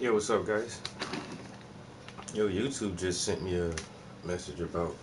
Yo, what's up, guys? Yo, YouTube just sent me a message about.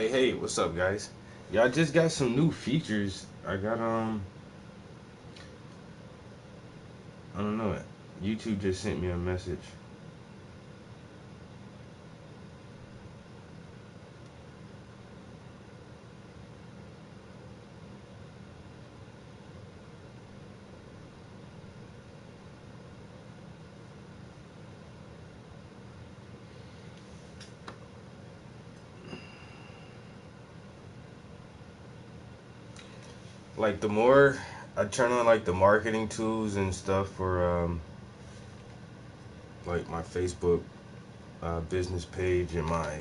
Hey, what's up, guys? Yeah, I just got some new features. I got I don't know. YouTube just sent me a message. Like the more I turn on like the marketing tools and stuff for like my Facebook business page and my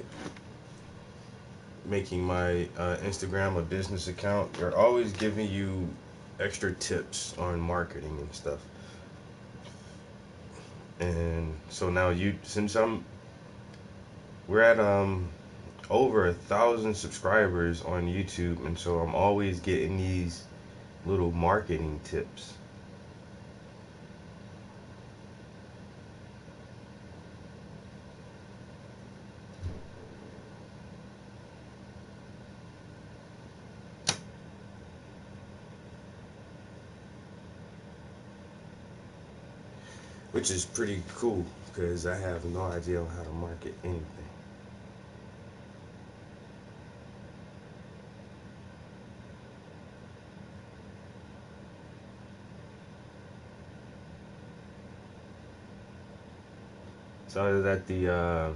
making my Instagram a business account, they're always giving you extra tips on marketing and stuff. And so now since we're at over 1,000 subscribers on YouTube, and so I'm always getting these little marketing tips. Which is pretty cool because I have no idea on how to market anything. So I was at the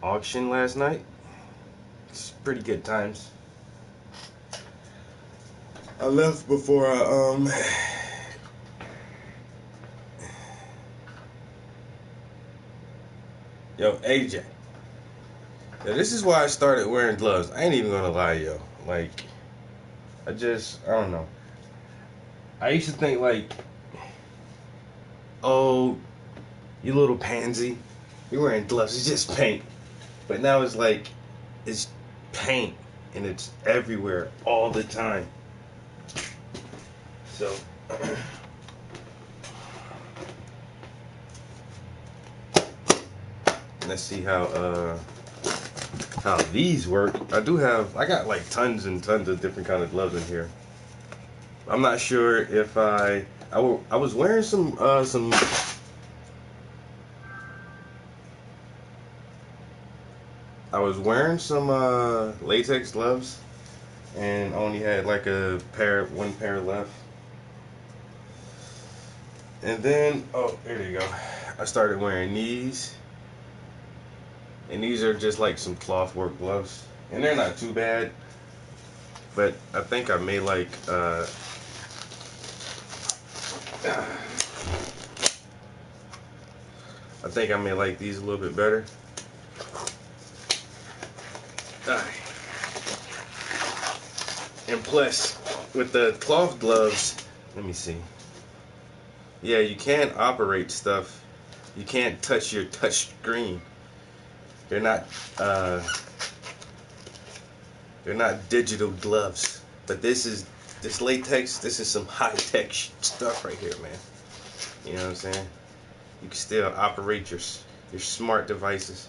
auction last night. It's pretty good times. I left before Yo, AJ. Yeah, this is why I started wearing gloves. I ain't even gonna lie, yo. Like, I don't know. I used to think like, oh, you little pansy, you're wearing gloves. It's just paint. But now it's like, it's paint and it's everywhere all the time. So, let's see how these work. I got like tons and tons of different kind of gloves in here. I'm not sure if I was wearing some I was wearing some latex gloves and only had like one pair left. And then, oh, there you go. I started wearing these. And these are just like some cloth work gloves. And they're not too bad. But I think I may like these a little bit better. And plus, with the cloth gloves, let me see. Yeah, you can't operate stuff. You can't touch your touch screen. They're not digital gloves. But this latex. This is some high tech stuff right here, man. You know what I'm saying? You can still operate your smart devices.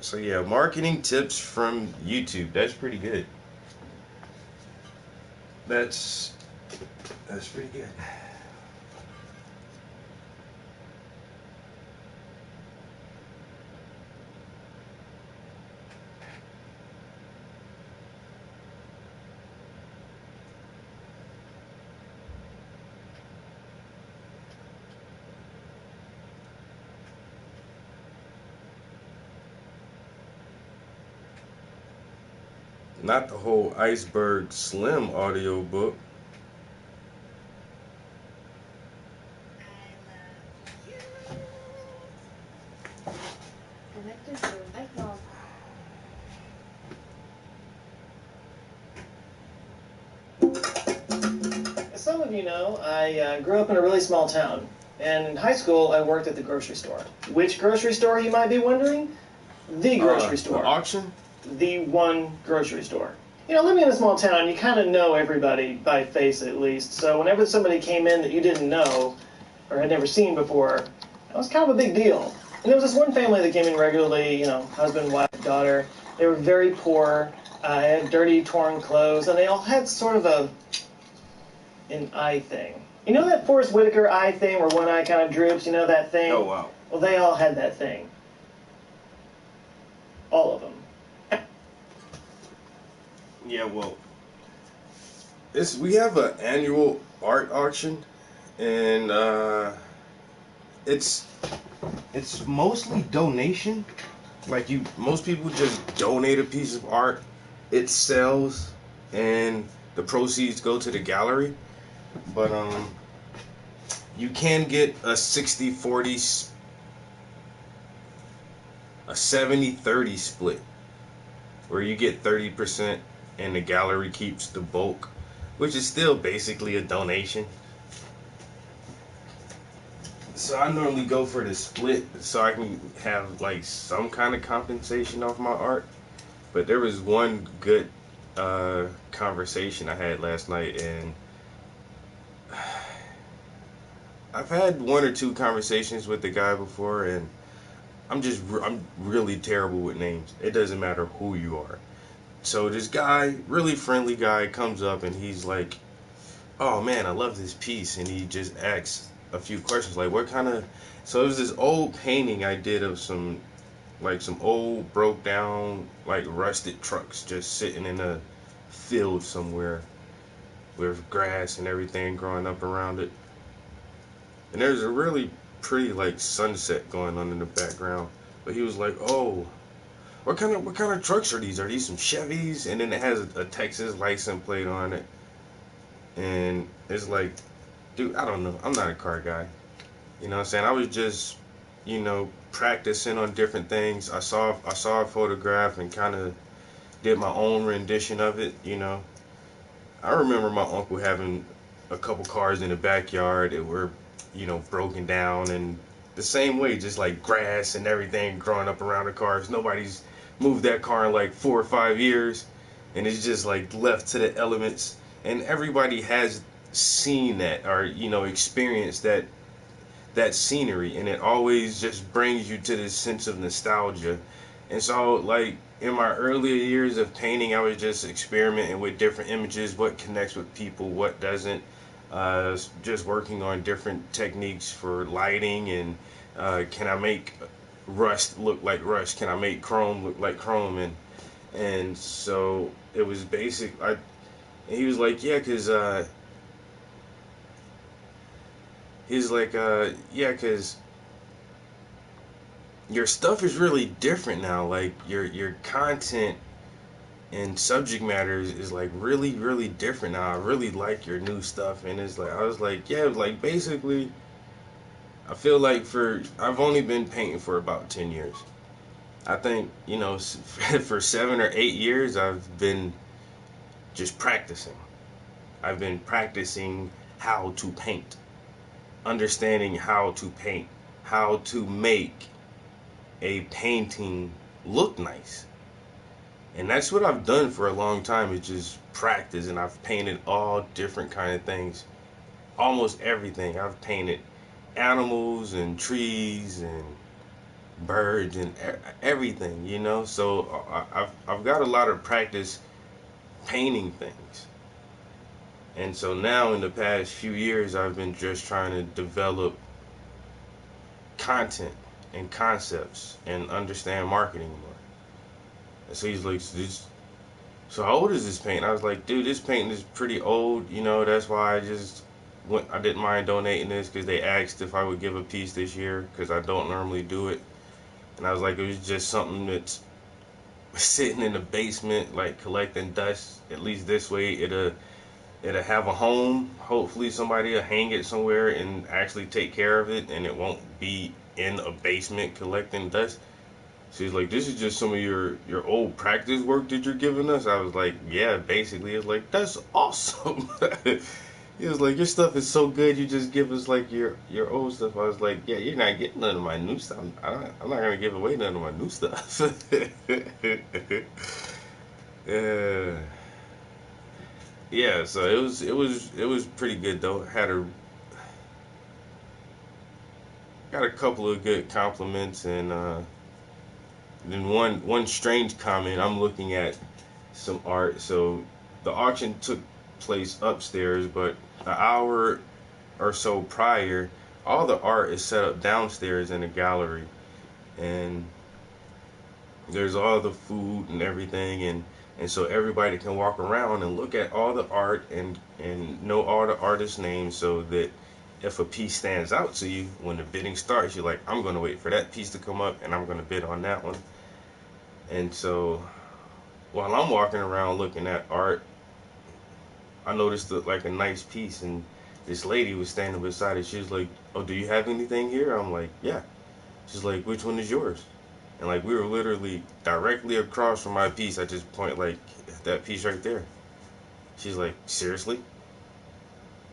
So yeah, marketing tips from YouTube. That's pretty good. That's pretty good. Not the whole Iceberg Slim audiobook. As some of you know, I grew up in a really small town. And in high school, I worked at the grocery store. Which grocery store, you might be wondering? The grocery store. The auction? The one grocery store. living in a small town, you kind of know everybody by face at least. So whenever somebody came in that you didn't know or had never seen before, that was kind of a big deal. And there was this one family that came in regularly, husband, wife, daughter. They were very poor, had dirty, torn clothes, and they all had sort of an eye thing. You know that Forrest Whitaker eye thing where one eye kind of droops? You know that thing? Oh, wow. Well, they all had that thing. All of them. Yeah, well, we have an annual art auction, and it's mostly donation. Like most people just donate a piece of art. It sells, and the proceeds go to the gallery. But you can get a 60-40, a 70-30 split, where you get 30% and the gallery keeps the bulk, which is still basically a donation. So I normally go for the split so I can have like some kind of compensation off my art. But there was one good conversation I had last night, and I've had one or two conversations with the guy before, and I'm really terrible with names. It doesn't matter who you are. So this guy, really friendly guy, comes up and he's like, "Oh man, I love this piece," and he just asks a few questions like, "What kind of?" So it was this old painting I did of some old broke down like rusted trucks just sitting in a field somewhere with grass and everything growing up around it. And there's a really pretty like sunset going on in the background. But he was like, "Oh, what kind of trucks are these? Are these some Chevys?" And then it has a Texas license plate on it. And it's like, dude, I don't know. I'm not a car guy. You know what I'm saying? I was just, practicing on different things. I saw a photograph and kind of did my own rendition of it, I remember my uncle having a couple cars in the backyard that were, broken down, and the same way, just like grass and everything growing up around the cars. Nobody's moved that car in like 4 or 5 years, and it's just like left to the elements. And everybody has seen that or experienced that scenery, and it always just brings you to this sense of nostalgia. And so, like, in my earlier years of painting, I was just experimenting with different images, what connects with people, what doesn't. Just working on different techniques for lighting, and can I make rust look like rust? Can I make chrome look like chrome? And so it was basic. He was like, yeah, cause he's like, yeah, cause your stuff is really different now. Like your content and subject matter is like really, really different now. I really like your new stuff. And it's like, I was like, yeah, like basically I feel like I've only been painting for about 10 years. I think, for 7 or 8 years I've been just practicing. I've been practicing how to paint, understanding how to paint, how to make a painting look nice. And that's what I've done for a long time, is just practice. And I've painted all different kind of things, almost everything. I've painted animals and trees and birds and everything, So I've got a lot of practice painting things. And so now in the past few years, I've been just trying to develop content and concepts and understand marketing more. And so he's like, so how old is this paint? I was like, dude, this painting is pretty old, that's why I didn't mind donating this, because they asked if I would give a piece this year, because I don't normally do it. And I was like, it was just something that's sitting in the basement, like collecting dust. At least this way it'll have a home. Hopefully somebody will hang it somewhere and actually take care of it, and it won't be in a basement collecting dust. She's like, this is just some of your old practice work that you're giving us. I was like, yeah, basically. It's like, that's awesome. He was like, your stuff is so good, you just give us like your old stuff. I was like, yeah, you're not getting none of my new stuff. I'm not gonna give away none of my new stuff. Yeah. Yeah, so it was pretty good though. Got a couple of good compliments, and then one strange comment. I'm looking at some art. So the auction took place upstairs, but an hour or so prior, all the art is set up downstairs in a gallery, and there's all the food and everything, and so everybody can walk around and look at all the art and know all the artists' names, so that if a piece stands out to you when the bidding starts, you're like, I'm going to wait for that piece to come up and I'm going to bid on that one. And so while I'm walking around looking at art, I noticed like a nice piece, and this lady was standing beside it. She was like, "Oh, do you have anything here?" I'm like, "Yeah." She's like, "Which one is yours?" And like we were literally directly across from my piece. I just point like that piece right there. She's like, "Seriously?"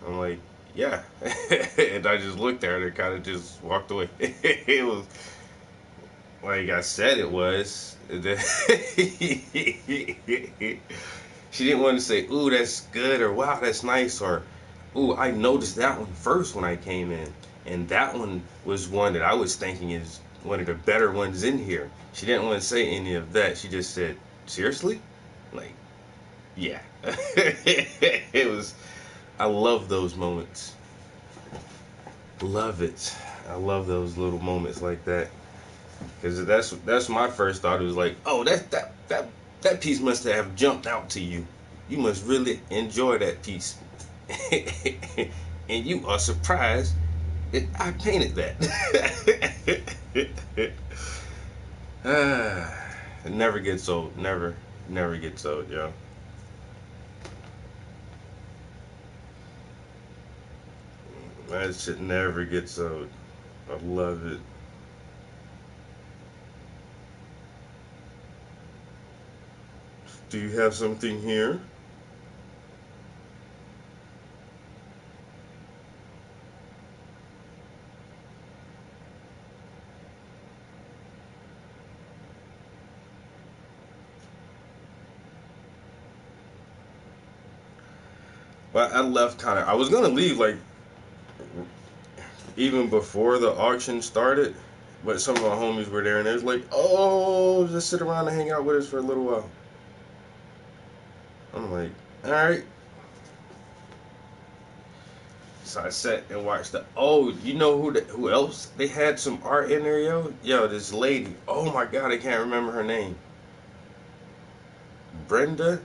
I'm like, "Yeah." And I just looked at her and kind of just walked away. It was like I said it was. She didn't want to say, "Ooh, that's good," or "Wow, that's nice," or "Ooh, I noticed that one first when I came in, and that one was one that I was thinking is one of the better ones in here." She didn't want to say any of that. She just said, "Seriously?" Like, yeah. It was. I love those moments. Love it. I love those little moments like that, because that's my first thought. It was like, "Oh, that piece must have jumped out to you. You must really enjoy that piece." And you are surprised that I painted that. It never gets old. Never gets old, yo. That shit never gets old. I love it. Do you have something here? Well, I left kind of. I was gonna leave like even before the auction started, but some of my homies were there, and they was like, "Oh, just sit around and hang out with us for a little while." I'm like, "All right." So I sat and watched the. Oh, you know who else? They had some art in there, yo. Yo, this lady. Oh my god, I can't remember her name. Brenda.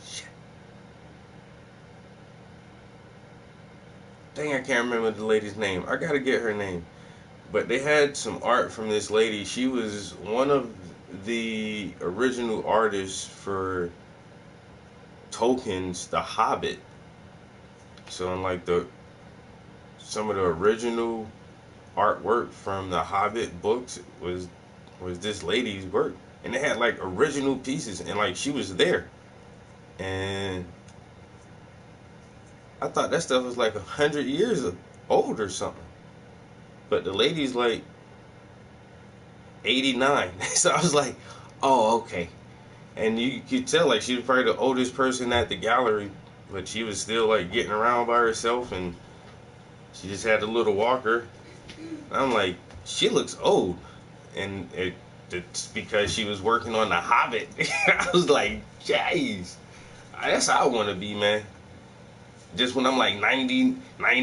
Shit. Dang, I can't remember the lady's name. I gotta get her name. But they had some art from this lady. She was one of the original artists for Tolkien's The Hobbit. So in like the some of the original artwork from the Hobbit books was this lady's work, and they had like original pieces, and like she was there, and I thought that stuff was like 100 years old or something, but the lady's like 89. So I was like, oh, okay. And you could tell like she was probably the oldest person at the gallery, but she was still like getting around by herself, and she just had a little walker. I'm like, she looks old, and it's because she was working on The Hobbit. I was like, jeez, that's how I want to be, man. Just when I'm like 90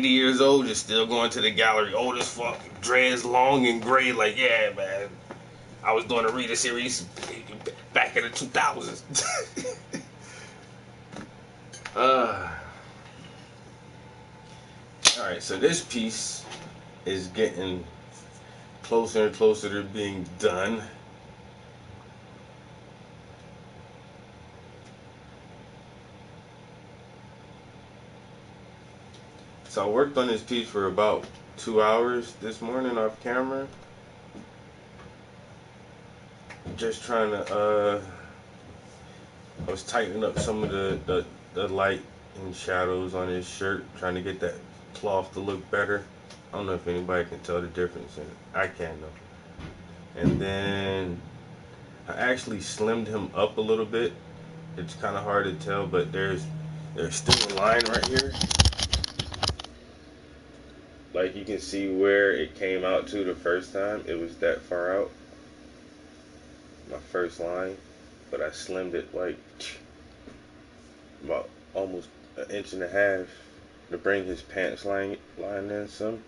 years old, just still going to the gallery, old as fuck, dreads long and gray, like, yeah, man. I was doing a reader series back in the 2000s. uh, all right, so this piece is getting closer and closer to being done. So I worked on this piece for about 2 hours this morning off camera. Just trying to, I was tightening up some of the light and shadows on his shirt, trying to get that cloth to look better. I don't know if anybody can tell the difference, and I can though. And then I actually slimmed him up a little bit. It's kind of hard to tell, but there's still a line right here. Like you can see where it came out to the first time. It was that far out. My first line, but I slimmed it like about almost an inch and a half to bring his pants line in some.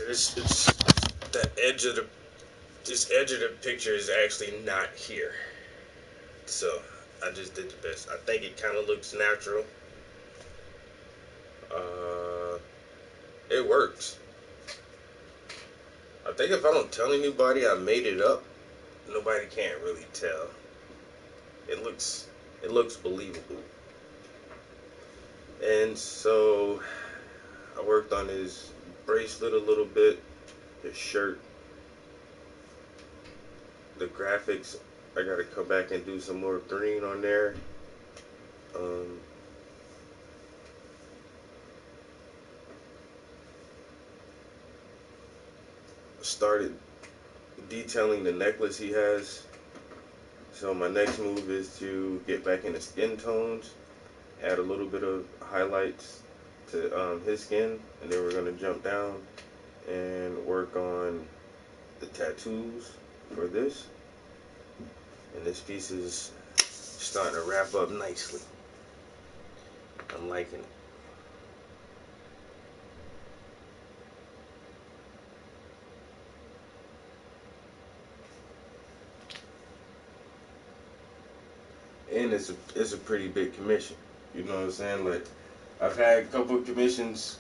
It's that edge of the this edge of the picture is actually not here, so I just did the best. I think it kind of looks natural. It works. I think if I don't tell anybody I made it up, nobody can't really tell. It looks believable. And so I worked on his bracelet a little bit, his shirt, the graphics. I gotta come back and do some more green on there. Started detailing the necklace he has. So my next move is to get back into skin tones, add a little bit of highlights to his skin, and then we're gonna jump down and work on the tattoos for this. And this piece is starting to wrap up nicely. I'm liking it. And it's a pretty big commission. You know what I'm saying? Like, I've had a couple of commissions,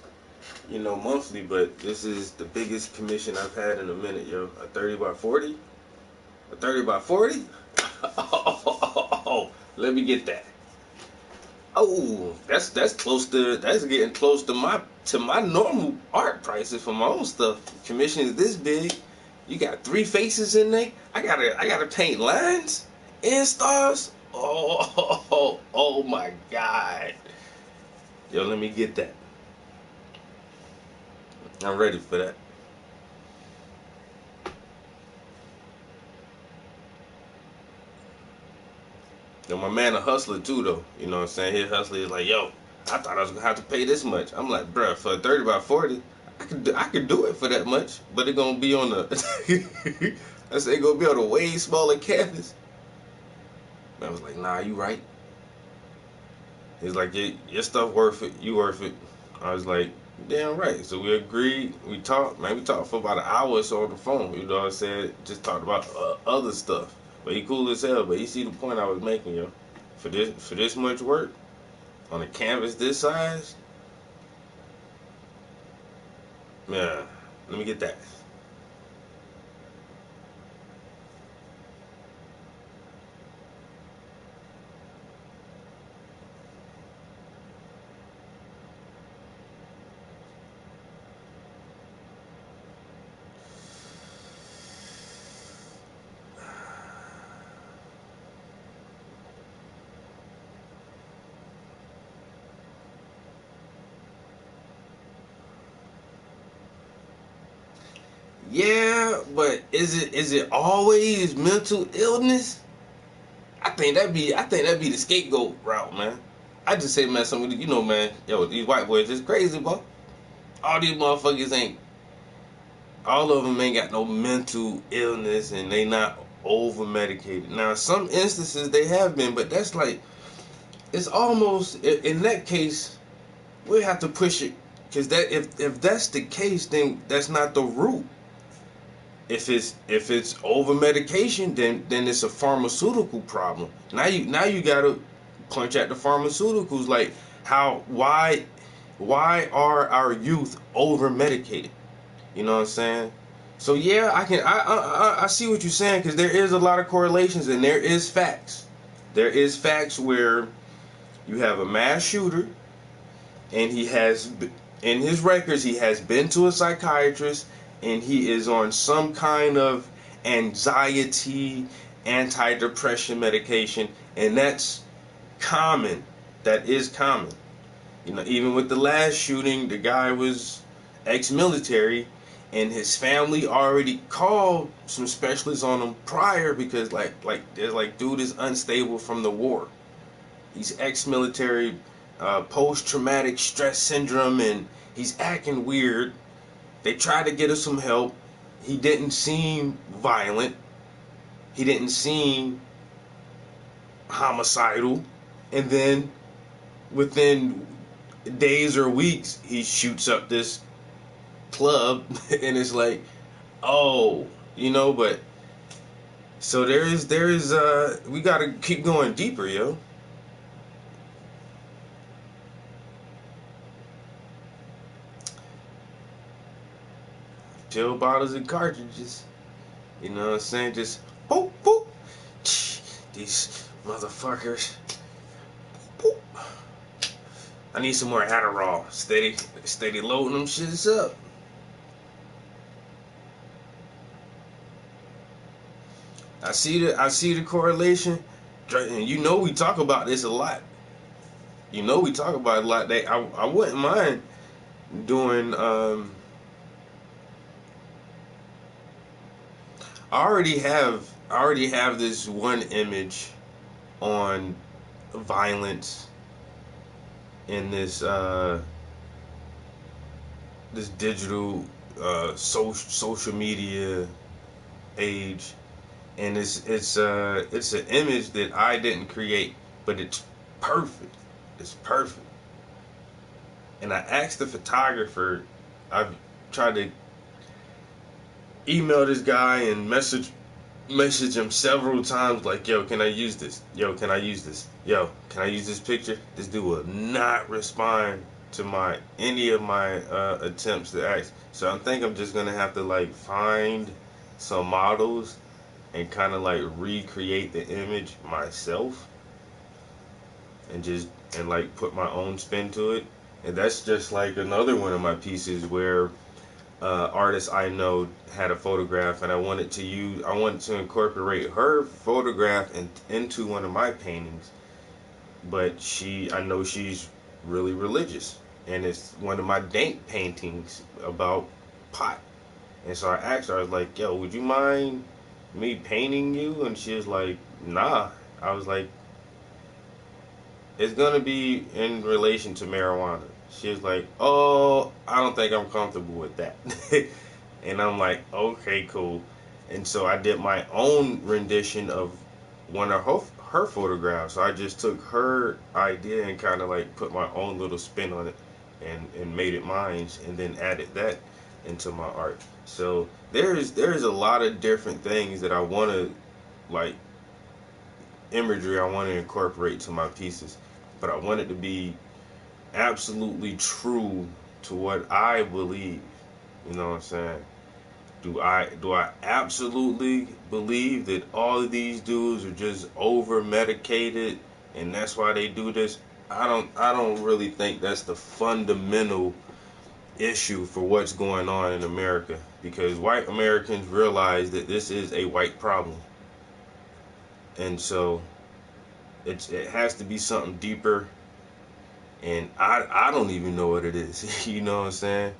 monthly, but this is the biggest commission I've had in a minute, yo. A 30 by 40? A 30 by 40? Oh, let me get that. Oh, that's getting close to my normal art prices for my own stuff. Commission is this big. You got 3 faces in there. I gotta paint lines and stars. Oh my God. Yo, let me get that. I'm ready for that. Yo, my man a hustler too though. You know what I'm saying? His hustler is like, yo, I thought I was gonna have to pay this much. I'm like, bruh, for a 30 by 40, I could do it for that much, but it gonna be on the I say it gonna be on a way smaller canvas. I was like, nah, you right. He's like, your stuff worth it. You worth it. I was like, damn right. So we agreed. We talked, man. We talked for about an hour or so on the phone. You know what I said? Just talked about other stuff. But he cool as hell. But he see the point I was making, yo. For this much work on a canvas this size, man. Let me get that. Yeah, but is it always mental illness? I think that'd be the scapegoat route, man. I just say, man, man, yo, these white boys is crazy, boy. All these motherfuckers ain't, all of them ain't got no mental illness and they not over medicated. Now, some instances they have been, but that's like, it's almost, in that case, we have to push it, because that if that's the case, then that's not the root. If it's over medication, then it's a pharmaceutical problem. Now you gotta punch at the pharmaceuticals, like why are our youth over medicated? You know what I'm saying? So yeah, I see what you're saying, because there is a lot of correlations and there is facts. There is facts where you have a mass shooter and he has, in his records, he has been to a psychiatrist and he is on some kind of anxiety, antidepressant medication, and that's common. That is common. Even with the last shooting, the guy was ex-military, and his family already called some specialists on him prior because there's dude is unstable from the war. He's ex-military, post-traumatic stress syndrome, and he's acting weird. They tried to get us some help. He didn't seem violent. He didn't seem homicidal. And then within days or weeks, he shoots up this club, and it's like, oh, but so there is we gotta keep going deeper, yo. Pill bottles and cartridges. You know what I'm saying? Just boop, boop. These motherfuckers. Boop. I need some more Adderall. Steady loading them shits up. I see the correlation. And we talk about this a lot. We talk about it a lot. I wouldn't mind doing I already have this one image on violence in this this digital social media age, and it's an image that I didn't create, but it's perfect. It's perfect. And I asked the photographer. I've tried to email this guy and message him several times, like, yo, can I use this? Yo, can I use this? Yo, can I use this picture? This dude will not respond to any of my attempts to ask. So I think I'm just gonna have to find some models and kind of recreate the image myself, and put my own spin to it. And that's just another one of my pieces where artist I know had a photograph, and I wanted to incorporate her photograph into one of my paintings. But I know she's really religious, and it's one of my dank paintings about pot. And so I asked her, I was like, yo, would you mind me painting you? And she was like, nah. I was like, it's gonna be in relation to marijuana. She was like, oh, I don't think I'm comfortable with that. And I'm like, okay, cool. And so I did my own rendition of one of her photographs. So I just took her idea and kind of put my own little spin on it and made it mine, and then added that into my art. So there's a lot of different things that I want to, imagery I want to incorporate to my pieces. But I want it to be absolutely true to what I believe. You know what I'm saying? Do I absolutely believe that all of these dudes are just over medicated and that's why they do this? I don't really think that's the fundamental issue for what's going on in America, because white Americans realize that this is a white problem. And so it has to be something deeper. And I don't even know what it is. You know what I'm saying?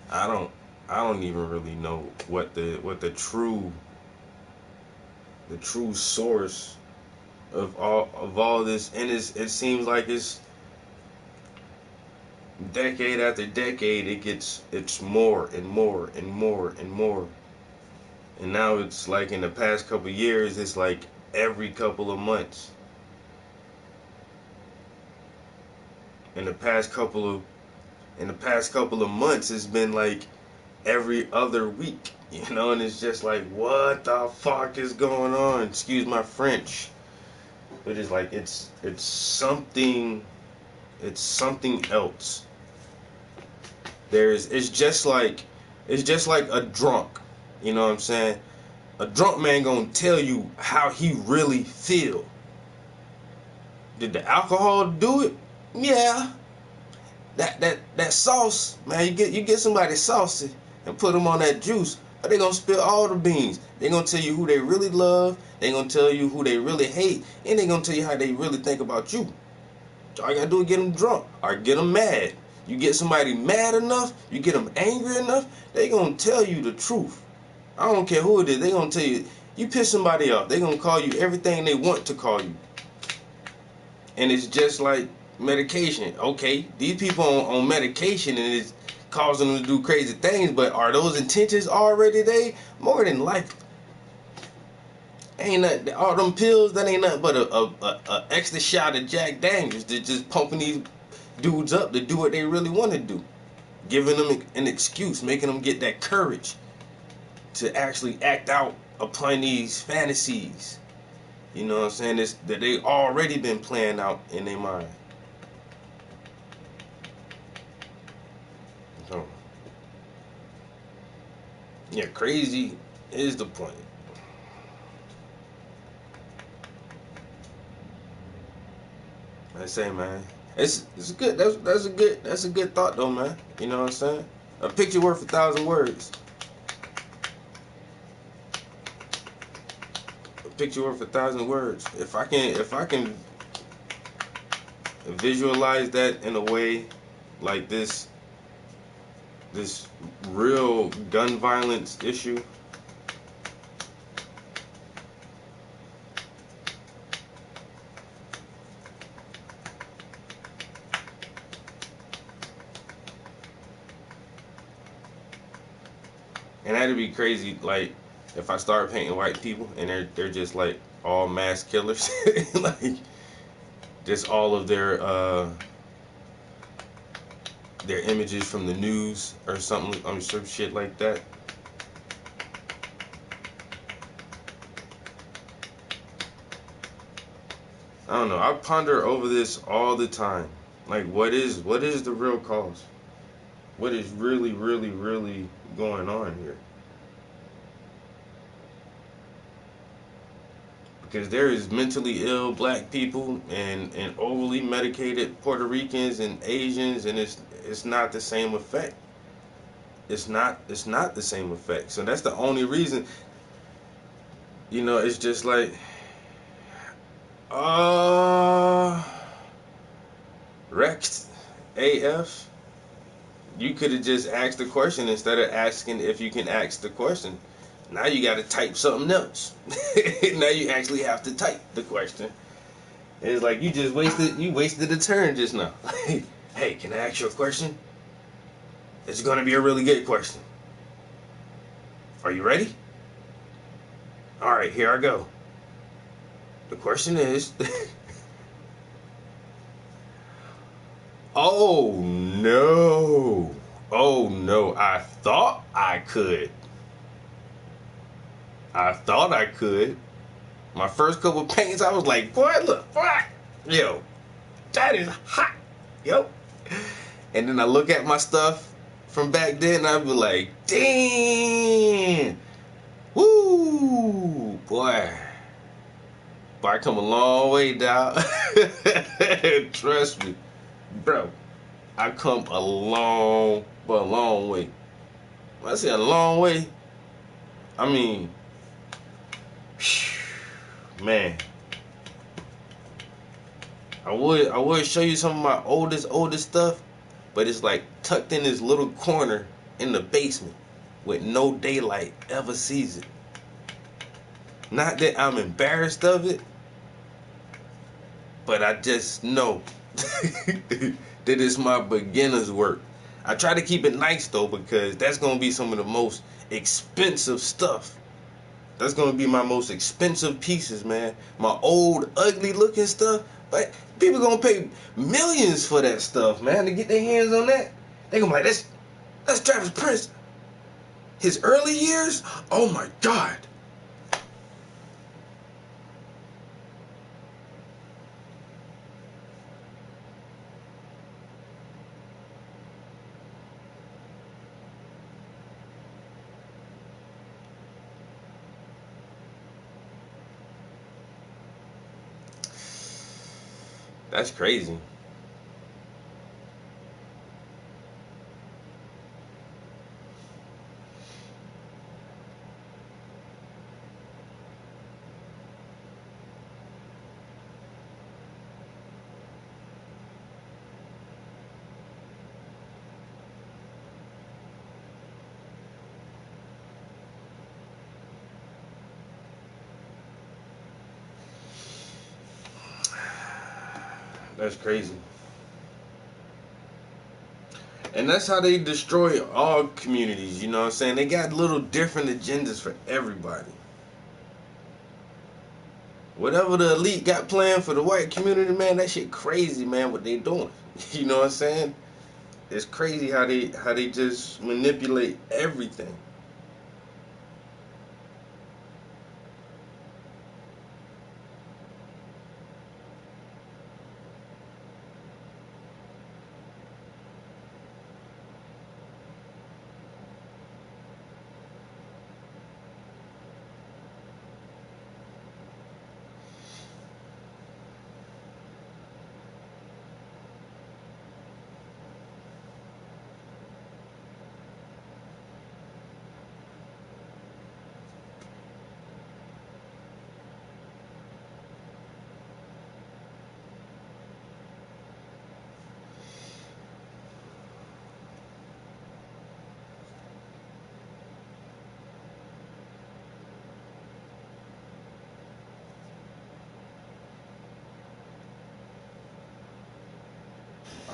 I don't even really know what the true source of all this, and it seems like it's decade after decade it's more and more and more and more. And now it's in the past couple of years, it's every couple of months. In the past couple of months, it's been every other week, and it's just what the fuck is going on? Excuse my French. But it's something else. It's just like a drunk. You know what I'm saying? A drunk man gonna tell you how he really feel. Did the alcohol do it? Yeah. That sauce, man, you get somebody saucy and put them on that juice, but they gonna spill all the beans. They gonna tell you who they really love, they gonna tell you who they really hate, and they gonna tell you how they really think about you. All you gotta do is get them drunk or get them mad. You get somebody mad enough, you get them angry enough, they gonna tell you the truth. I don't care who it is, they gonna tell you. You piss somebody off, they gonna call you everything they want to call you. And it's just like medication. Okay, these people on medication and it's causing them to do crazy things, but are those intentions already there? More than likely. Ain't nothing, all them pills, that ain't nothing but a extra shot of Jack Daniels. They're just pumping these dudes up to do what they really want to do. Giving them an excuse, making them get that courage to actually act out upon these fantasies. You know what I'm saying? It's that they already been playing out in their mind. So, yeah, crazy is the point. I say, man, it's good. That's a good thought though, man. You know what I'm saying? A picture worth 1,000 words. A picture worth 1,000 words. If I can visualize that in a way like this real gun violence issue. And that'd be crazy, like, if I start painting white people and they're just like all mass killers, like just all of their images from the news or something, some shit like that. I don't know. I ponder over this all the time. Like, what is the real cause? What is really, really, really going on here? Because there is mentally ill black people and overly medicated Puerto Ricans and Asians, and it's not the same effect. It's not the same effect. So that's the only reason. You know, it's just like, Rex AF. You could have just asked the question instead of asking if you can ask the question. Now you got to type something else. Now you actually have to type the question. It's like you just wasted a turn just now. Hey, can I ask you a question? It's going to be a really good question. Are you ready? All right, here I go. The question is, oh no. Oh no, I thought I could. My first couple of paints, I was like, boy, look, boy, yo, that is hot, yo. And then I look at my stuff from back then, and I be like, damn, woo, boy, I come a long way, dog. Trust me, bro, I come a long way. When I say a long way, I mean, man, I would show you some of my oldest stuff, but it's like tucked in this little corner in the basement with no daylight ever sees it. Not that I'm embarrassed of it, but I just know that it's my beginner's work. I try to keep it nice though, because that's gonna be some of the most expensive stuff. That's gonna be my most expensive pieces, man. My old, ugly looking stuff. But people gonna pay millions for that stuff, man, to get their hands on that. They gonna be like, that's Travis Prince. His early years? Oh my God. That's crazy. That's crazy. And that's how they destroy all communities, you know what I'm saying? They got little different agendas for everybody. Whatever the elite got planned for the white community, man, that shit crazy, man, what they doing. You know what I'm saying? It's crazy how they just manipulate everything.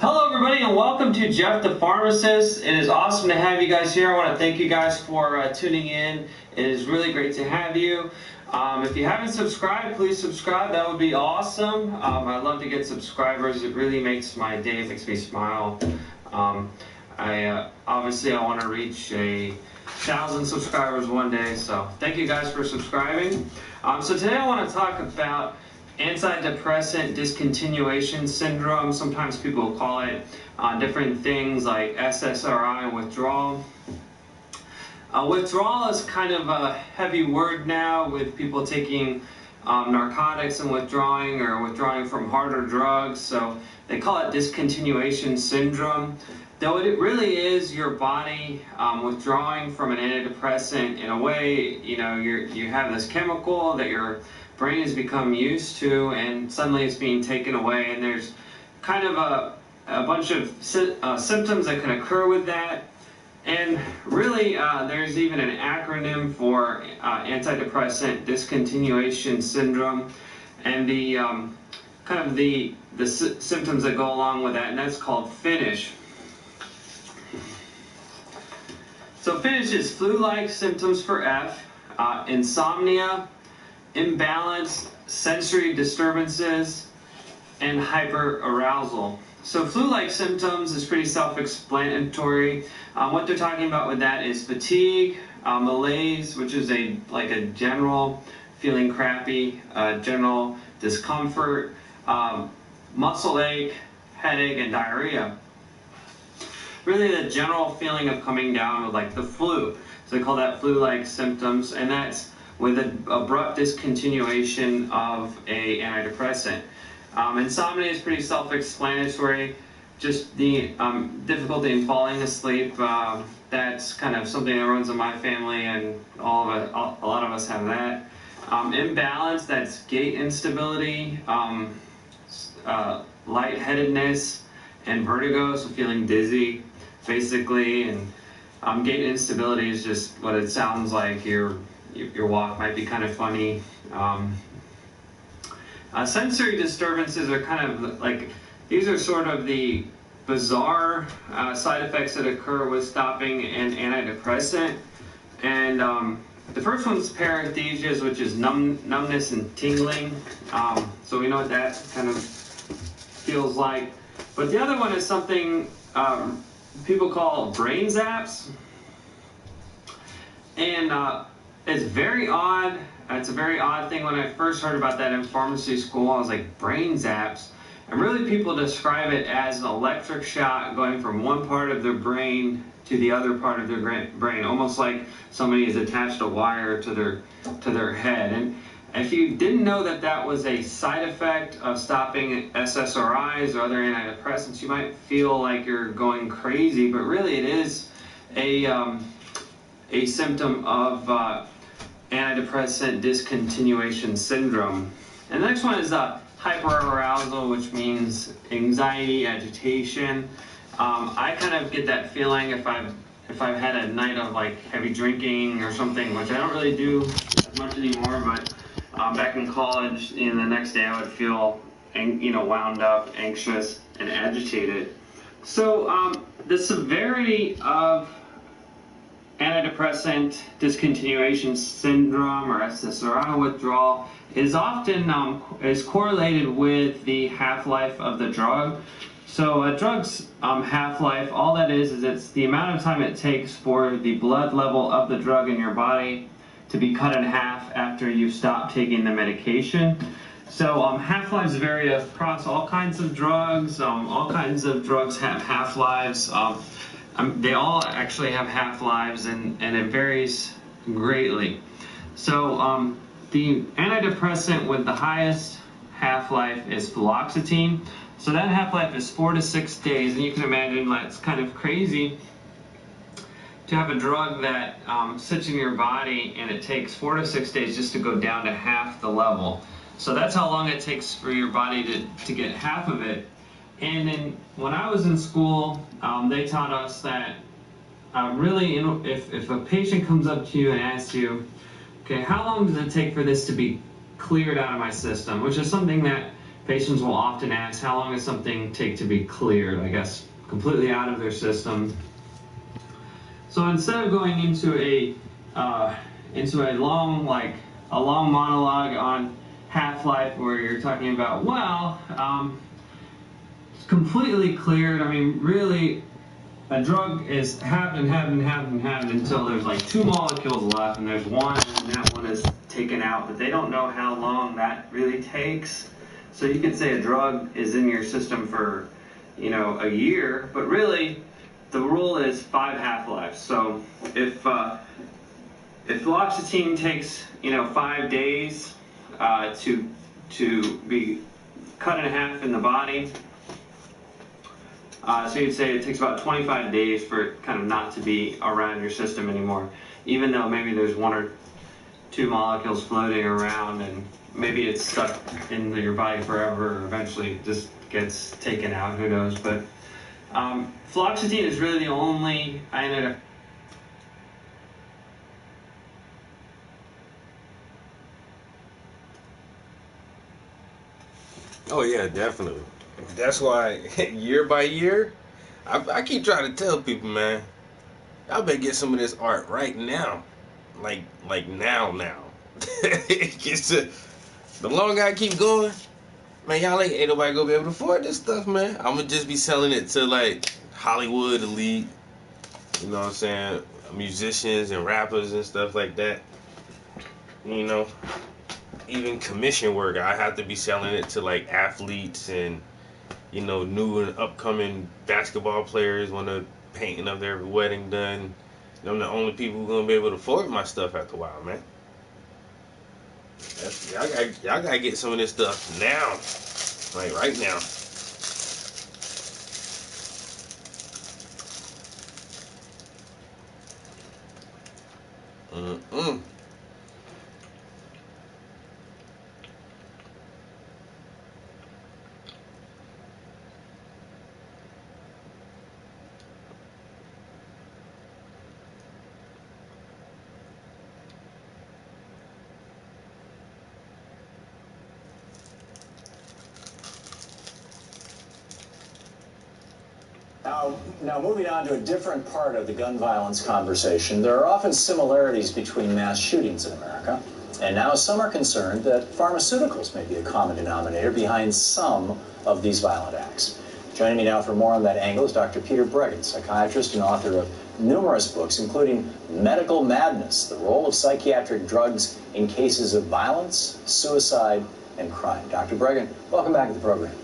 Hello everybody and welcome to Jeff the Pharmacist. It is awesome to have you guys here. I want to thank you guys for tuning in. It is really great to have you. If you haven't subscribed, please subscribe. That would be awesome. I love to get subscribers. It really makes my day. It makes me smile. Obviously I want to reach 1,000 subscribers one day. So thank you guys for subscribing. So today I want to talk about antidepressant discontinuation syndrome. Sometimes people call it different things like SSRI and withdrawal. Withdrawal is kind of a heavy word now with people taking narcotics and withdrawing or withdrawing from harder drugs. So they call it discontinuation syndrome. Though it really is your body withdrawing from an antidepressant in a way, you know, you have this chemical that your brain has become used to, and suddenly it's being taken away, and there's kind of a bunch of symptoms that can occur with that. And really, there's even an acronym for antidepressant discontinuation syndrome, and the kind of the symptoms that go along with that, and that's called FINISH. So FINISH is flu-like symptoms for F, insomnia, imbalance, sensory disturbances, and hyperarousal. So flu-like symptoms is pretty self-explanatory. What they're talking about with that is fatigue, malaise, which is like a general feeling crappy, general discomfort, muscle ache, headache, and diarrhea. Really the general feeling of coming down with like the flu. So they call that flu-like symptoms, and that's with an abrupt discontinuation of an antidepressant. Insomnia is pretty self-explanatory, just the difficulty in falling asleep. That's kind of something that runs in my family, and a lot of us have that. Imbalance, that's gait instability, lightheadedness, and vertigo, so feeling dizzy, basically. And gait instability is just what it sounds like. Your walk might be kind of funny. Sensory disturbances are kind of like, these are sort of the bizarre side effects that occur with stopping an antidepressant. And the first one's paresthesias, which is numbness and tingling. So we know what that kind of feels like. But the other one is something people call brain zaps. And it's very odd. It's a very odd thing. When I first heard about that in pharmacy school, I was like, brain zaps? And really people describe it as an electric shock going from one part of their brain to the other part of their brain, almost like somebody has attached a wire to their head. And if you didn't know that that was a side effect of stopping SSRIs or other antidepressants, you might feel like you're going crazy, but really it is a symptom of antidepressant discontinuation syndrome. And the next one is hyperarousal, which means anxiety, agitation. I kind of get that feeling if I've had a night of like heavy drinking or something, which I don't really do as much anymore, but back in college, the next day I would feel wound up, anxious, and agitated. So the severity of antidepressant discontinuation syndrome, or SSRI withdrawal, is often is correlated with the half-life of the drug. So a drug's half-life, all that is it's the amount of time it takes for the blood level of the drug in your body to be cut in half after you stop taking the medication. So half-lives vary across all kinds of drugs. All kinds of drugs have half-lives. They all actually have half-lives, and it varies greatly. So the antidepressant with the highest half-life is fluoxetine. So that half-life is 4 to 6 days, and you can imagine that's kind of crazy to have a drug that sits in your body and it takes 4 to 6 days just to go down to half the level. So that's how long it takes for your body to get half of it. And then when I was in school, they taught us that really, if a patient comes up to you and asks you, okay, how long does it take for this to be cleared out of my system, which is something that patients will often ask, how long does something take to be cleared, I guess, completely out of their system. So instead of going into a long monologue on half-life where you're talking about, well, it's completely cleared. I mean, really, a drug is halved and halved and halved and halved until there's like 2 molecules left, and there's one, and that one is taken out, but they don't know how long that really takes. So you could say a drug is in your system for, a year, but really, the rule is 5 half-lives. So if fluoxetine takes 5 days to be cut in half in the body, so you'd say it takes about 25 days for it kind of not to be around your system anymore, even though maybe there's 1 or 2 molecules floating around, and maybe it's stuck in your body forever, or eventually just gets taken out, who knows. But fluoxetine is really the only antidepressant. Oh yeah, definitely. That's why year by year, I keep trying to tell people, man, y'all better get some of this art right now, like now. The longer I keep going, man, y'all ain't nobody gonna be able to afford this stuff, man. I'm gonna just be selling it to like Hollywood elite, you know what I'm saying, musicians and rappers and stuff like that. Even commission work, I have to be selling it to like athletes and new and upcoming basketball players want a painting of their wedding done. I'm the only people who gonna be able to afford my stuff after a while, man. Y'all gotta get some of this stuff now, like right now. Now, moving on to a different part of the gun violence conversation, there are often similarities between mass shootings in America, and now some are concerned that pharmaceuticals may be a common denominator behind some of these violent acts. Joining me now for more on that angle is Dr. Peter Breggin, psychiatrist and author of numerous books, including Medical Madness, the role of psychiatric drugs in cases of violence, suicide, and crime. Dr. Breggin, welcome back to the program.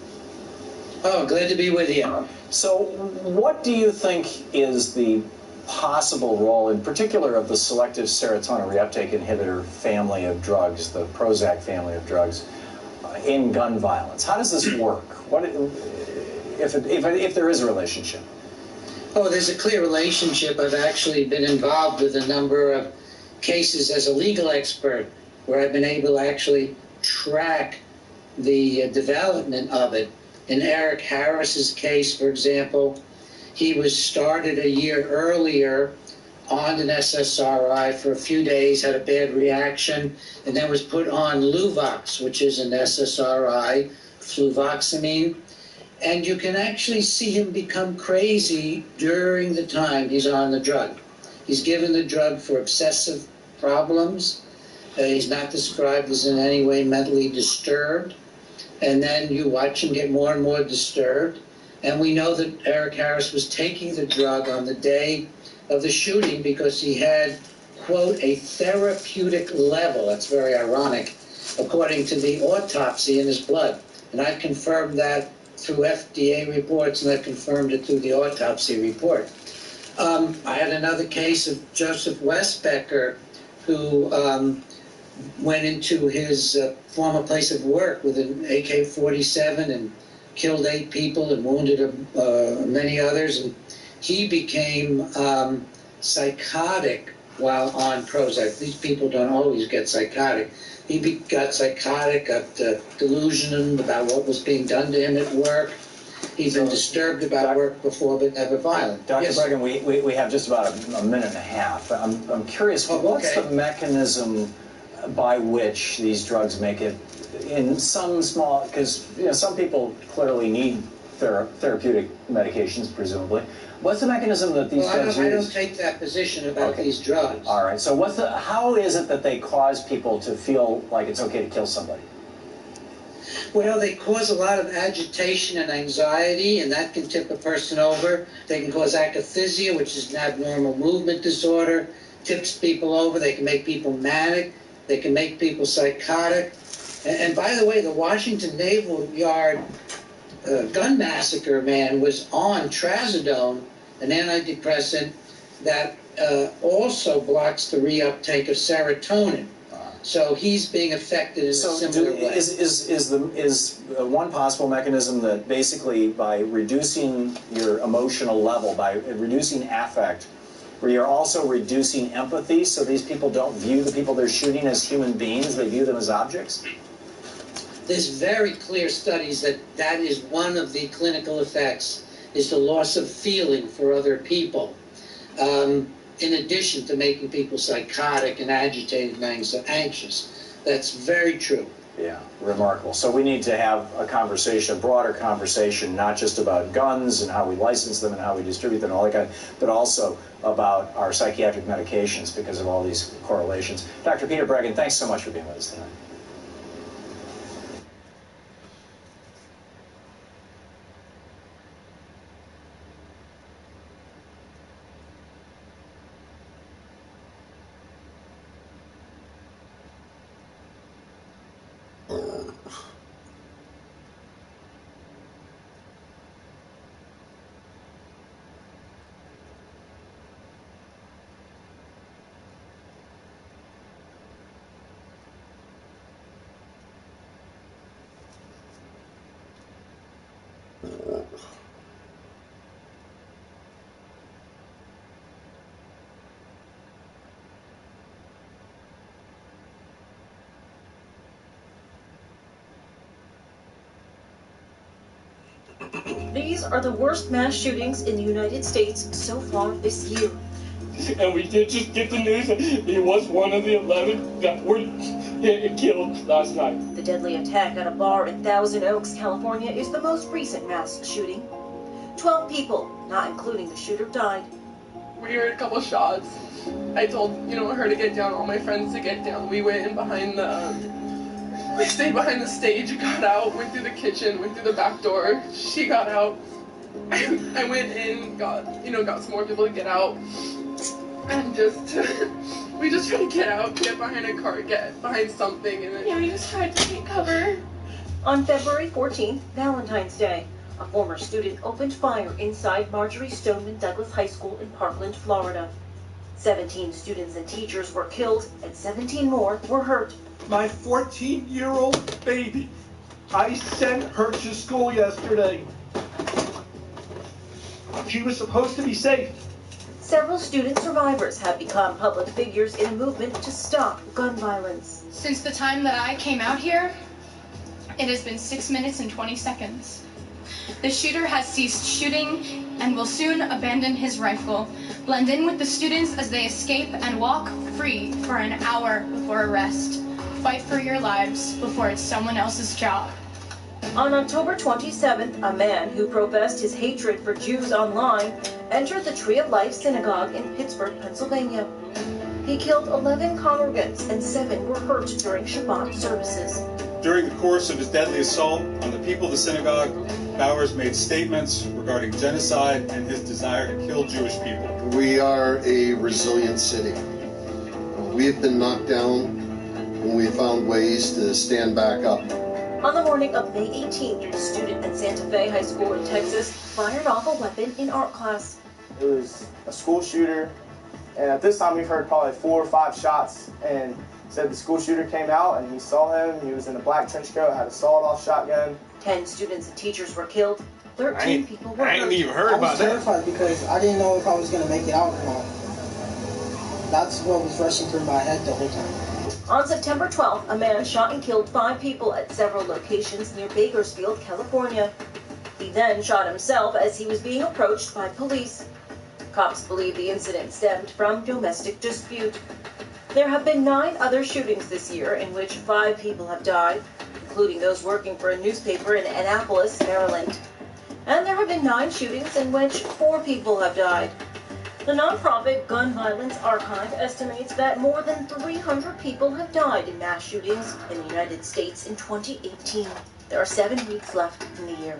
Oh, glad to be with you. So what do you think is the possible role, in particular, of the selective serotonin reuptake inhibitor family of drugs, the Prozac family of drugs, in gun violence? How does this work? What if there is a relationship? Oh, there's a clear relationship. I've actually been involved with a number of cases as a legal expert where I've been able to actually track the development of it. In Eric Harris's case, for example, he was started a year earlier on an SSRI for a few days, had a bad reaction, and then was put on Luvox, which is an SSRI, fluvoxamine. And you can actually see him become crazy during the time he's on the drug. He's given the drug for obsessive problems. He's not described as in any way mentally disturbed. And then you watch him get more and more disturbed. And we know that Eric Harris was taking the drug on the day of the shooting because he had, quote, a therapeutic level. That's very ironic, according to the autopsy in his blood. And I've confirmed that through FDA reports, and I've confirmed it through the autopsy report. I had another case of Joseph Westbecker, who went into his former place of work with an AK-47 and killed 8 people and wounded many others. And he became psychotic while on Prozac. These people don't always get psychotic. He got psychotic, got delusional about what was being done to him at work. He's been disturbed about work before, but never violent. Dr. Yes. Breggin, we have just about a minute and a half. I'm curious, what's the mechanism by which these drugs make it in some small, because some people clearly need therapeutic medications, presumably. What's the mechanism that these drugs use? I don't take that position about these drugs. All right. So how is it that they cause people to feel like it's okay to kill somebody? Well, they cause a lot of agitation and anxiety, and that can tip a person over. They can cause akathisia, which is an abnormal movement disorder, tips people over. They can make people manic. They can make people psychotic. And by the way, the Washington Naval Yard gun massacre man was on trazodone, an antidepressant that also blocks the reuptake of serotonin. So he's being affected in a similar way. Is one possible mechanism that basically by reducing your emotional level, by reducing affect, where you're also reducing empathy, so these people don't view the people they're shooting as human beings, they view them as objects? There's very clear studies that is one of the clinical effects, is the loss of feeling for other people, in addition to making people psychotic and agitated and anxious. That's very true. Yeah, remarkable. So we need to have a conversation, a broader conversation, not just about guns and how we license them and how we distribute them and all that kind of, but also about our psychiatric medications because of all these correlations. Dr. Peter Breggin, thanks so much for being with us tonight. These are the worst mass shootings in the United States so far this year. And we did just get the news that he was one of the 11 that were killed last night. The deadly attack at a bar in Thousand Oaks, California is the most recent mass shooting. 12 people, not including the shooter, died. We heard a couple shots. I told, her to get down, all my friends to get down. We went in behind we stayed behind the stage, got out, went through the kitchen, went through the back door. She got out. I went in, got some more people to get out. And we just tried to get out, get behind a car, get behind something, and then we just tried to take cover. On February 14th, Valentine's Day, a former student opened fire inside Marjorie Stoneman Douglas High School in Parkland, Florida. 17 students and teachers were killed, and 17 more were hurt. My 14-year-old baby, I sent her to school yesterday. She was supposed to be safe. Several student survivors have become public figures in a movement to stop gun violence. Since the time that I came out here, it has been 6 minutes and 20 seconds. The shooter has ceased shooting and will soon abandon his rifle, blend in with the students as they escape, and walk free for an hour before arrest. Fight for your lives before it's someone else's job. On October 27th, a man who professed his hatred for Jews online entered the Tree of Life Synagogue in Pittsburgh, Pennsylvania. He killed 11 congregants and 7 were hurt during Shabbat services. During the course of his deadly assault on the people of the synagogue, Bowers made statements regarding genocide and his desire to kill Jewish people. We are a resilient city. We have been knocked down and we found ways to stand back up. On the morning of May 18th, a student at Santa Fe High School in Texas fired off a weapon in art class. It was a school shooter, and at this time we've heard probably 4 or 5 shots, and said the school shooter came out and he saw him. He was in a black trench coat, had a sawed-off shotgun. 10 students and teachers were killed. 13 people were hurt. I ain't even heard about that. I was terrified because I didn't know if I was going to make it out or not. That's what was rushing through my head the whole time. On September 12th, a man shot and killed 5 people at several locations near Bakersfield, California. He then shot himself as he was being approached by police. Cops believe the incident stemmed from domestic dispute. There have been 9 other shootings this year in which 5 people have died, including those working for a newspaper in Annapolis, Maryland. And there have been 9 shootings in which 4 people have died. The nonprofit Gun Violence Archive estimates that more than 300 people have died in mass shootings in the United States in 2018. There are 7 weeks left in the year.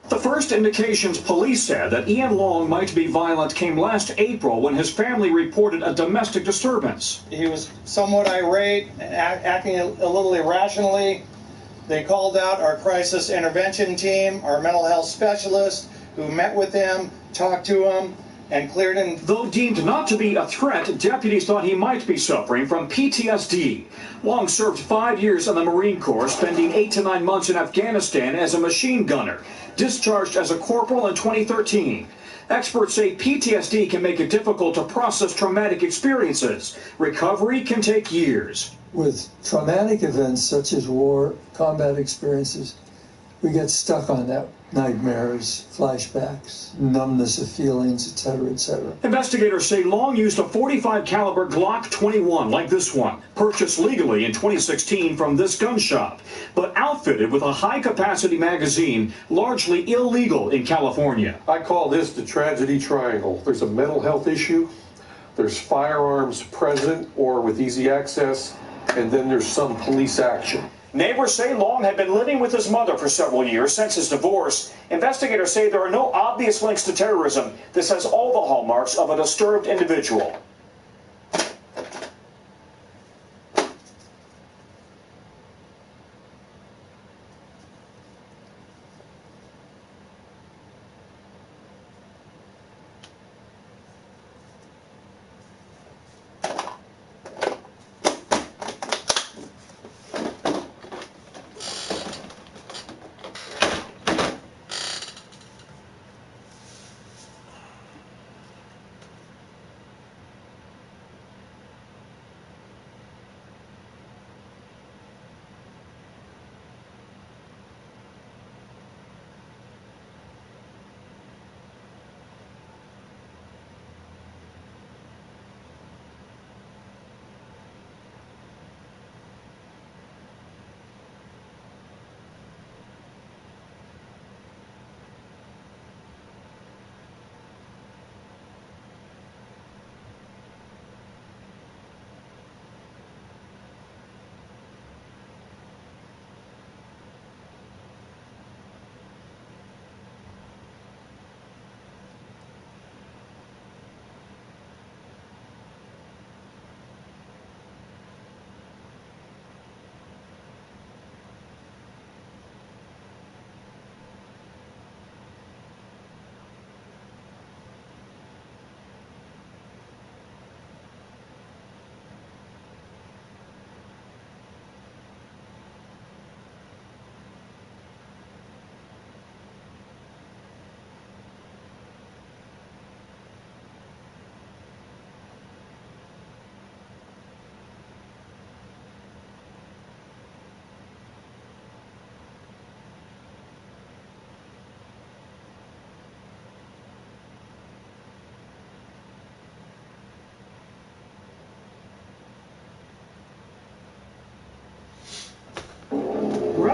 The first indications police said that Ian Long might be violent came last April when his family reported a domestic disturbance. He was somewhat irate, acting a little irrationally. They called out our crisis intervention team, our mental health specialist, who met with him, talked to him, and cleared him. Though deemed not to be a threat, deputies thought he might be suffering from PTSD. Long served 5 years in the Marine Corps, spending 8 to 9 months in Afghanistan as a machine gunner, discharged as a corporal in 2013. Experts say PTSD can make it difficult to process traumatic experiences. Recovery can take years. With traumatic events such as war, combat experiences, we get stuck on that. Nightmares, flashbacks, numbness of feelings, etc., etc. Investigators say Long used a .45 caliber Glock 21 like this one, purchased legally in 2016 from this gun shop, but outfitted with a high-capacity magazine, largely illegal in California. I call this the tragedy triangle. There's a mental health issue, there's firearms present or with easy access, and then there's some police action. Neighbors say Long had been living with his mother for several years since his divorce. Investigators say there are no obvious links to terrorism. This has all the hallmarks of a disturbed individual.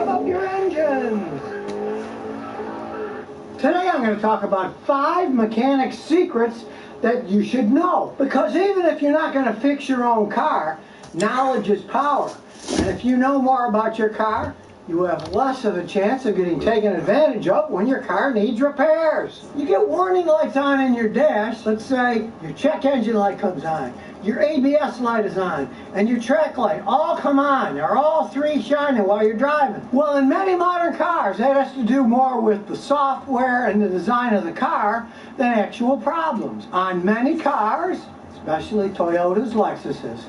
Rev up your engines! Today I'm going to talk about 5 mechanic secrets that you should know. Because even if you're not going to fix your own car, knowledge is power. And if you know more about your car, you have less of a chance of getting taken advantage of when your car needs repairs. You get warning lights on in your dash. Let's say your check engine light comes on, your ABS light is on, and your track light all come on. They're all 3 shining while you're driving. Well, in many modern cars, that has to do more with the software and the design of the car than actual problems. On many cars, especially Toyotas, Lexuses,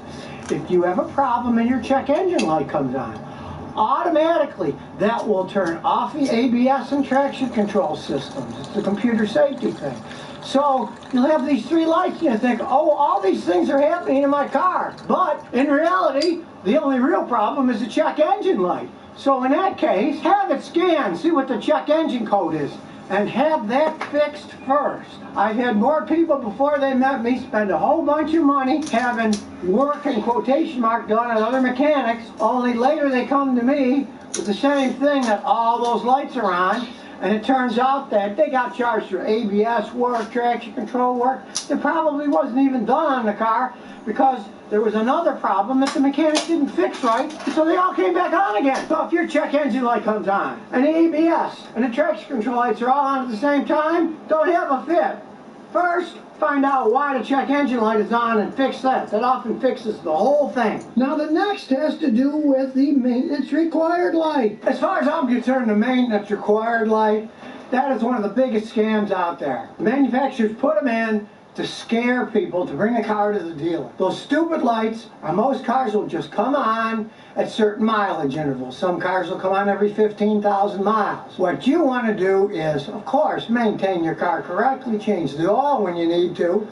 if you have a problem and your check engine light comes on, automatically that will turn off the ABS and traction control systems. It's a computer safety thing. So you'll have these 3 lights and you think, oh, all these things are happening in my car. But in reality, the only real problem is the check engine light. So in that case, have it scanned, see what the check engine code is, and have that fixed first. I've had more people before they met me spend a whole bunch of money having work in quotation mark done at other mechanics, only later they come to me with the same thing, that all those lights are on, and it turns out that they got charged for ABS work, traction control work that probably wasn't even done on the car because there was another problem that the mechanic didn't fix right, so they all came back on again. So if your check engine light comes on, and the ABS and the traction control lights are all on at the same time, don't have a fit. First, find out why the check engine light is on and fix that. That often fixes the whole thing. Now the next has to do with the maintenance required light. As far as I'm concerned, the maintenance required light, that is one of the biggest scams out there. Manufacturers put them in to scare people to bring a car to the dealer. Those stupid lights on most cars will just come on at certain mileage intervals. Some cars will come on every 15,000 miles. What you want to do is, of course, maintain your car correctly, change the oil when you need to,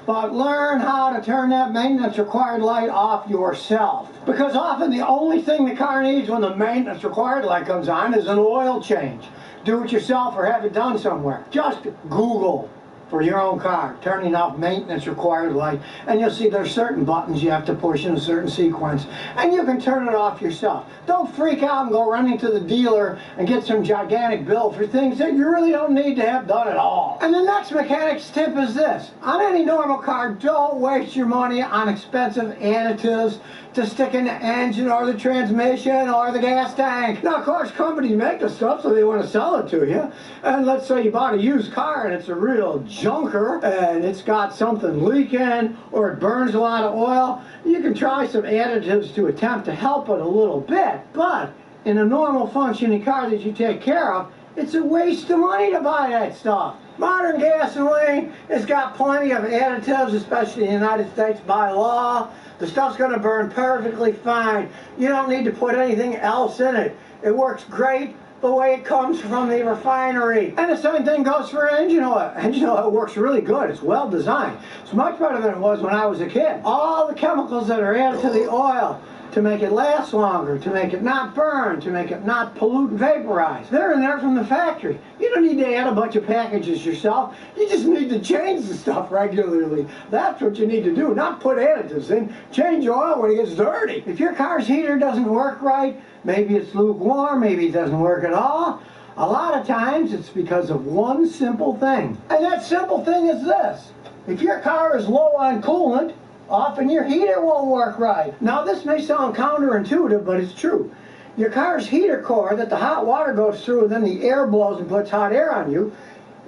but learn how to turn that maintenance required light off yourself. Because often the only thing the car needs when the maintenance required light comes on is an oil change. Do it yourself or have it done somewhere. Just Google for your own car, turning off maintenance required light, and you'll see there's certain buttons you have to push in a certain sequence, and you can turn it off yourself. Don't freak out and go running to the dealer and get some gigantic bill for things that you really don't need to have done at all. And the next mechanic's tip is this: on any normal car, don't waste your money on expensive additives to stick in the engine or the transmission or the gas tank. Now, of course, companies make the stuff so they want to sell it to you. And let's say you bought a used car and it's a real junker and it's got something leaking or it burns a lot of oil. You can try some additives to attempt to help it a little bit. But in a normal functioning car that you take care of, it's a waste of money to buy that stuff. Modern gasoline has got plenty of additives, especially in the United States by law. The stuff's going to burn perfectly fine. You don't need to put anything else in it. It works great the way it comes from the refinery. And the same thing goes for engine oil. Engine oil works really good. It's well designed. It's much better than it was when I was a kid. All the chemicals that are added to the oil to make it last longer, to make it not burn, to make it not pollute and vaporize, they're in there from the factory. You don't need to add a bunch of packages yourself. You just need to change the stuff regularly. That's what you need to do, not put additives in. Change oil when it gets dirty. If your car's heater doesn't work right, maybe it's lukewarm, maybe it doesn't work at all, a lot of times it's because of one simple thing. And that simple thing is this: if your car is low on coolant, often your heater won't work right. Now this may sound counterintuitive, but it's true. Your car's heater core that the hot water goes through and then the air blows and puts hot air on you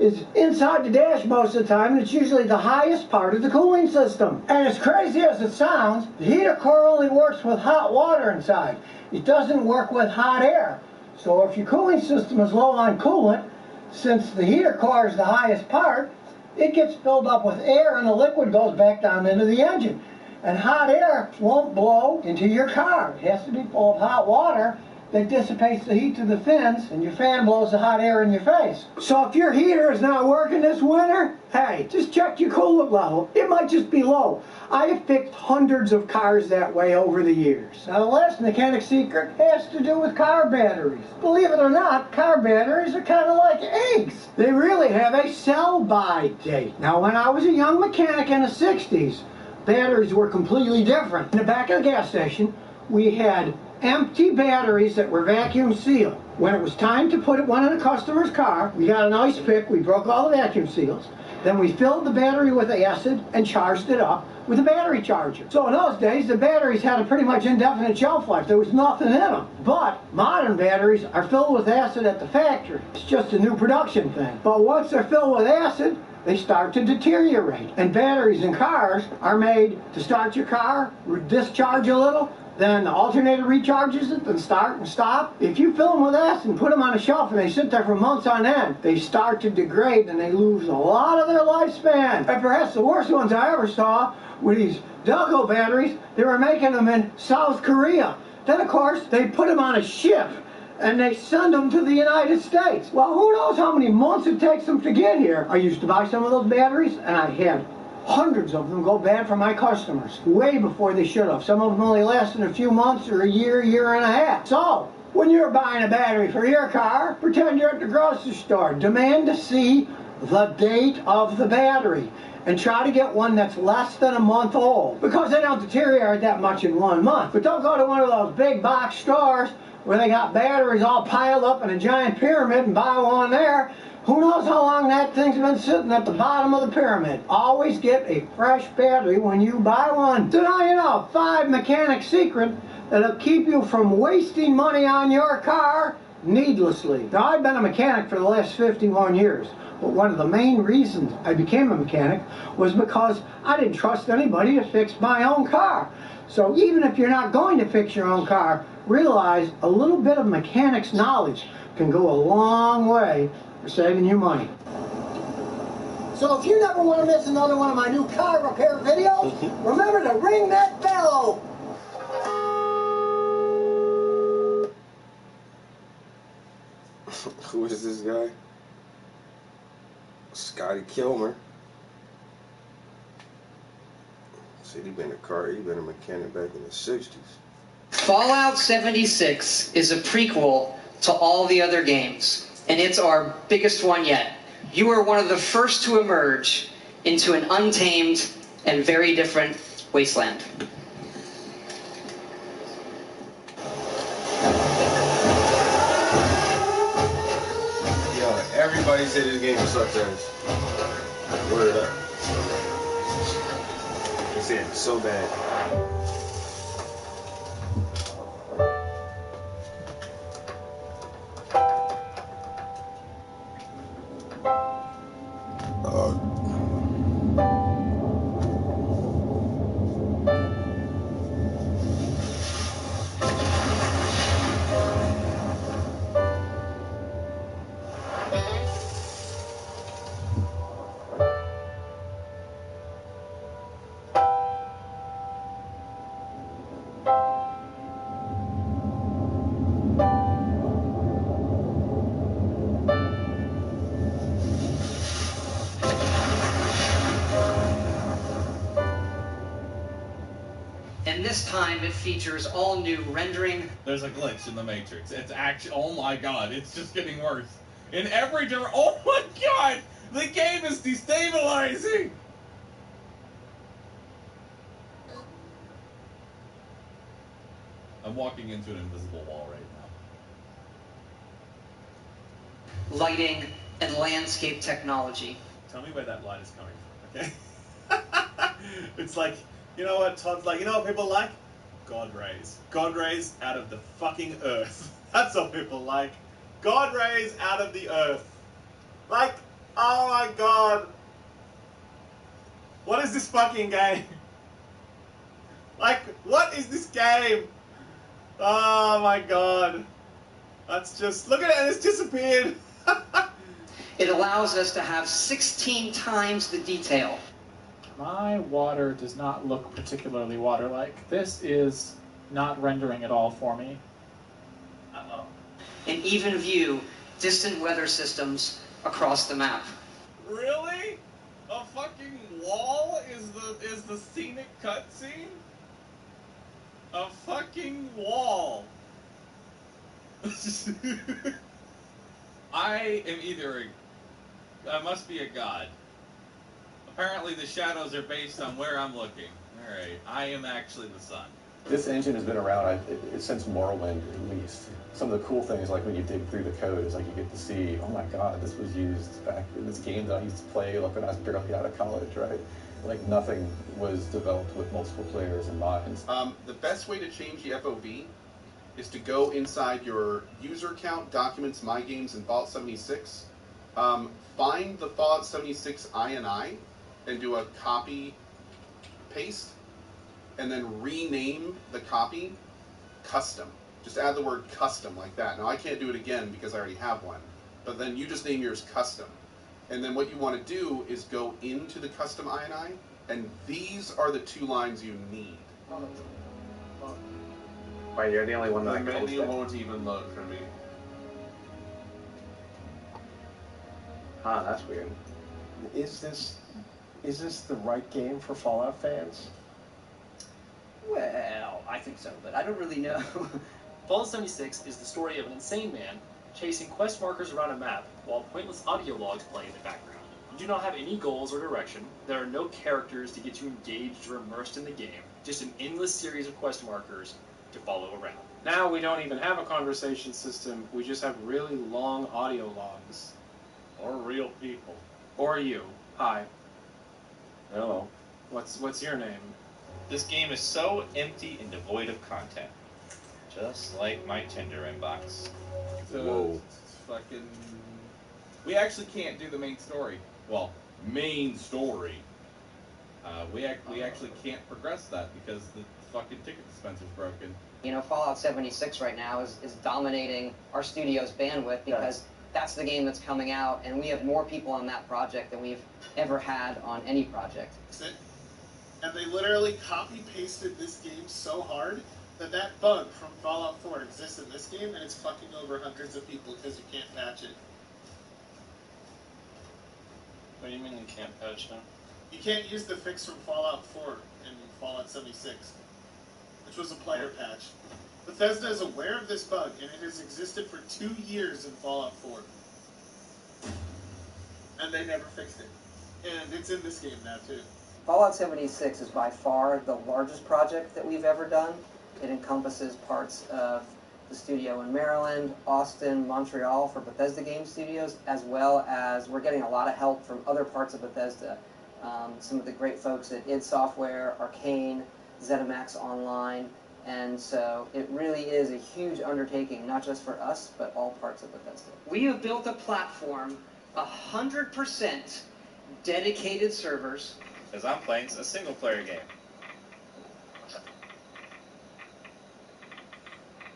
is inside the dash most of the time, and it's usually the highest part of the cooling system. And as crazy as it sounds, the heater core only works with hot water inside. It doesn't work with hot air. So if your cooling system is low on coolant, since the heater core is the highest part, it gets filled up with air and the liquid goes back down into the engine. And hot air won't blow into your car. It has to be full of hot water that dissipates the heat to the fins, and your fan blows the hot air in your face. So if your heater is not working this winter, hey, just check your coolant level. It might just be low. I have fixed hundreds of cars that way over the years. Now the last mechanic secret has to do with car batteries. Believe it or not, car batteries are kind of like eggs. They really have a sell-by date. Now when I was a young mechanic in the 60s, batteries were completely different. In the back of the gas station, we had empty batteries that were vacuum sealed. When it was time to put one in a customer's car, we got an ice pick, we broke all the vacuum seals, then we filled the battery with acid and charged it up with a battery charger. So in those days, the batteries had a pretty much indefinite shelf life. There was nothing in them. But modern batteries are filled with acid at the factory. It's just a new production thing. But once they're filled with acid, they start to deteriorate. And batteries in cars are made to start your car, discharge a little, then the alternator recharges it, then start and stop. If you fill them with acid and put them on a shelf and they sit there for months on end, they start to degrade and they lose a lot of their lifespan. And perhaps the worst ones I ever saw were these Delco batteries. They were making them in South Korea. Then, of course, they put them on a ship and they send them to the United States. Well, who knows how many months it takes them to get here. I used to buy some of those batteries, and I had hundreds of them go bad for my customers, way before they should have. Some of them only lasted a few months or a year and a half. So, when you're buying a battery for your car, pretend you're at the grocery store. Demand to see the date of the battery. And try to get one that's less than a month old, because they don't deteriorate that much in 1 month. But don't go to one of those big box stores where they got batteries all piled up in a giant pyramid and buy one there. Who knows how long that thing's been sitting at the bottom of the pyramid. Always get a fresh battery when you buy one. So now you know 5 mechanic secrets that'll keep you from wasting money on your car needlessly. Now, I've been a mechanic for the last 51 years. But one of the main reasons I became a mechanic was because I didn't trust anybody to fix my own car. So even if you're not going to fix your own car, realize a little bit of mechanic's knowledge can go a long way for saving you money. So if you never want to miss another one of my new car repair videos, remember to ring that bell. Who is this guy? Scotty Kilmer. Said he been a mechanic back in the 60s. Fallout 76 is a prequel to all the other games, and it's our biggest one yet. You are one of the first to emerge into an untamed and very different wasteland. Yo, everybody said this game sucks ass. Word up. They said it's so bad. And this time it features all new rendering. There's a glitch in the Matrix. It's actually, oh my god, it's just getting worse. In every direction, oh my god! The game is destabilizing! I'm walking into an invisible wall right now. Lighting and landscape technology. Tell me where that light is coming from, okay? It's like, you know what Todd's like, you know what people like? God rays. God rays out of the fucking earth. That's what people like. God rays out of the earth. Like, oh my god. What is this fucking game? Like, what is this game? Oh my god. That's just, look at it, and it's disappeared. It allows us to have 16 times the detail. My water does not look particularly water-like. This is not rendering at all for me. Uh-oh. An even view, distant weather systems across the map. Really? A fucking wall is the scenic cutscene? A fucking wall. I am either I must be a god. Apparently the shadows are based on where I'm looking. Alright, I am actually the sun. This engine has been around since Morrowind, at least. Some of the cool things, like when you dig through the code, is like you get to see, oh my god, this was used back in this game that I used to play like when I was barely out of college, right? Like nothing was developed with multiple players in mind. The best way to change the FOV is to go inside your user account, documents, My Games, and Fallout 76. Find the Fallout 76 INI and do a copy paste, and then rename the copy custom. Just add the word custom like that. Now I can't do it again because I already have one, but then you just name yours custom. And then what you want to do is go into the custom INI, and these are the 2 lines you need. Wait, you're the only one that The I can menu won't even load for me. Huh, that's weird. Is this the right game for Fallout fans? Well, I think so, but I don't really know. Fallout 76 is the story of an insane man chasing quest markers around a map while pointless audio logs play in the background. You do not have any goals or direction. There are no characters to get you engaged or immersed in the game. Just an endless series of quest markers to follow around. Now we don't even have a conversation system. We just have really long audio logs. Or real people. Or you. Hi. Hello. What's your name? This game is so empty and devoid of content. Just like my Tinder inbox. Whoa. Fucking... We actually can't do the main story. Well, main story. We actually can't progress that because the fucking ticket dispenser's broken. You know, Fallout 76 right now is dominating our studio's bandwidth because that's the game that's coming out, and we have more people on that project than we've ever had on any project. And they literally copy-pasted this game so hard that that bug from Fallout 4 exists in this game, and it's fucking over hundreds of people because you can't patch it. What do you mean you can't patch now? You can't use the fix from Fallout 4 in Fallout 76, which was a player patch. Bethesda is aware of this bug, and it has existed for 2 years in Fallout 4. And they never fixed it. And it's in this game now, too. Fallout 76 is by far the largest project that we've ever done. It encompasses parts of the studio in Maryland, Austin, Montreal for Bethesda Game Studios, as well as we're getting a lot of help from other parts of Bethesda. Some of the great folks at id Software, Arcane, ZeniMax Online, and so it really is a huge undertaking, not just for us, but all parts of Bethesda. We have built a platform, 100% dedicated servers. Because I'm playing a single-player game.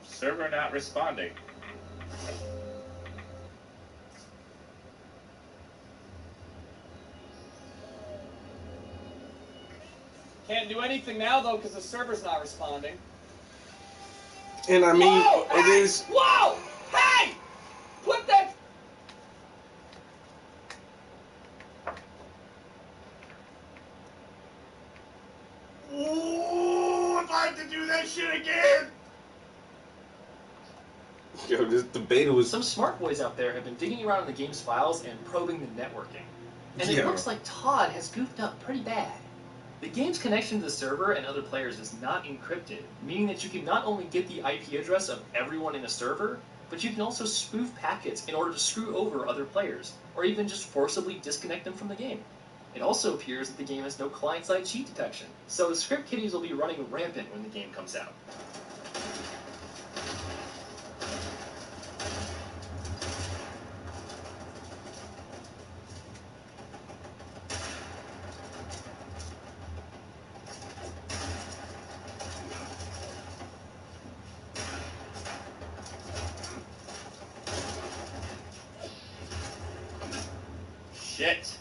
Server not responding. Can't do anything now, though, because the server's not responding. And I mean, Whoa! it Hey! is... Whoa! Hey! Put that... Ooh, if I had to do that shit again! Yo, this debate was... Some smart boys out there have been digging around in the game's files and probing the networking. And it Yeah. looks like Todd has goofed up pretty bad. The game's connection to the server and other players is not encrypted, meaning that you can not only get the IP address of everyone in a server, but you can also spoof packets in order to screw over other players, or even just forcibly disconnect them from the game. It also appears that the game has no client-side cheat detection, so the script kiddies will be running rampant when the game comes out. Shit.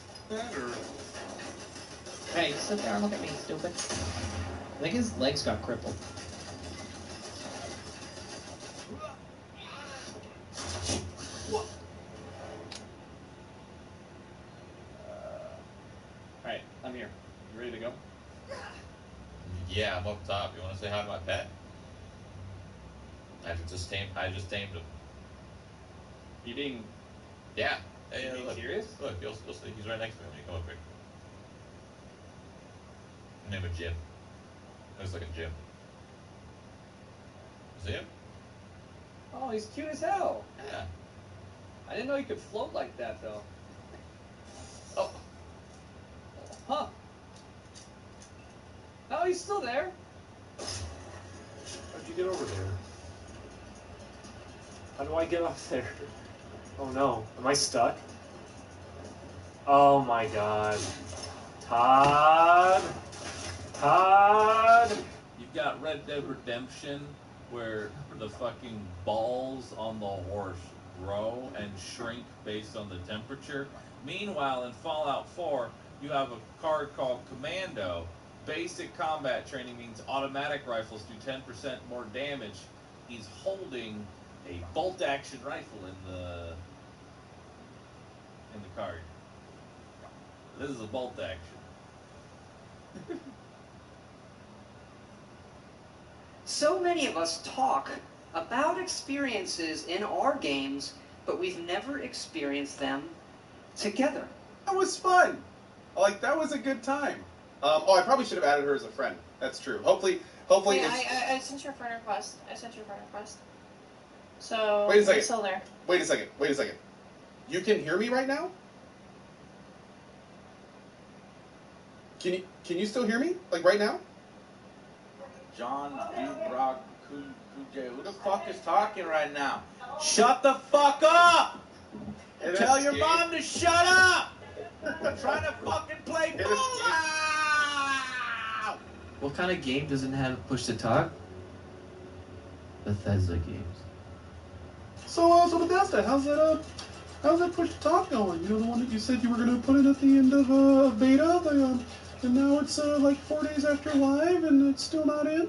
Hey, sit there and look at me, stupid. I think his legs got crippled. Alright, I'm here. You ready to go? Yeah, I'm up top. You want to say hi to my pet? I just tamed him. You being... Yeah. You Hey, being look. serious? Look, you'll see. He's right next to me when you come up here. His name is Jim. Looks like a Jim. See him? Oh, he's cute as hell. Yeah. I didn't know he could float like that, though. Oh. Huh. Oh, he's still there. How'd you get over there? How do I get off there? Oh no, am I stuck? Oh my god. Todd! Todd! You've got Red Dead Redemption, where the fucking balls on the horse grow and shrink based on the temperature. Meanwhile, in Fallout 4, you have a card called Commando. Basic combat training means automatic rifles do 10% more damage. He's holding a bolt-action rifle in the card. This is a bolt action. So many of us talk about experiences in our games, but we've never experienced them together. That was fun. Like, that was a good time. I probably should have added her as a friend. That's true. Hopefully. Wait, It's... I sent you a friend request. So Wait a second. it's still there. Wait a second. You can hear me right now? Can you still hear me? Like right now? John Brock Kuje, who the fuck is talking right now? Shut the fuck up! Tell your mom to shut up! I'm trying to fucking play Fallout! What kind of game doesn't have push to talk? Bethesda games. So Bethesda, how's that push to talk going? You know, the one that you said you were gonna put it at the end of beta, and now it's like 4 days after live, and it's still not in.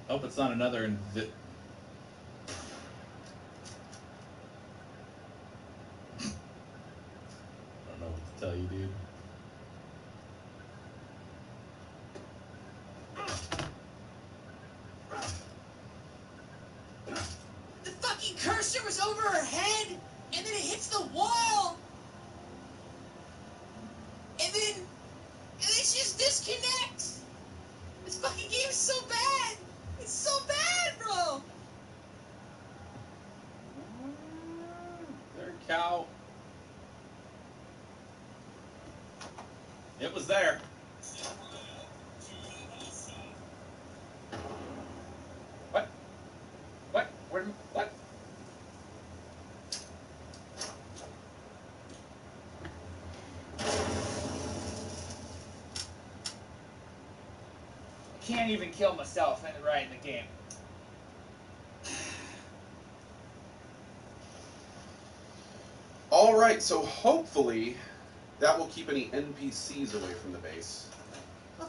Hope it's not another I don't know what to tell you, dude. The fucking cursor was over her head, and then it hits the wall, and then it just disconnects. This fucking game is so bad. It's so bad, bro. There, cow. It was there. What? What? Can't even kill myself in the game. All right, so hopefully that will keep any NPCs away from the base. I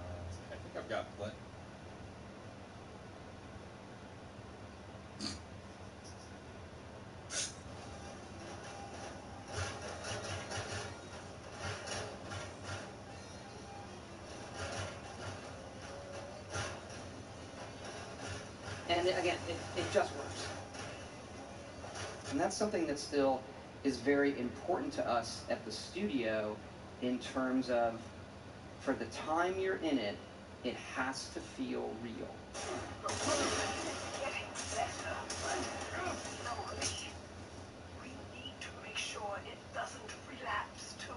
think I've got plenty. And again, it just works. And that's something that still is very important to us at the studio in terms of, for the time you're in it, it has to feel real. We need to make sure it doesn't relapse too.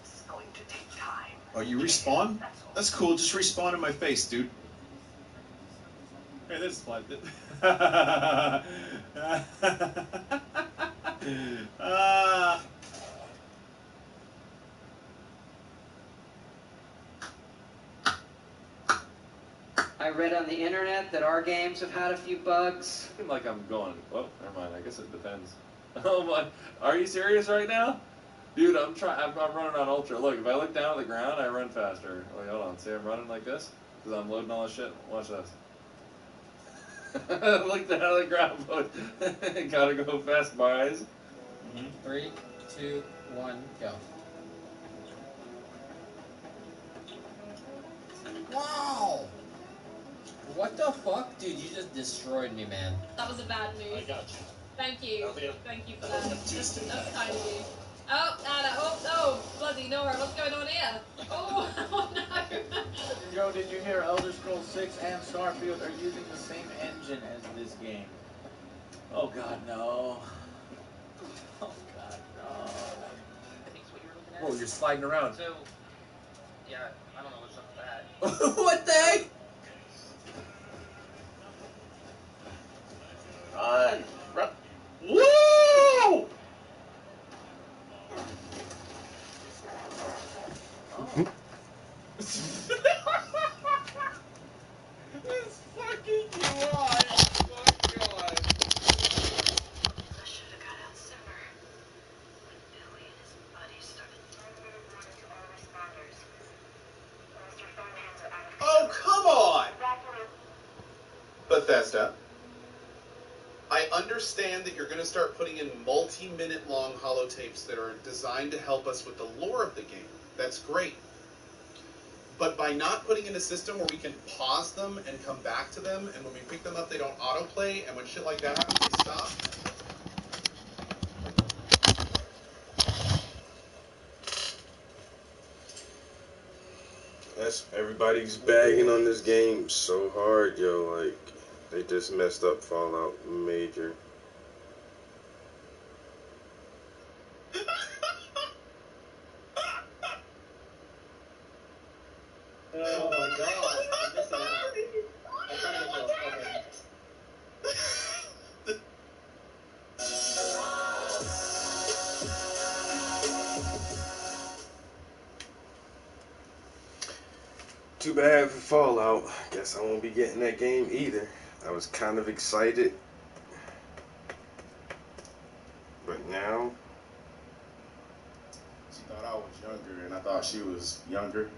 It's going to take time. Oh, you respawn? That's cool. Just respawn in my face, dude. Hey, this is fun. I read on the internet that our games have had a few bugs. I feel like I'm going, oh, never mind, I guess it depends. Oh my, are you serious right now? Dude, I'm running on ultra. Look, if I look down at the ground, I run faster. Wait, hold on, see I'm running like this? Because I'm loading all this shit. Watch this. Look down at the ground, but gotta go fast, boys. 3, 2, 1, go. Wow. What the fuck? Dude, you just destroyed me, man. That was a bad move. I got you. Thank you. Thank you for that. Just That's kind of you. Oh, Anna. Oh, bloody Nora. What's going on here? Oh, oh no. Joe, did you hear Elder Scrolls 6 and Starfield are using the same engine as this game? Oh god, no. Oh god, no. I think it's what you were looking at. Whoa, you're sliding around. So, yeah, I don't know what's up with that. What the heck? Run! Run! Woo! This fucking UI! Oh my god! I should have got out sooner. When Billy and his buddies started 10-minute warning to all responders. Mr. Thornhands are out of Oh, come on! Bethesda, I understand that you're going to start putting in multi-minute long holotapes that are designed to help us with the lore of the game. That's great. But by not putting in a system where we can pause them and come back to them, and when we pick them up they don't autoplay, and when shit like that happens they stop. Everybody's bagging on this game so hard, yo. Like, they just messed up Fallout major. Oh my god. I'm missing out. I'm trying to get Too bad for Fallout. Guess I won't be getting that game either. I was kind of excited. But now... She thought I was younger, and I thought she was younger.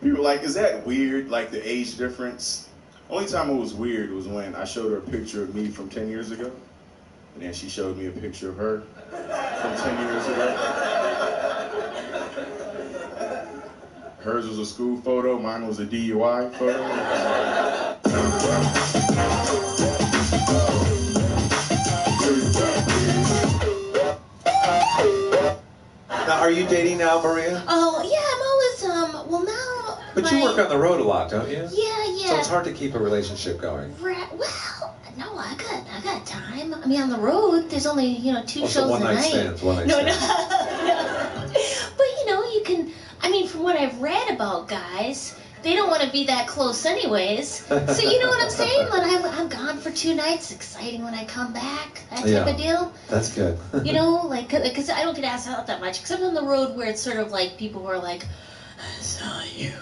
People were like, is that weird, like the age difference? Only time it was weird was when I showed her a picture of me from 10 years ago, and then she showed me a picture of her from 10 years ago. Hers was a school photo, mine was a DUI photo. Now, are you dating now, Maria? Oh, yeah, I'm always, well, now... But you work on the road a lot, don't you? Yeah. So it's hard to keep a relationship going. Right, well, no, I got time. I mean, on the road, there's only, 2 shows a night. One-night stands, one-night No. But, you can... I mean, from what I've read about guys, they don't want to be that close anyways. So you know what I'm saying? But I'm gone for 2 nights. Exciting when I come back. That type of deal. That's good. Because I don't get asked out that much. Except on the road where it's sort of like people who are like, I saw you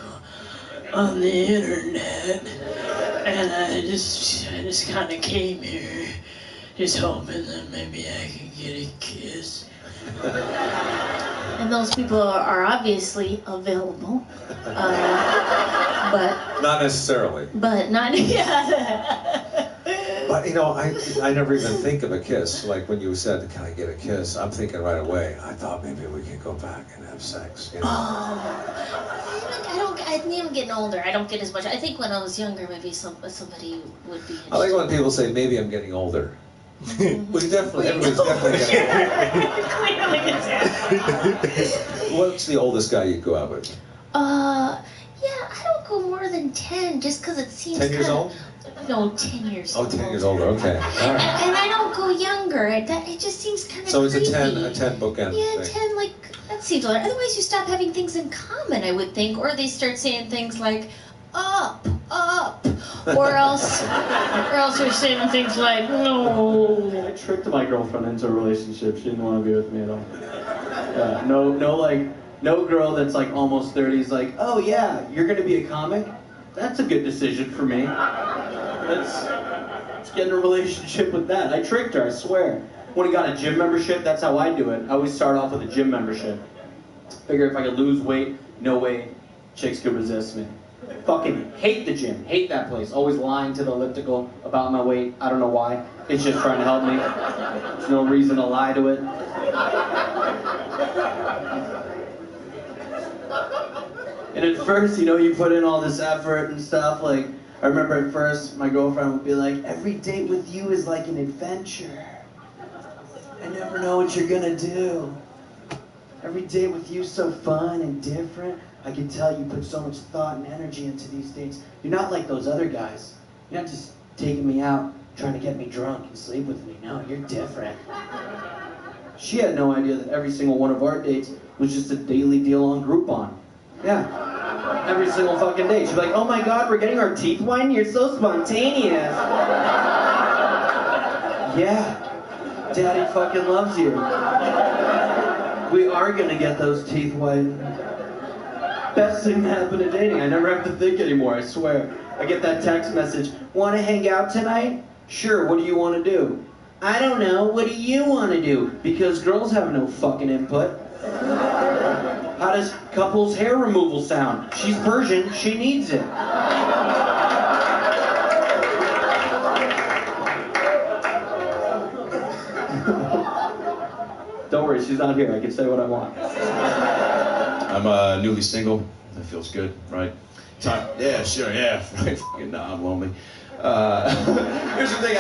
on the internet, and I just kind of came here, just hoping that maybe I could get a kiss. And those people are obviously available, but Not necessarily. not. But, I never even think of a kiss. Like when you said, can I get a kiss? I'm thinking right away, I thought maybe we could go back and have sex. I'm even getting older. I don't get as much. I think when I was younger, maybe somebody would be. I like when people say, maybe I'm getting older. Everybody's definitely getting older. What's the oldest guy you'd go out with? I don't go more than 10, just because it seems. 10 years old? No, 10 years old. Oh, 10 years older. Okay. All right. And I don't go younger. It just seems kind of. So it's creepy. a 10 bookend. Yeah, thing. 10. That seems old. Otherwise, you stop having things in common, I would think, or they start saying things like up, or else they're saying things like no. I tricked my girlfriend into a relationship. She didn't want to be with me at all. No girl that's like almost 30 is like, oh yeah, you're gonna be a comic? That's a good decision for me. Let's get in a relationship with that. I tricked her, I swear. When I got a gym membership, that's how I do it. I always start off with a gym membership. Figure if I could lose weight, no way chicks could resist me. I fucking hate the gym, hate that place. Always lying to the elliptical about my weight. I don't know why. It's just trying to help me. There's no reason to lie to it. And at first, you know, you put in all this effort and stuff. Like, I remember at first, my girlfriend would be like, every date with you is like an adventure. I never know what you're gonna do. Every date with you is so fun and different. I can tell you put so much thought and energy into these dates. You're not like those other guys. You're not just taking me out, trying to get me drunk and sleep with me. No, you're different. She had no idea that every single one of our dates was just a daily deal on Groupon. Yeah. Every single fucking day. She'd be like, oh my god, we're getting our teeth whitened? You're so spontaneous. Yeah. Daddy fucking loves you. We are gonna get those teeth whitened. Best thing that happened to dating. I never have to think anymore, I swear. I get that text message, wanna hang out tonight? Sure, what do you wanna do? I don't know, what do you wanna do? Because girls have no fucking input. How does couples hair removal sound? She's Persian, she needs it. Don't worry, she's not here. I can say what I want. I'm newly single. That feels good, right? Time. Yeah, sure, yeah. Right. Fucking nah, I'm lonely. Here's the thing,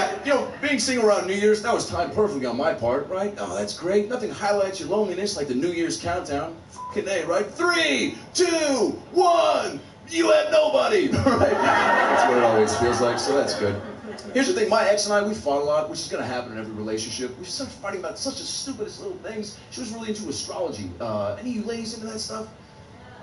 being single around New Year's, that was timed perfectly on my part, right? Oh, that's great. Nothing highlights your loneliness like the New Year's countdown. Fucking A, right? 3, 2, 1, you have nobody, right? That's what it always feels like, so that's good. Here's the thing, my ex and I, we fought a lot, which is going to happen in every relationship. We started fighting about such the stupidest little things. She was really into astrology. Any of you ladies into that stuff?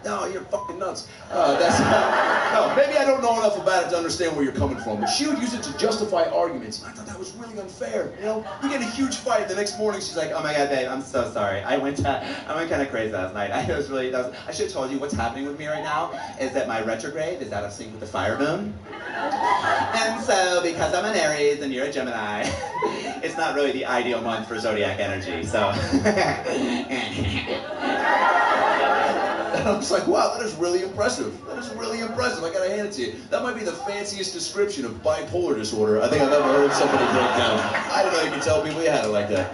No, you're fucking nuts. No, maybe I don't know enough about it to understand where you're coming from, but she would use it to justify arguments, and I thought that was really unfair, you know? We get a huge fight, the next morning she's like, oh my god, babe, I'm so sorry. I went kind of crazy last night. I should have told you what's happening with me right now is that my retrograde is out of sync with the fire moon. And so, because I'm an Aries and you're a Gemini, it's not really the ideal month for zodiac energy, so... And I was like, wow, that is really impressive. That is really impressive. I gotta hand it to you. That might be the fanciest description of bipolar disorder I think I've ever heard somebody break down. I don't know if you can tell people you had it like that.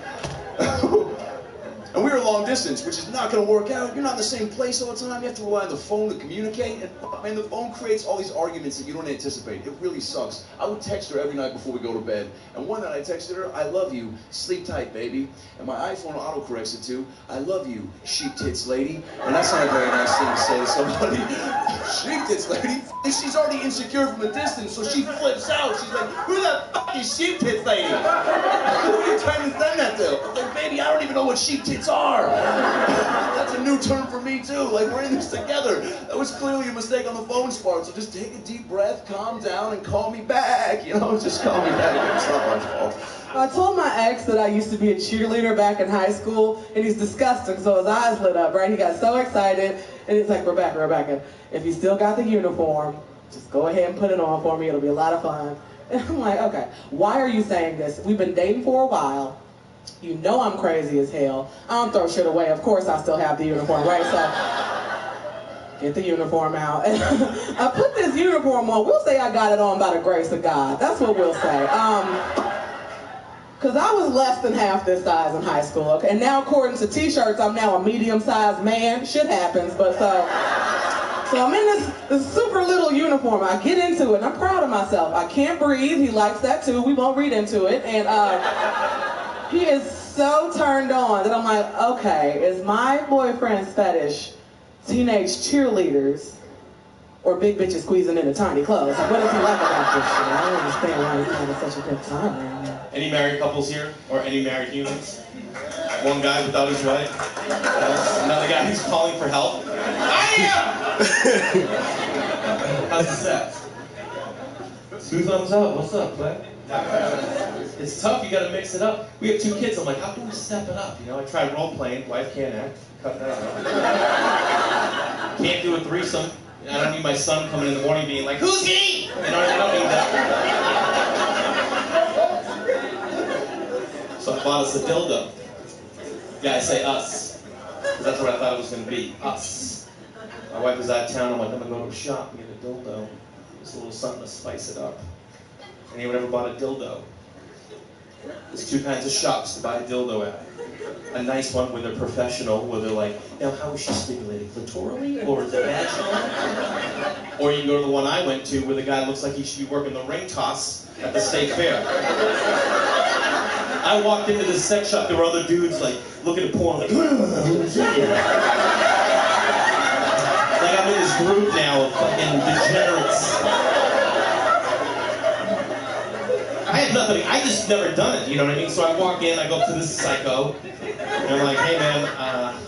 And we were long distance, which is not going to work out. You're not in the same place all the time. You have to rely on the phone to communicate. And man, the phone creates all these arguments that you don't anticipate. It really sucks. I would text her every night before we go to bed. And one night I texted her, I love you, sleep tight, baby. And my iPhone autocorrects it to, I love you, sheep tits lady. And that's not a very nice thing to say to somebody. Sheep tits lady? She's already insecure from a distance, so she flips out. She's like, who the fuck is sheep tits lady? Who are you trying to send that to? I was like, baby, I don't even know what sheep tits are. That's a new term for me too. Like, we're in this together. That was clearly a mistake on the phone's part. So just take a deep breath, calm down, and call me back. You know, just call me back. It's not my fault. I told my ex that I used to be a cheerleader back in high school, and he's disgusting, so his eyes lit up, right? He got so excited, and he's like, Rebecca, if you still got the uniform, just go ahead and put it on for me. It'll be a lot of fun. And I'm like, okay, why are you saying this? We've been dating for a while. You know I'm crazy as hell. I don't throw shit away. Of course I still have the uniform, right? So, get the uniform out. And I put this uniform on. We'll say I got it on by the grace of God. That's what we'll say. Because I was less than half this size in high school, okay? And now, according to t-shirts, I'm now a medium-sized man. Shit happens, but so I'm in this super little uniform. I get into it, and I'm proud of myself. I can't breathe. He likes that, too. We won't read into it. And he is so turned on that I'm like, okay, is my boyfriend's fetish teenage cheerleaders or big bitches squeezing into tiny clothes? Like, what does he like about this shit? I don't understand why he's having such a good time right now. Any married couples here? Or any married humans? One guy without his wife? Another guy who's calling for help? How's the sex? 2 thumbs up. What's up, Clay? It's tough, you gotta mix it up. We have 2 kids, I'm like, how can we step it up? You know, I tried role playing, wife can't act, cut that out. Can't do a threesome. I don't need my son coming in the morning being like, who's he? You know, I don't need that. So I bought us a dildo. Yeah, I say us. Because that's what I thought it was gonna be, us. My wife was out of town, I'm like, I'm gonna go to a shop and get a dildo. Just a little something to spice it up. Anyone ever bought a dildo? There's 2 kinds of shops to buy a dildo at. a nice one where they're professional, where they're like, now how is she stimulated? Clitorally or is it vaginal? Or you can go to the one I went to where the guy looks like he should be working the ring toss at the state fair. I walked into this sex shop, there were other dudes like looking at porn like, like I'm in this group now of fucking degenerates. I had nothing, I just never done it, you know what I mean? So I walk in, I go up to this psycho, and I'm like, hey man,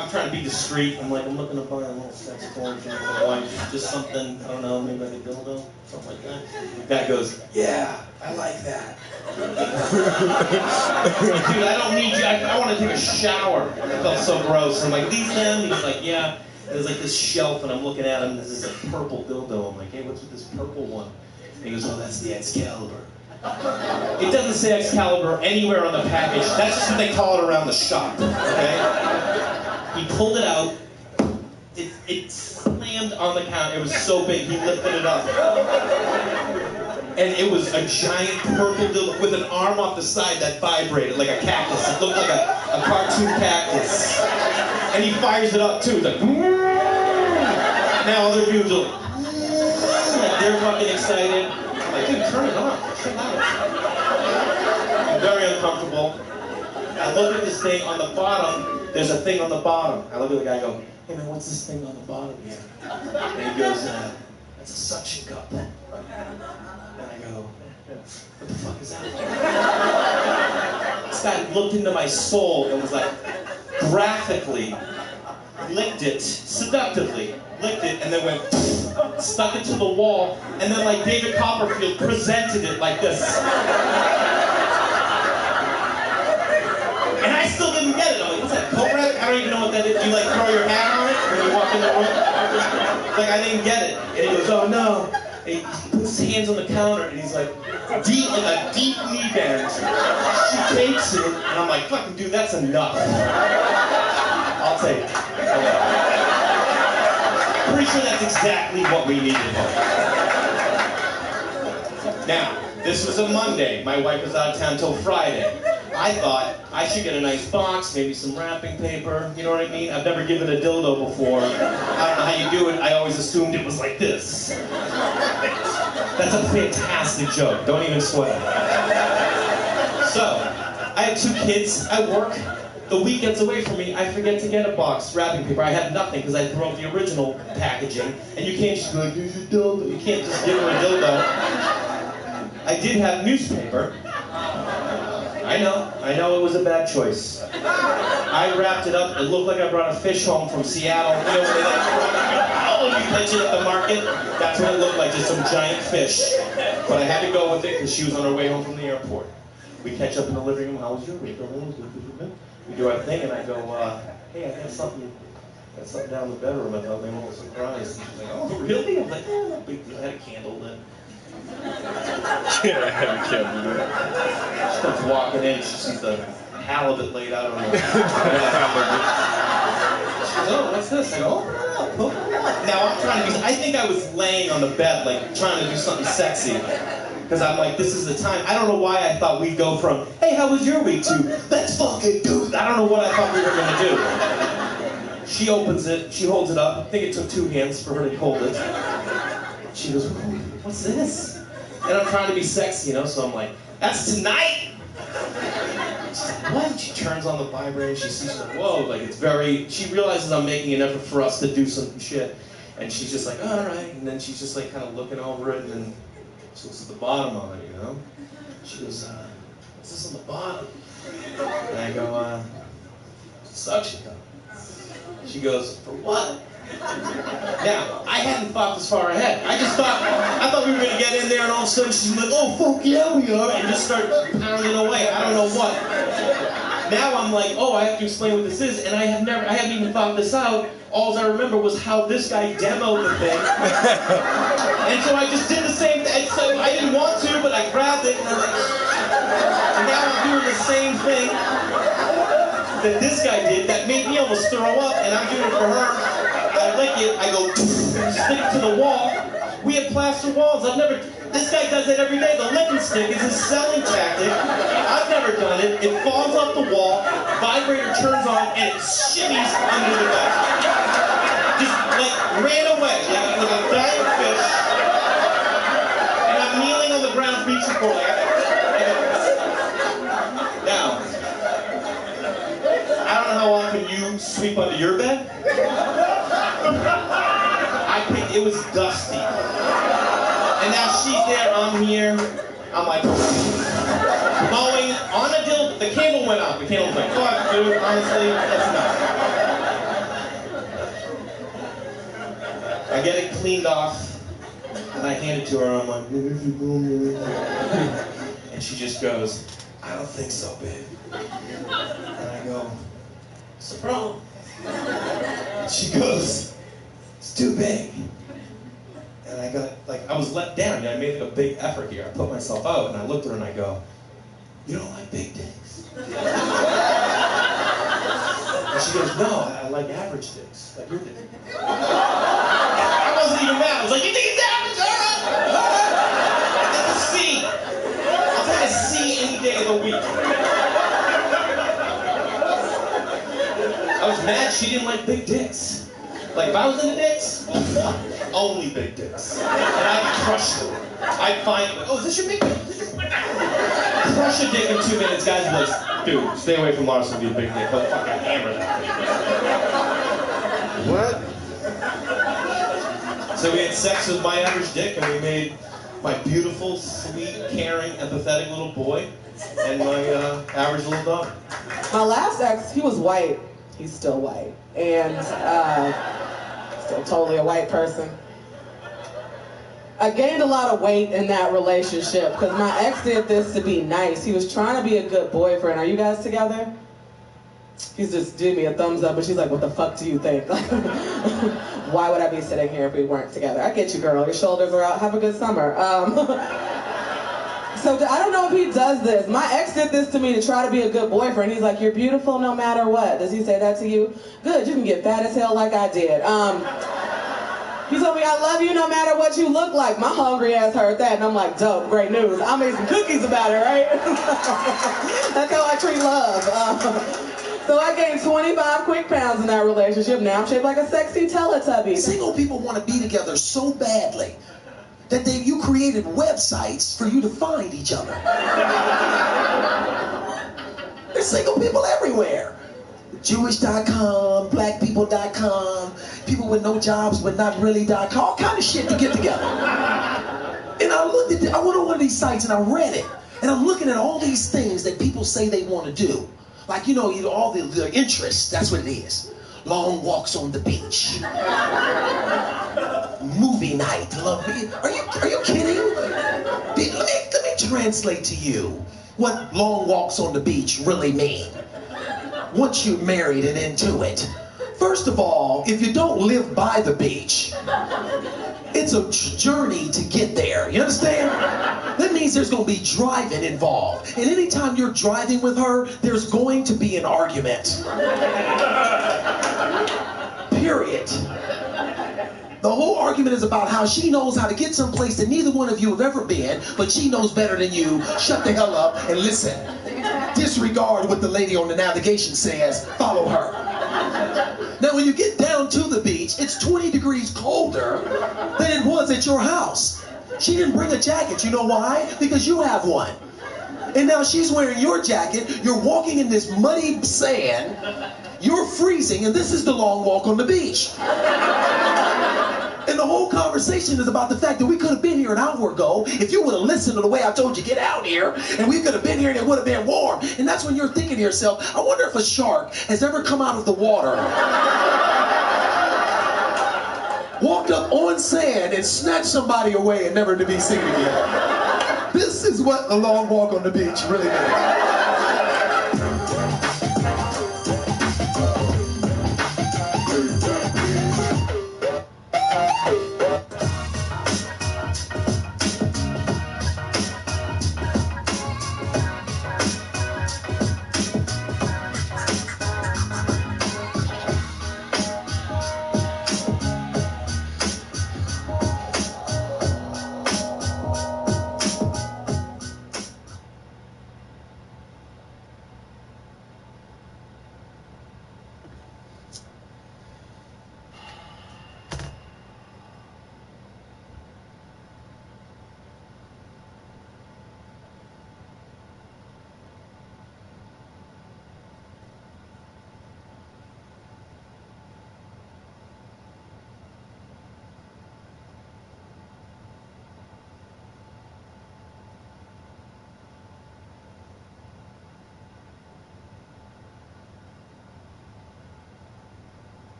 I'm trying to be discreet. I'm like, I'm looking to buy a little sex toy for my wife, just something, I don't know, maybe like a dildo, something like that. The guy goes, yeah, I like that. Dude, I don't need you, I want to take a shower. It felt so gross. I'm like, these them? He's like, yeah. There's like this shelf, and I'm looking at him, there's this like, purple dildo. I'm like, hey, what's with this purple one? And he goes, oh, that's the Excalibur. It doesn't say Excalibur anywhere on the package. That's just what they call it around the shop, okay? He pulled it out. It slammed on the counter. It was so big, he lifted it up. And it was a giant purple dildo with an arm off the side that vibrated like a cactus. It looked like a cartoon cactus. And he fires it up too. He's like, now other dudes are like, they're fucking excited. I'm like, dude, turn it on. Shut up. I'm very uncomfortable. I look at this thing on the bottom. There's a thing on the bottom. I look at the guy and go, hey man, what's this thing on the bottom here? And he goes, that's a suction cup. And I go, what the fuck is that? This guy looked into my soul and was like, graphically, licked it, seductively, licked it, and then went, stuck it to the wall, and then like David Copperfield presented it like this. And I still didn't get it. I'm like, what's that, coat rack? I don't even know what that is. Do you like throw your hat on it when you walk in the room? Like, I didn't get it. And he goes, oh no. And he puts his hands on the counter, and he's like, deep, like a deep knee bend. She takes it, and I'm like, fucking dude, that's enough. I'll take it. Pretty sure that's exactly what we needed. Now, this was a Monday. My wife was out of town till Friday. I thought I should get a nice box, maybe some wrapping paper, you know what I mean? I've never given a dildo before. I don't know how you do it. I always assumed it was like this. That's a fantastic joke. Don't even sweat. So, I have 2 kids. I work. The week gets away from me, I forget to get a box, wrapping paper. I have nothing because I throw out the original packaging. And you can't just be like, here's your dildo. You can't just give her a dildo. I did have newspaper. I know it was a bad choice. I wrapped it up. It looked like I brought a fish home from Seattle. You know, where they like, oh, you catch it at the market? That's what it looked like, just some giant fish. But I had to go with it because she was on her way home from the airport. We catch up in the living room. How was your week? We do our thing, and I go, hey, I got something down the bedroom. I thought they were a little surprised. And she's like, oh, really? I'm like, oh, big deal. I had a candle then. Yeah, I had a candle then. She comes walking in, she sees the halibut laid out on the She goes, oh, what's this? I go, oh, now I'm trying to be, I think I was laying on the bed, like, trying to do something sexy. Because I'm like, this is the time. I don't know why I thought we'd go from, hey, how was your week, to, let's fucking do it. I don't know what I thought we were going to do. She opens it, she holds it up. I think it took 2 hands for her to hold it. She goes, what's this? And I'm trying to be sexy, you know, so I'm like, that's tonight? She's like, what? She turns on the vibrator, she sees, like, whoa, like it's very, she realizes I'm making an effort for us to do some shit. And she's just like, all right. And then she's just like kind of looking over it, and then she looks at the bottom of it, you know? She goes, what's this on the bottom? And I go, suction cup. She goes, for what? Now, I hadn't thought this far ahead. I thought we were going to get in there and all of a sudden she's like, oh, fuck yeah, we are, and just start pounding away. I don't know what. Now I'm like, oh, I have to explain what this is, and I haven't even thought this out. All I remember was how this guy demoed the thing. And so I just did the same thing. So I didn't want to, but I grabbed it, and I'm like, and now I'm doing the same thing that this guy did that made me almost throw up, and I'm doing it for her. I lick it, I go, stick it to the wall. We have plaster walls. This guy does it every day. The licking stick is his selling tactic. I've never done it. It falls off the wall. Vibrator turns on and it shimmies under the bed. Just like ran away, like a dying fish. And I'm kneeling on the ground reaching for it. Now, I don't know how often you sweep under your bed. It was dusty. And now she's there, I'm here. I'm like, mowing on a dildo. The candle went out. The candle went, fuck, dude, honestly, that's enough. I get it cleaned off, and I hand it to her. I'm like, and she just goes, I don't think so, babe. And I go, what's the problem? And she goes, it's too big. And I got, like, I was let down. I made like a big effort here. I put myself out, and I looked at her and I go, you don't like big dicks? And she goes, no, I like average dicks, like your dick. I wasn't even mad. I was like, you think it's average? All right. It's a C. I'll take a C any day of the week. I was mad she didn't like big dicks. Like, if I was into dicks, well, only big dicks. And I'd crush them. I'd find, oh, is this your big dick? Crush a dick in 2 minutes, guys. Like, dude, stay away from Larson with your big dick. He'll fucking hammer that thing. What? So we had sex with my average dick, and we made my beautiful, sweet, caring, empathetic little boy and my average little daughter. My last ex, he was white. He's still white. And still totally a white person. I gained a lot of weight in that relationship because my ex did this to be nice. He was trying to be a good boyfriend. Are you guys together? He's just giving me a thumbs up, and she's like, what the fuck do you think? Why would I be sitting here if we weren't together? I get you, girl. Your shoulders are out. Have a good summer. So I don't know if he does this. My ex did this to me to try to be a good boyfriend. He's like, you're beautiful no matter what. Does he say that to you? Good, you can get fat as hell like I did. He told me, I love you no matter what you look like. My hungry ass heard that, and I'm like, dope, great news. I made some cookies about it, right? That's how I treat love. So I gained 25 quick pounds in that relationship. Now I'm shaped like a sexy Teletubby. Single people want to be together so badly that you created websites for you to find each other. There's single people everywhere. Jewish.com, blackpeople.com, people with no jobs but not really.com, all kind of shit to get together. And I looked at I went on one of these sites and I read it. And I'm looking at all these things that people say they want to do. Like, you know, all the interests, that's what it is. Long walks on the beach. Movie night. Are you kidding? Let me translate to you what long walks on the beach really mean. Once you're married and into it. First of all, if you don't live by the beach, it's a journey to get there. You understand? That means there's going to be driving involved. And anytime you're driving with her, there's going to be an argument. Period. The whole argument is about how she knows how to get someplace that neither one of you have ever been, but she knows better than you. Shut the hell up and listen. Disregard what the lady on the navigation says. Follow her. Now, when you get down to the beach, it's 20 degrees colder than it was at your house. She didn't bring a jacket. You know why? Because you have one. And now she's wearing your jacket. You're walking in this muddy sand. You're freezing, and this is the long walk on the beach. And the whole conversation is about the fact that we could have been here an hour ago if you would have listened to the way I told you get out here, and we could have been here and it would have been warm. And that's when you're thinking to yourself, I wonder if a shark has ever come out of the water, walked up on sand and snatched somebody away and never to be seen again. This is what a long walk on the beach really means.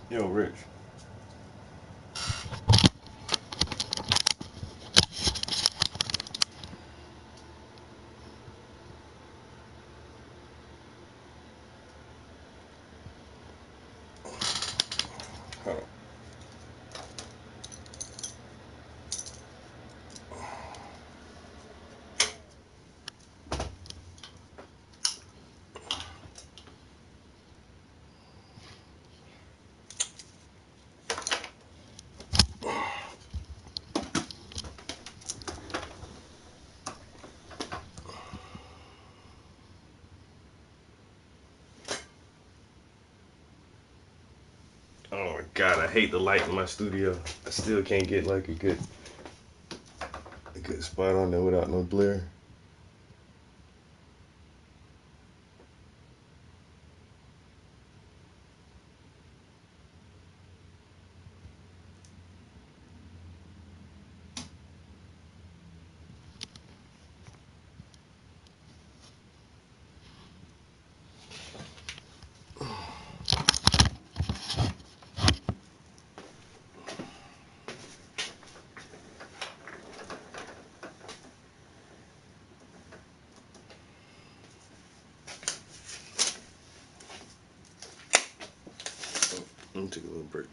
Yo, Rich. Hold on. Oh my god, I hate the light in my studio. I still can't get like a good spot on there without no glare. Let me take a little break.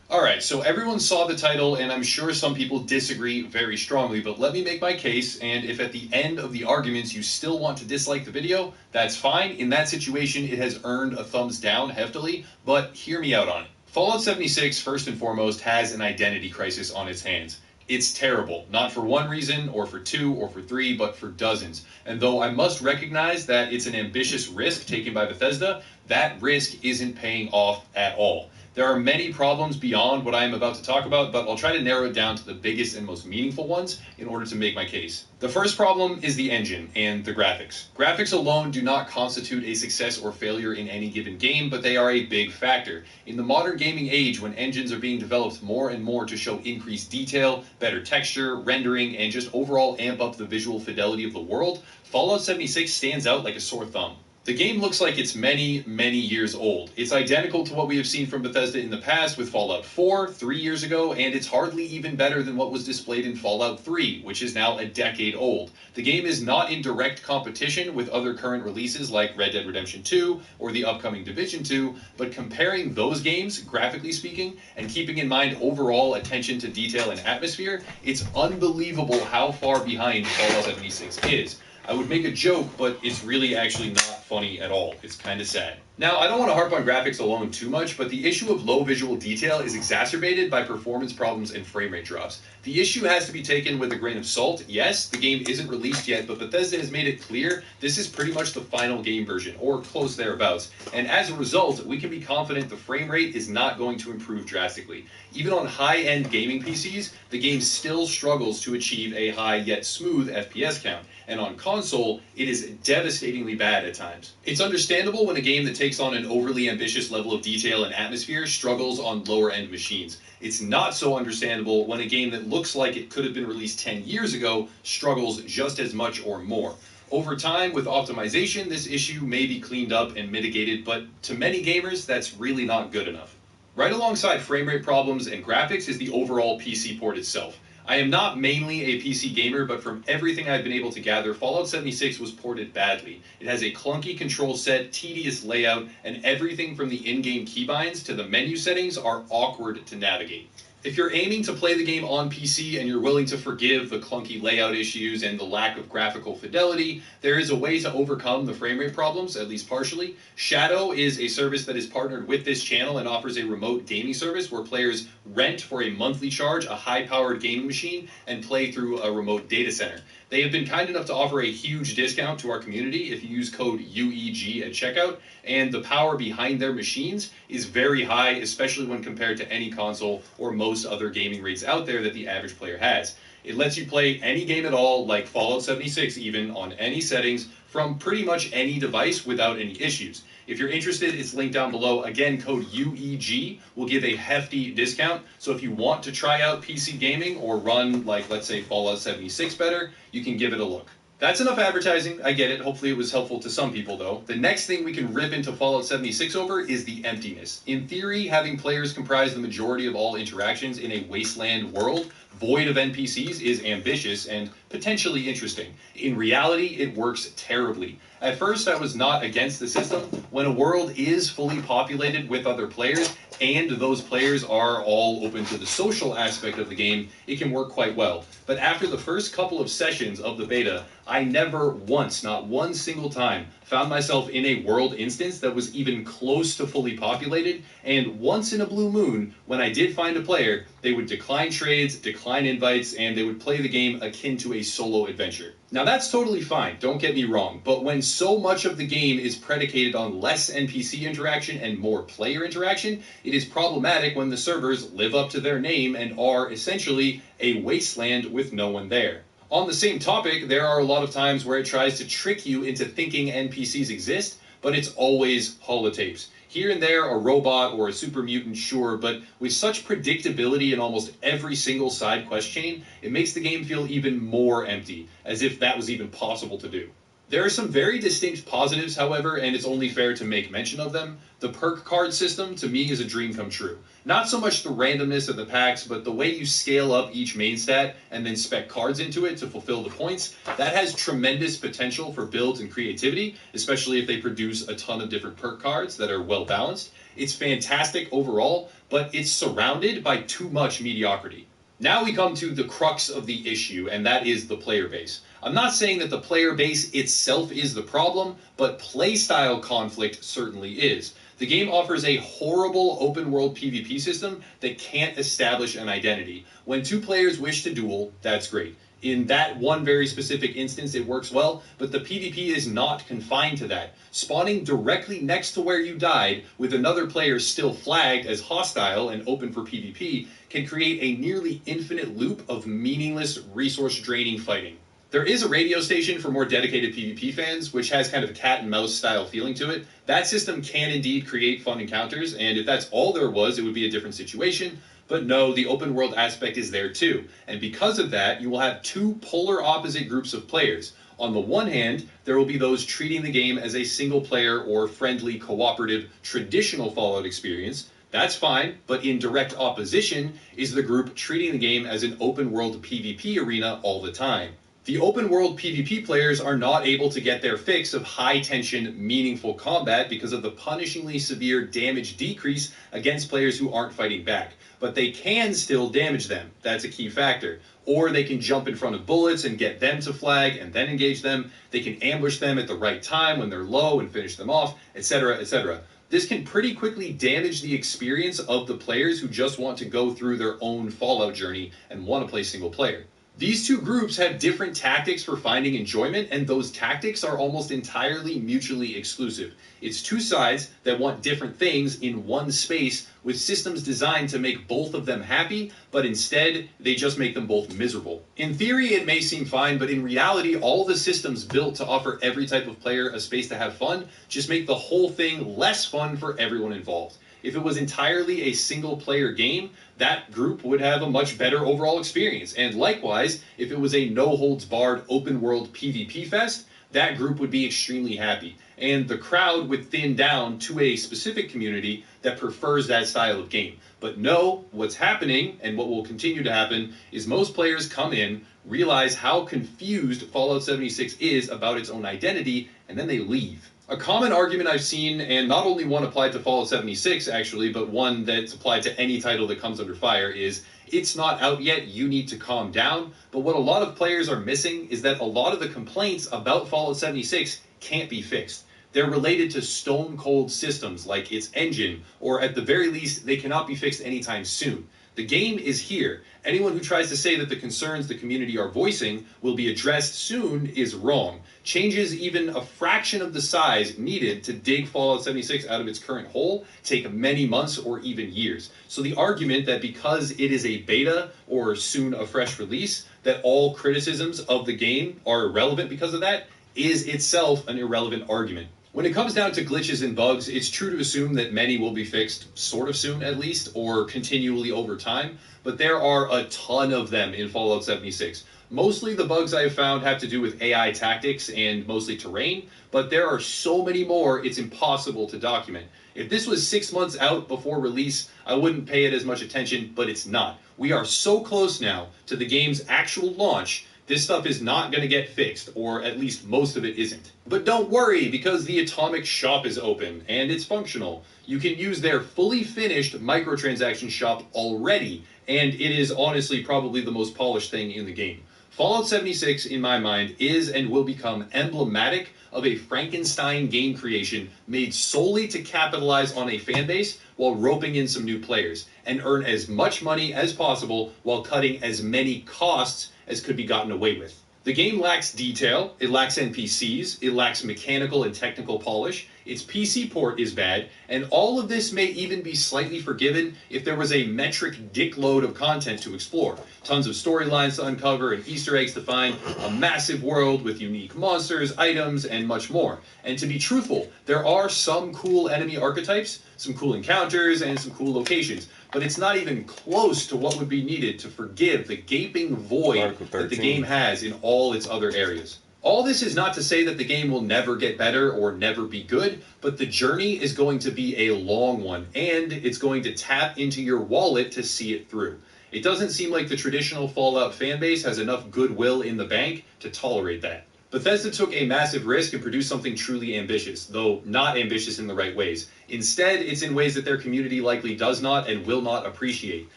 Alright, so everyone saw the title, and I'm sure some people disagree very strongly, but let me make my case, and if at the end of the arguments you still want to dislike the video, that's fine. In that situation, it has earned a thumbs down heftily, but hear me out on it. Fallout 76, first and foremost, has an identity crisis on its hands. It's terrible, not for one reason, or for two, or for three, but for dozens. And though I must recognize that it's an ambitious risk taken by Bethesda, that risk isn't paying off at all. There are many problems beyond what I am about to talk about, but I'll try to narrow it down to the biggest and most meaningful ones in order to make my case. The first problem is the engine and the graphics. Graphics alone do not constitute a success or failure in any given game, but they are a big factor. In the modern gaming age, when engines are being developed more and more to show increased detail, better texture, rendering, and just overall amp up the visual fidelity of the world, Fallout 76 stands out like a sore thumb. The game looks like it's many, many years old. It's identical to what we have seen from Bethesda in the past with Fallout 4 3 years ago, and it's hardly even better than what was displayed in Fallout 3, which is now a decade old. The game is not in direct competition with other current releases like Red Dead Redemption 2 or the upcoming Division 2, but comparing those games, graphically speaking, and keeping in mind overall attention to detail and atmosphere, it's unbelievable how far behind Fallout 76 is. I would make a joke, but it's really actually not funny at all. It's kind of sad. Now, I don't want to harp on graphics alone too much, but the issue of low visual detail is exacerbated by performance problems and frame rate drops. The issue has to be taken with a grain of salt. Yes, the game isn't released yet, but Bethesda has made it clear this is pretty much the final game version, or close thereabouts. And as a result, we can be confident the frame rate is not going to improve drastically. Even on high-end gaming PCs, the game still struggles to achieve a high yet smooth FPS count. And on console, it is devastatingly bad at times. It's understandable when a game that takes on an overly ambitious level of detail and atmosphere struggles on lower-end machines. It's not so understandable when a game that looks like it could have been released 10 years ago struggles just as much or more. Over time, with optimization, this issue may be cleaned up and mitigated, but to many gamers, that's really not good enough. Right alongside frame rate problems and graphics is the overall PC port itself. I am not mainly a PC gamer, but from everything I've been able to gather, Fallout 76 was ported badly. It has a clunky control set, tedious layout, and everything from the in-game keybinds to the menu settings are awkward to navigate. If you're aiming to play the game on PC and you're willing to forgive the clunky layout issues and the lack of graphical fidelity, there is a way to overcome the frame rate problems, at least partially. Shadow is a service that is partnered with this channel and offers a remote gaming service where players rent for a monthly charge a high-powered gaming machine and play through a remote data center. They have been kind enough to offer a huge discount to our community if you use code UEG at checkout, and the power behind their machines is very high, especially when compared to any console or most other gaming rigs out there that the average player has. It lets you play any game at all, like Fallout 76 even, on any settings, from pretty much any device without any issues. If you're interested, it's linked down below. Again, code UEG will give a hefty discount. So if you want to try out PC gaming or run, like, let's say Fallout 76 better, you can give it a look. That's enough advertising, I get it. Hopefully it was helpful to some people though. The next thing we can rip into Fallout 76 over is the emptiness. In theory, having players comprise the majority of all interactions in a wasteland world, void of NPCs, is ambitious and potentially interesting. In reality, it works terribly. At first, I was not against the system. When a world is fully populated with other players, and those players are all open to the social aspect of the game, it can work quite well. But after the first couple of sessions of the beta, I never once, not one single time, found myself in a world instance that was even close to fully populated, and once in a blue moon, when I did find a player, they would decline trades, decline invites, and they would play the game akin to a solo adventure. Now that's totally fine, don't get me wrong, but when so much of the game is predicated on less NPC interaction and more player interaction, it is problematic when the servers live up to their name and are essentially a wasteland with no one there. On the same topic, there are a lot of times where it tries to trick you into thinking NPCs exist, but it's always holotapes. Here and there, a robot or a super mutant, sure, but with such predictability in almost every single side quest chain, it makes the game feel even more empty, as if that was even possible to do. There are some very distinct positives, however, and it's only fair to make mention of them. The perk card system, to me, is a dream come true. Not so much the randomness of the packs, but the way you scale up each main stat and then spec cards into it to fulfill the points. That has tremendous potential for builds and creativity, especially if they produce a ton of different perk cards that are well balanced. It's fantastic overall, but it's surrounded by too much mediocrity. Now we come to the crux of the issue, and that is the player base. I'm not saying that the player base itself is the problem, but playstyle conflict certainly is. The game offers a horrible open-world PvP system that can't establish an identity. When two players wish to duel, that's great. In that one very specific instance, it works well, but the PvP is not confined to that. Spawning directly next to where you died, with another player still flagged as hostile and open for PvP, can create a nearly infinite loop of meaningless, resource-draining fighting. There is a radio station for more dedicated PvP fans, which has kind of a cat-and-mouse style feeling to it. That system can indeed create fun encounters, and if that's all there was, it would be a different situation. But no, the open world aspect is there too. And because of that, you will have two polar opposite groups of players. On the one hand, there will be those treating the game as a single player or friendly, cooperative, traditional Fallout experience. That's fine, but in direct opposition is the group treating the game as an open world PvP arena all the time. The open world PvP players are not able to get their fix of high tension, meaningful combat because of the punishingly severe damage decrease against players who aren't fighting back. But they can still damage them. That's a key factor. Or they can jump in front of bullets and get them to flag and then engage them. They can ambush them at the right time when they're low and finish them off, etc., etc. This can pretty quickly damage the experience of the players who just want to go through their own Fallout journey and want to play single player. These two groups have different tactics for finding enjoyment, and those tactics are almost entirely mutually exclusive. It's two sides that want different things in one space with systems designed to make both of them happy, but instead they just make them both miserable. In theory, it may seem fine, but in reality, all the systems built to offer every type of player a space to have fun just make the whole thing less fun for everyone involved. If it was entirely a single-player game, that group would have a much better overall experience. And likewise, if it was a no-holds-barred open-world PvP fest, that group would be extremely happy. and the crowd would thin down to a specific community that prefers that style of game. But no, what's happening, and what will continue to happen, is most players come in, realize how confused Fallout 76 is about its own identity, and then they leave. A common argument I've seen, and not only one applied to Fallout 76 actually, but one that's applied to any title that comes under fire, is it's not out yet, you need to calm down. But what a lot of players are missing is that a lot of the complaints about Fallout 76 can't be fixed. They're related to stone cold systems like its engine, or at the very least, they cannot be fixed anytime soon. The game is here. Anyone who tries to say that the concerns the community are voicing will be addressed soon is wrong. Changes even a fraction of the size needed to dig Fallout 76 out of its current hole take many months or even years. So the argument that because it is a beta or soon a fresh release, that all criticisms of the game are irrelevant because of that is itself an irrelevant argument. When it comes down to glitches and bugs, it's true to assume that many will be fixed sort of soon at least, or continually over time, but there are a ton of them in Fallout 76. Mostly the bugs I have found have to do with AI tactics and mostly terrain, but there are so many more it's impossible to document. If this was 6 months out before release, I wouldn't pay it as much attention, but it's not. We are so close now to the game's actual launch. This stuff is not going to get fixed, or at least most of it isn't. But don't worry, because the Atomic Shop is open, and it's functional. You can use their fully finished microtransaction shop already, and it is honestly probably the most polished thing in the game. Fallout 76, in my mind, is and will become emblematic of a Frankenstein game creation made solely to capitalize on a fanbase while roping in some new players, and earn as much money as possible while cutting as many costs as could be gotten away with. The game lacks detail, it lacks NPCs, it lacks mechanical and technical polish, its PC port is bad, and all of this may even be slightly forgiven if there was a metric dickload of content to explore. Tons of storylines to uncover and Easter eggs to find, a massive world with unique monsters, items, and much more. And to be truthful, there are some cool enemy archetypes, some cool encounters, and some cool locations, but it's not even close to what would be needed to forgive the gaping void that the game has in all its other areas. All this is not to say that the game will never get better or never be good, but the journey is going to be a long one, and it's going to tap into your wallet to see it through. It doesn't seem like the traditional Fallout fanbase has enough goodwill in the bank to tolerate that. Bethesda took a massive risk and produced something truly ambitious, though not ambitious in the right ways. Instead, it's in ways that their community likely does not and will not appreciate.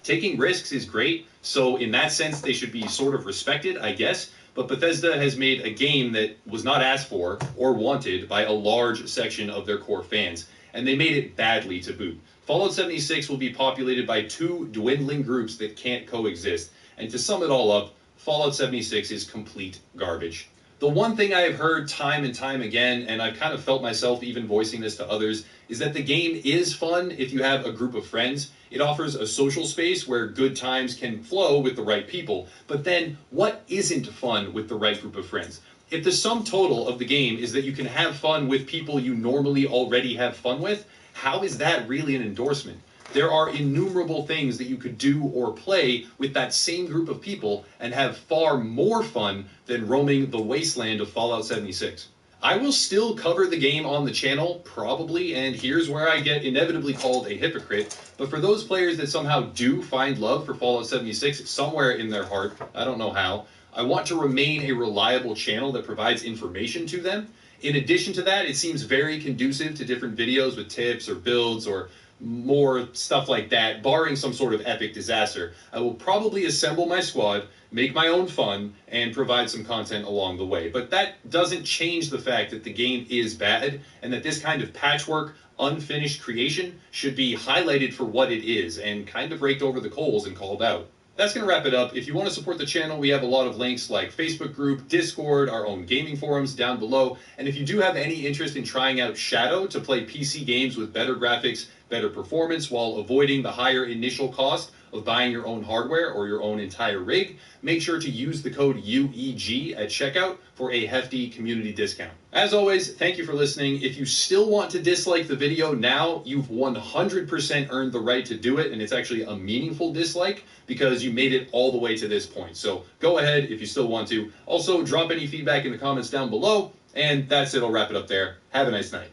Taking risks is great, so in that sense they should be sort of respected, I guess, but Bethesda has made a game that was not asked for or wanted by a large section of their core fans, and they made it badly to boot. Fallout 76 will be populated by two dwindling groups that can't coexist, and to sum it all up, Fallout 76 is complete garbage. The one thing I have heard time and time again, and I've kind of felt myself even voicing this to others, is that the game is fun if you have a group of friends. It offers a social space where good times can flow with the right people. But then, what isn't fun with the right group of friends? If the sum total of the game is that you can have fun with people you normally already have fun with, how is that really an endorsement? There are innumerable things that you could do or play with that same group of people and have far more fun than roaming the wasteland of Fallout 76. I will still cover the game on the channel, probably, and here's where I get inevitably called a hypocrite, but for those players that somehow do find love for Fallout 76 somewhere in their heart, I don't know how, I want to remain a reliable channel that provides information to them. In addition to that, it seems very conducive to different videos with tips or builds or more stuff like that, barring some sort of epic disaster. I will probably assemble my squad, make my own fun, and provide some content along the way. But that doesn't change the fact that the game is bad, and that this kind of patchwork, unfinished creation should be highlighted for what it is, and kind of raked over the coals and called out. That's going to wrap it up. If you want to support the channel, we have a lot of links like Facebook group, Discord, our own gaming forums down below. And if you do have any interest in trying out Shadow to play PC games with better graphics, better performance, while avoiding the higher initial cost of buying your own hardware or your own entire rig, make sure to use the code UEG at checkout for a hefty community discount. As always, thank you for listening. If you still want to dislike the video now, you've 100% earned the right to do it, and it's actually a meaningful dislike because you made it all the way to this point. So go ahead if you still want to. Also, drop any feedback in the comments down below, And that's it. I'll wrap it up there. Have a nice night.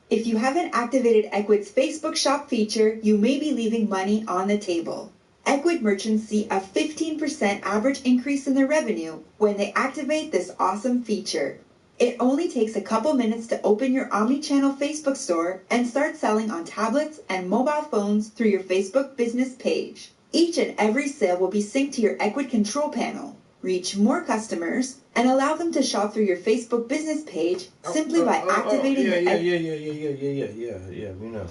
If you haven't activated Ecwid's Facebook Shop feature, you may be leaving money on the table. Ecwid merchants see a 15% average increase in their revenue when they activate this awesome feature. It only takes a couple minutes to open your omni-channel Facebook store and start selling on tablets and mobile phones through your Facebook business page. Each and every sale will be synced to your Ecwid control panel. Reach more customers and allow them to shop through your Facebook business page simply by activating your Yeah, we know.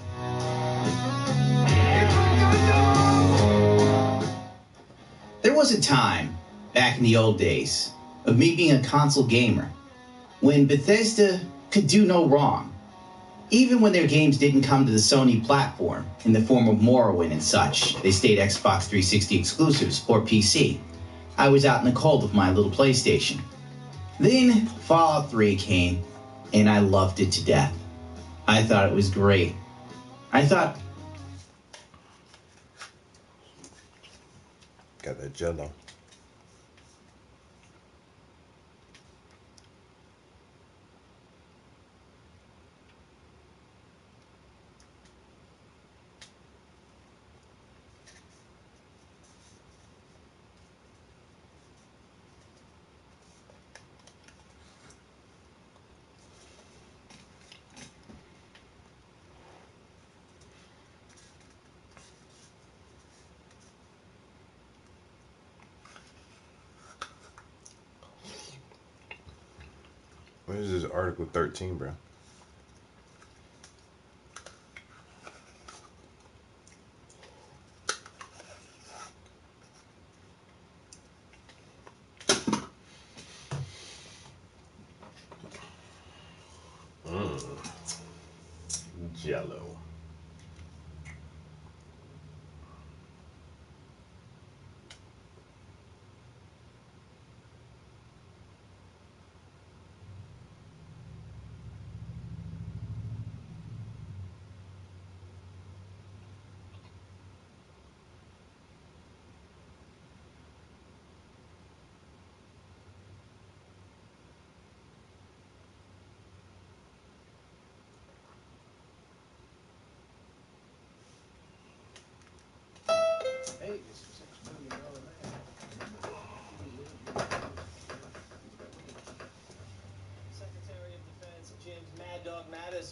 There was a time, back in the old days, of me being a console gamer, when Bethesda could do no wrong. Even when their games didn't come to the Sony platform in the form of Morrowind and such, they stayed Xbox 360 exclusives or PC. I was out in the cold with my little PlayStation. Then Fallout 3 came, and I loved it to death. I thought it was great. I thought... Got that jello. What is this Article 13, bro? Jello.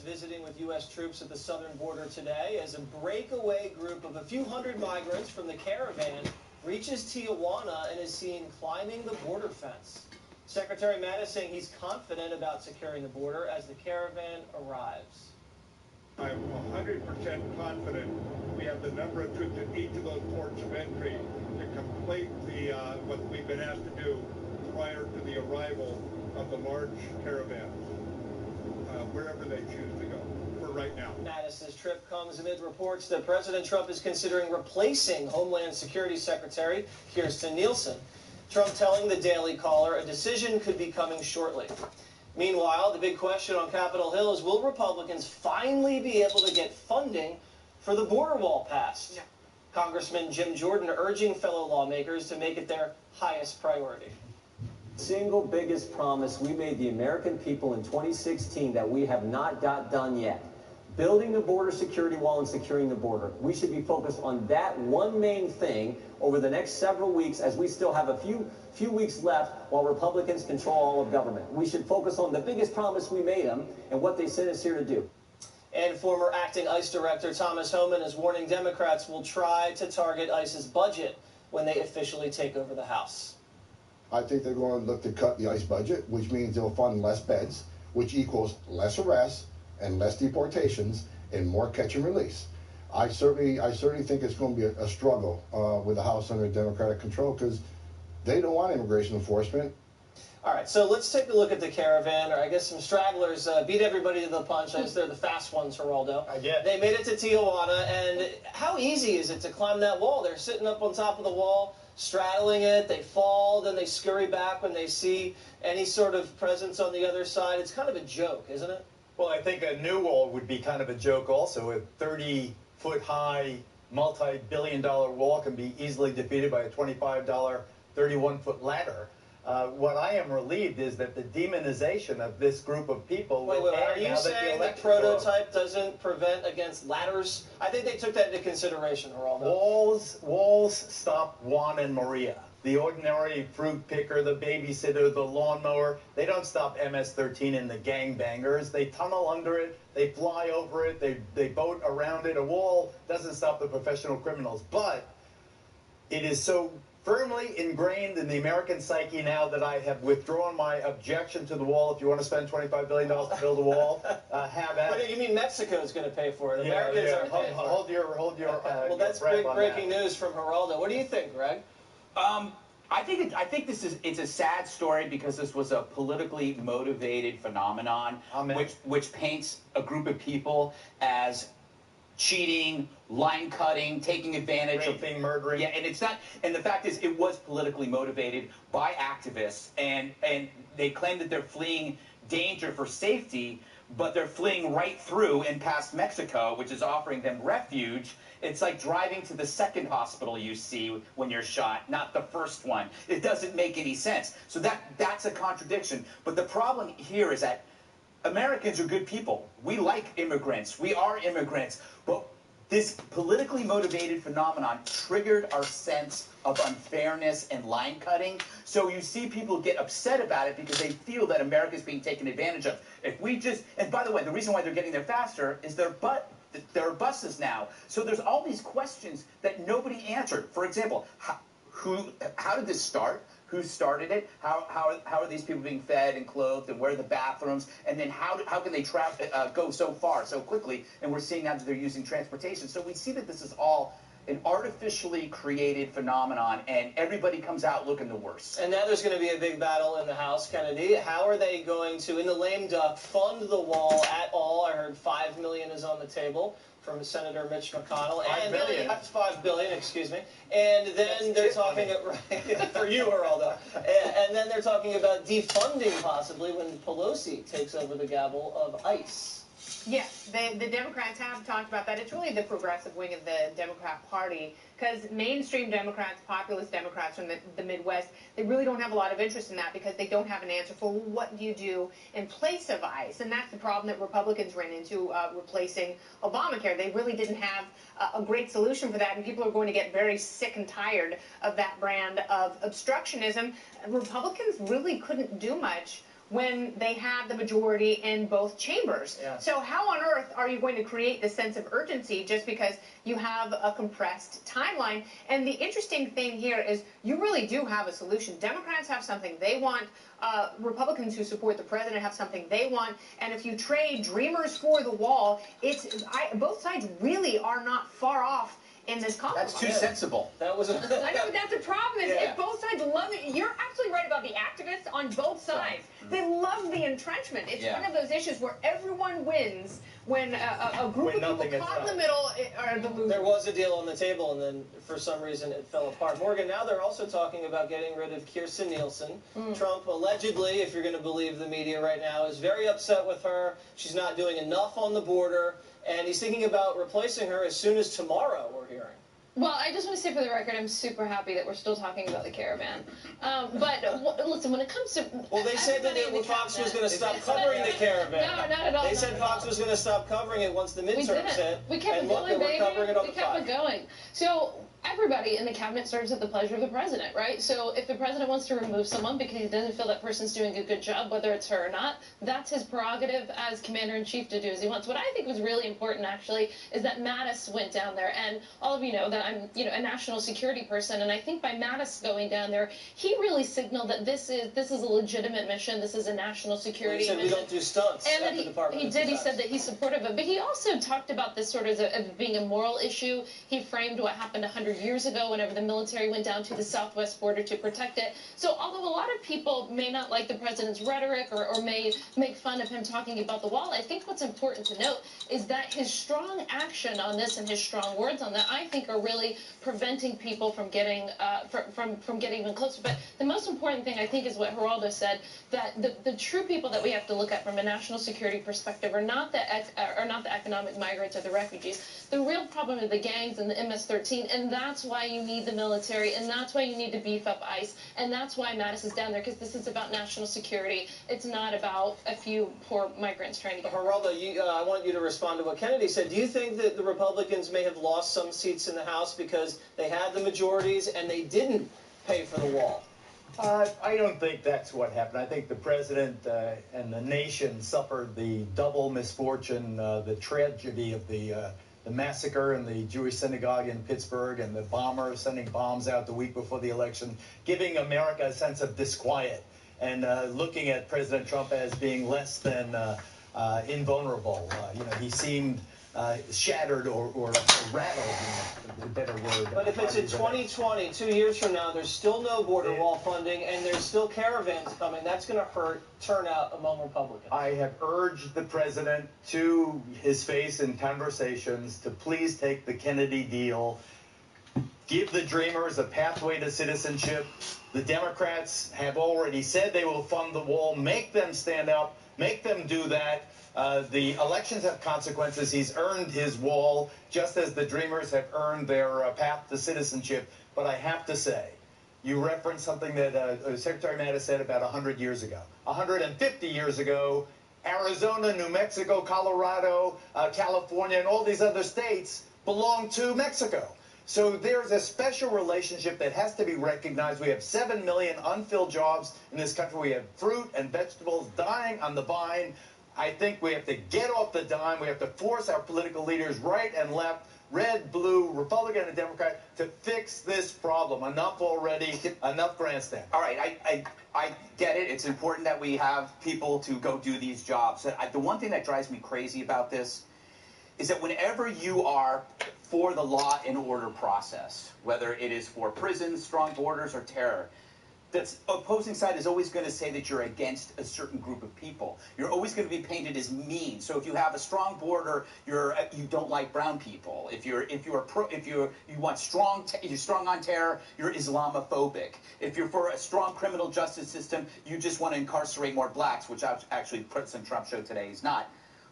Visiting with U.S. troops at the southern border today as a breakaway group of a few hundred migrants from the caravan reaches Tijuana and is seen climbing the border fence. Secretary Mattis saying he's confident about securing the border as the caravan arrives. I'm 100% confident we have the number of troops at each of those ports of entry to complete what we've been asked to do prior to the arrival of the large caravans. Wherever they choose to go for right now. Mattis's trip comes amid reports that President Trump is considering replacing Homeland Security Secretary Kirstjen Nielsen. Trump telling the Daily Caller a decision could be coming shortly. Meanwhile, the big question on Capitol Hill is, will Republicans finally be able to get funding for the border wall passed? Yeah. Congressman Jim Jordan urging fellow lawmakers to make it their highest priority. Single biggest promise we made the American people in 2016 that we have not got done yet. Building the border security wall and securing the border. We should be focused on that one main thing over the next several weeks as we still have a few weeks left while Republicans control all of government. We should focus on the biggest promise we made them and what they sent us here to do. And former acting ICE Director Thomas Homan is warning Democrats will try to target ICE's budget when they officially take over the House. I think they're going to look to cut the ICE budget, which means they'll fund less beds, which equals less arrests and less deportations and more catch and release. I certainly think it's going to be a struggle with the House under Democratic control because they don't want immigration enforcement. All right, so let's take a look at the caravan, or I guess some stragglers beat everybody to the punch. I guess they're the fast ones, Geraldo. I get. They made it to Tijuana, and how easy is it to climb that wall? They're sitting up on top of the wall, straddling it, they fall, then they scurry back when they see any sort of presence on the other side. It's kind of a joke, isn't it? Well, I think a new wall would be kind of a joke also, a 30-foot high multi-billion-dollar wall can be easily defeated by a $25 31-foot ladder. What I am relieved is that the demonization of this group of people. Wait, will are end you now that the saying that election's prototype doesn't prevent against ladders? I think they took that into consideration, Geraldo. Walls stop Juan and Maria. The ordinary fruit picker, the babysitter, the lawnmower. They don't stop MS-13 and the gangbangers. They tunnel under it. They fly over it. They boat around it. A wall doesn't stop the professional criminals. But it is so firmly ingrained in the American psyche now that I have withdrawn my objection to the wall. If you want to spend $25 billion to build a wall, have at it. But you mean Mexico is going to pay for it? Yeah, Americans yeah. aren't paying for it. Hold your well, that's breath big on breaking that. news from Geraldo. What do you think, Greg? I think it's a sad story because this was a politically motivated phenomenon, which paints a group of people as cheating, line cutting, taking advantage raping, murdering. Yeah, and it's not. And the fact is, it was politically motivated by activists, and they claim that they're fleeing danger for safety, but they're fleeing right through and past Mexico, which is offering them refuge. It's like driving to the second hospital you see when you're shot, not the first one. It doesn't make any sense. So that's a contradiction. But the problem here is that Americans are good people. We like immigrants. We are immigrants. But this politically motivated phenomenon triggered our sense of unfairness and line cutting. So you see people get upset about it because they feel that America is being taken advantage of. If we just, and by the way, the reason why they're getting there faster is there are buses now. So there's all these questions that nobody answered. For example, how did this start? Who started it? How are these people being fed and clothed, and where are the bathrooms? And then how can they go so far so quickly? And we're seeing now that they're using transportation. So we see that this is all an artificially created phenomenon, and everybody comes out looking the worst. And now there's going to be a big battle in the House, Kennedy. How are they going to, in the lame duck, fund the wall at all? I heard $5 million is on the table from Senator Mitch McConnell. $5 billion. That's $5 billion, excuse me. And then they're talking for you, Geraldo. And then they're talking about defunding possibly when Pelosi takes over the gavel of ICE. Yes, the Democrats have talked about that. It's really the progressive wing of the Democrat Party, because mainstream Democrats, populist Democrats from the Midwest, they really don't have a lot of interest in that because they don't have an answer for what do you do in place of ICE. And that's the problem that Republicans ran into replacing Obamacare. They really didn't have a great solution for that, and people are going to get very sick and tired of that brand of obstructionism. Republicans really couldn't do much when they had the majority in both chambers. Yeah. So how on earth are you going to create this sense of urgency just because you have a compressed timeline? And the interesting thing here is you really do have a solution. Democrats have something they want. Republicans who support the president have something they want. And if you trade dreamers for the wall, both sides really are not far off in this compromise. That's too sensible. That was I know, but that's the problem is if both sides love it, you're absolutely right about the activists on both sides. They love the entrenchment. It's one of those issues where everyone wins when a group of people caught in the middle are the losers. There was a deal on the table, and then for some reason it fell apart. Morgan, now they're also talking about getting rid of Kirstjen Nielsen. Trump allegedly, if you're going to believe the media right now, is very upset with her. She's not doing enough on the border, and he's thinking about replacing her as soon as tomorrow, we're hearing. Well, I just want to say for the record, I'm super happy that we're still talking about the caravan. But listen, when it comes to... Well, they said that Fox was going to stop covering the caravan. No, not at all. They said Fox was going to stop covering it once the midterms hit. We kept it going, baby. We kept it going. So everybody in the cabinet serves at the pleasure of the president, right? So if the president wants to remove someone because he doesn't feel that person's doing a good job, whether it's her or not, that's his prerogative as commander-in-chief to do as he wants. What I think was really important, actually, is that Mattis went down there. And all of you know that I'm, a national security person, and I think by Mattis going down there, he really signaled that this is a legitimate mission. This is a national security mission. He said we don't do stunts and at the Department of Defense. He said that he's supportive of it. But he also talked about this sort of being a moral issue. He framed what happened 100 years ago whenever the military went down to the southwest border to protect it. So although a lot of people may not like the president's rhetoric or may make fun of him talking about the wall, I think what's important to note is that his strong action on this and his strong words on that, I think, are really preventing people from getting from getting even closer. But the most important thing, I think, is what Geraldo said, that the true people that we have to look at from a national security perspective are not the economic migrants or the refugees. The real problem are the gangs and the MS-13, and that's why you need the military, and that's why you need to beef up ICE, and that's why Mattis is down there, because this is about national security. It's not about a few poor migrants trying to get... Geraldo, I want you to respond to what Kennedy said. Do you think that the Republicans may have lost some seats in the House because they had the majorities and they didn't pay for the wall? I don't think that's what happened. I think the president and the nation suffered the double misfortune, the tragedy of the massacre in the Jewish synagogue in Pittsburgh and the bomber sending bombs out the week before the election, giving America a sense of disquiet and looking at President Trump as being less than invulnerable. He seemed shattered or rattled, is a better word. But if it's in 2020, 2 years from now, there's still no border wall funding and there's still caravans coming, that's going to hurt turnout among Republicans. I have urged the president to his face in conversations to please take the Kennedy deal, give the Dreamers a pathway to citizenship. The Democrats have already said they will fund the wall. Make them stand up. Make them do that. The elections have consequences. He's earned his wall, just as the Dreamers have earned their path to citizenship. But I have to say, you referenced something that Secretary Mattis said about 100 years ago. 150 years ago, Arizona, New Mexico, Colorado, California, and all these other states belonged to Mexico. So there's a special relationship that has to be recognized. We have 7 million unfilled jobs in this country. We have fruit and vegetables dying on the vine. I think we have to get off the dime. We have to force our political leaders, right and left, red, blue, Republican and Democrat, to fix this problem. Enough already. Enough grandstand. All right, I get it. It's important that we have people to go do these jobs. The one thing that drives me crazy about this is that whenever you are for the law and order process, whether it is for prisons, strong borders, or terror, the opposing side is always going to say that you're against a certain group of people. You're always going to be painted as mean. So if you have a strong border, you don't like brown people. If you want you're strong on terror, you're Islamophobic. If you're for a strong criminal justice system, you just want to incarcerate more blacks, which actually President Trump showed today he's not.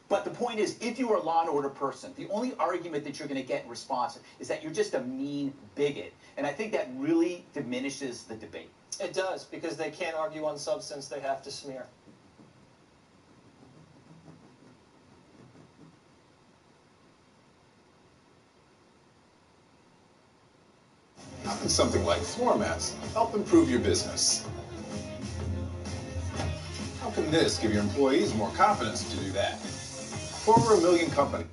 But the point is, if you are a law and order person, the only argument that you're going to get in response is that you're just a mean bigot. And I think that really diminishes the debate. It does, because they can't argue on substance, they have to smear. How can something like floor mats help improve your business? How can this give your employees more confidence to do that? For over 1 million companies.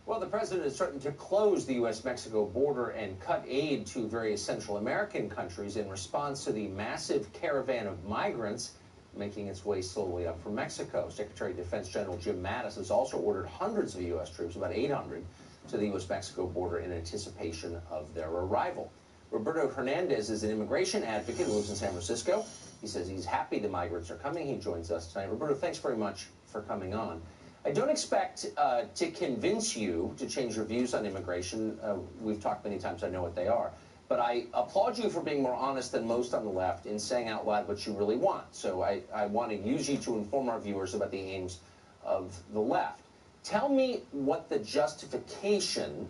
Well, the president is threatened to close the U.S.-Mexico border and cut aid to various Central American countries in response to the massive caravan of migrants making its way slowly up from Mexico. Secretary of Defense General Jim Mattis has also ordered hundreds of U.S. troops, about 800, to the U.S.-Mexico border in anticipation of their arrival. Roberto Hernandez is an immigration advocate who lives in San Francisco. He says he's happy the migrants are coming. He joins us tonight. Roberto, thanks very much for coming on. I don't expect to convince you to change your views on immigration. We've talked many times, I know what they are. But I applaud you for being more honest than most on the left in saying out loud what you really want. So I want to use you to inform our viewers about the aims of the left. Tell me what the justification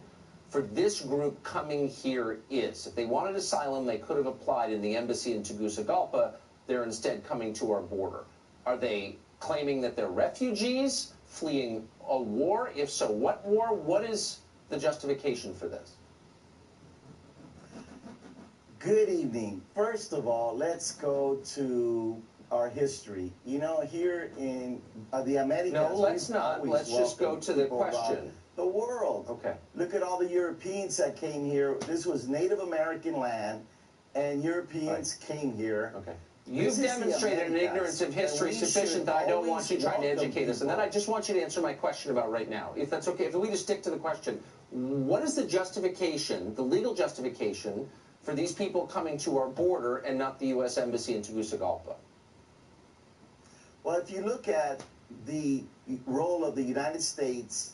for this group coming here is. If they wanted asylum, they could have applied in the embassy in Tegucigalpa. They're instead coming to our border. Are they claiming that they're refugees, fleeing a war? If so, what war? What is the justification for this? Good evening. First of all, let's go to our history. You know, here in the Americas... No, let's not. Let's just go to the question. The world. Okay. Look at all the Europeans that came here. This was Native American land, and Europeans came here. Okay. You've demonstrated an ignorance of history sufficient that I don't want you trying to educate us. And then I just want you to answer my question about right now, if that's okay. If we just stick to the question, what is the justification, the legal justification, for these people coming to our border and not the U.S. Embassy in Tegucigalpa? Well, if you look at the role of the United States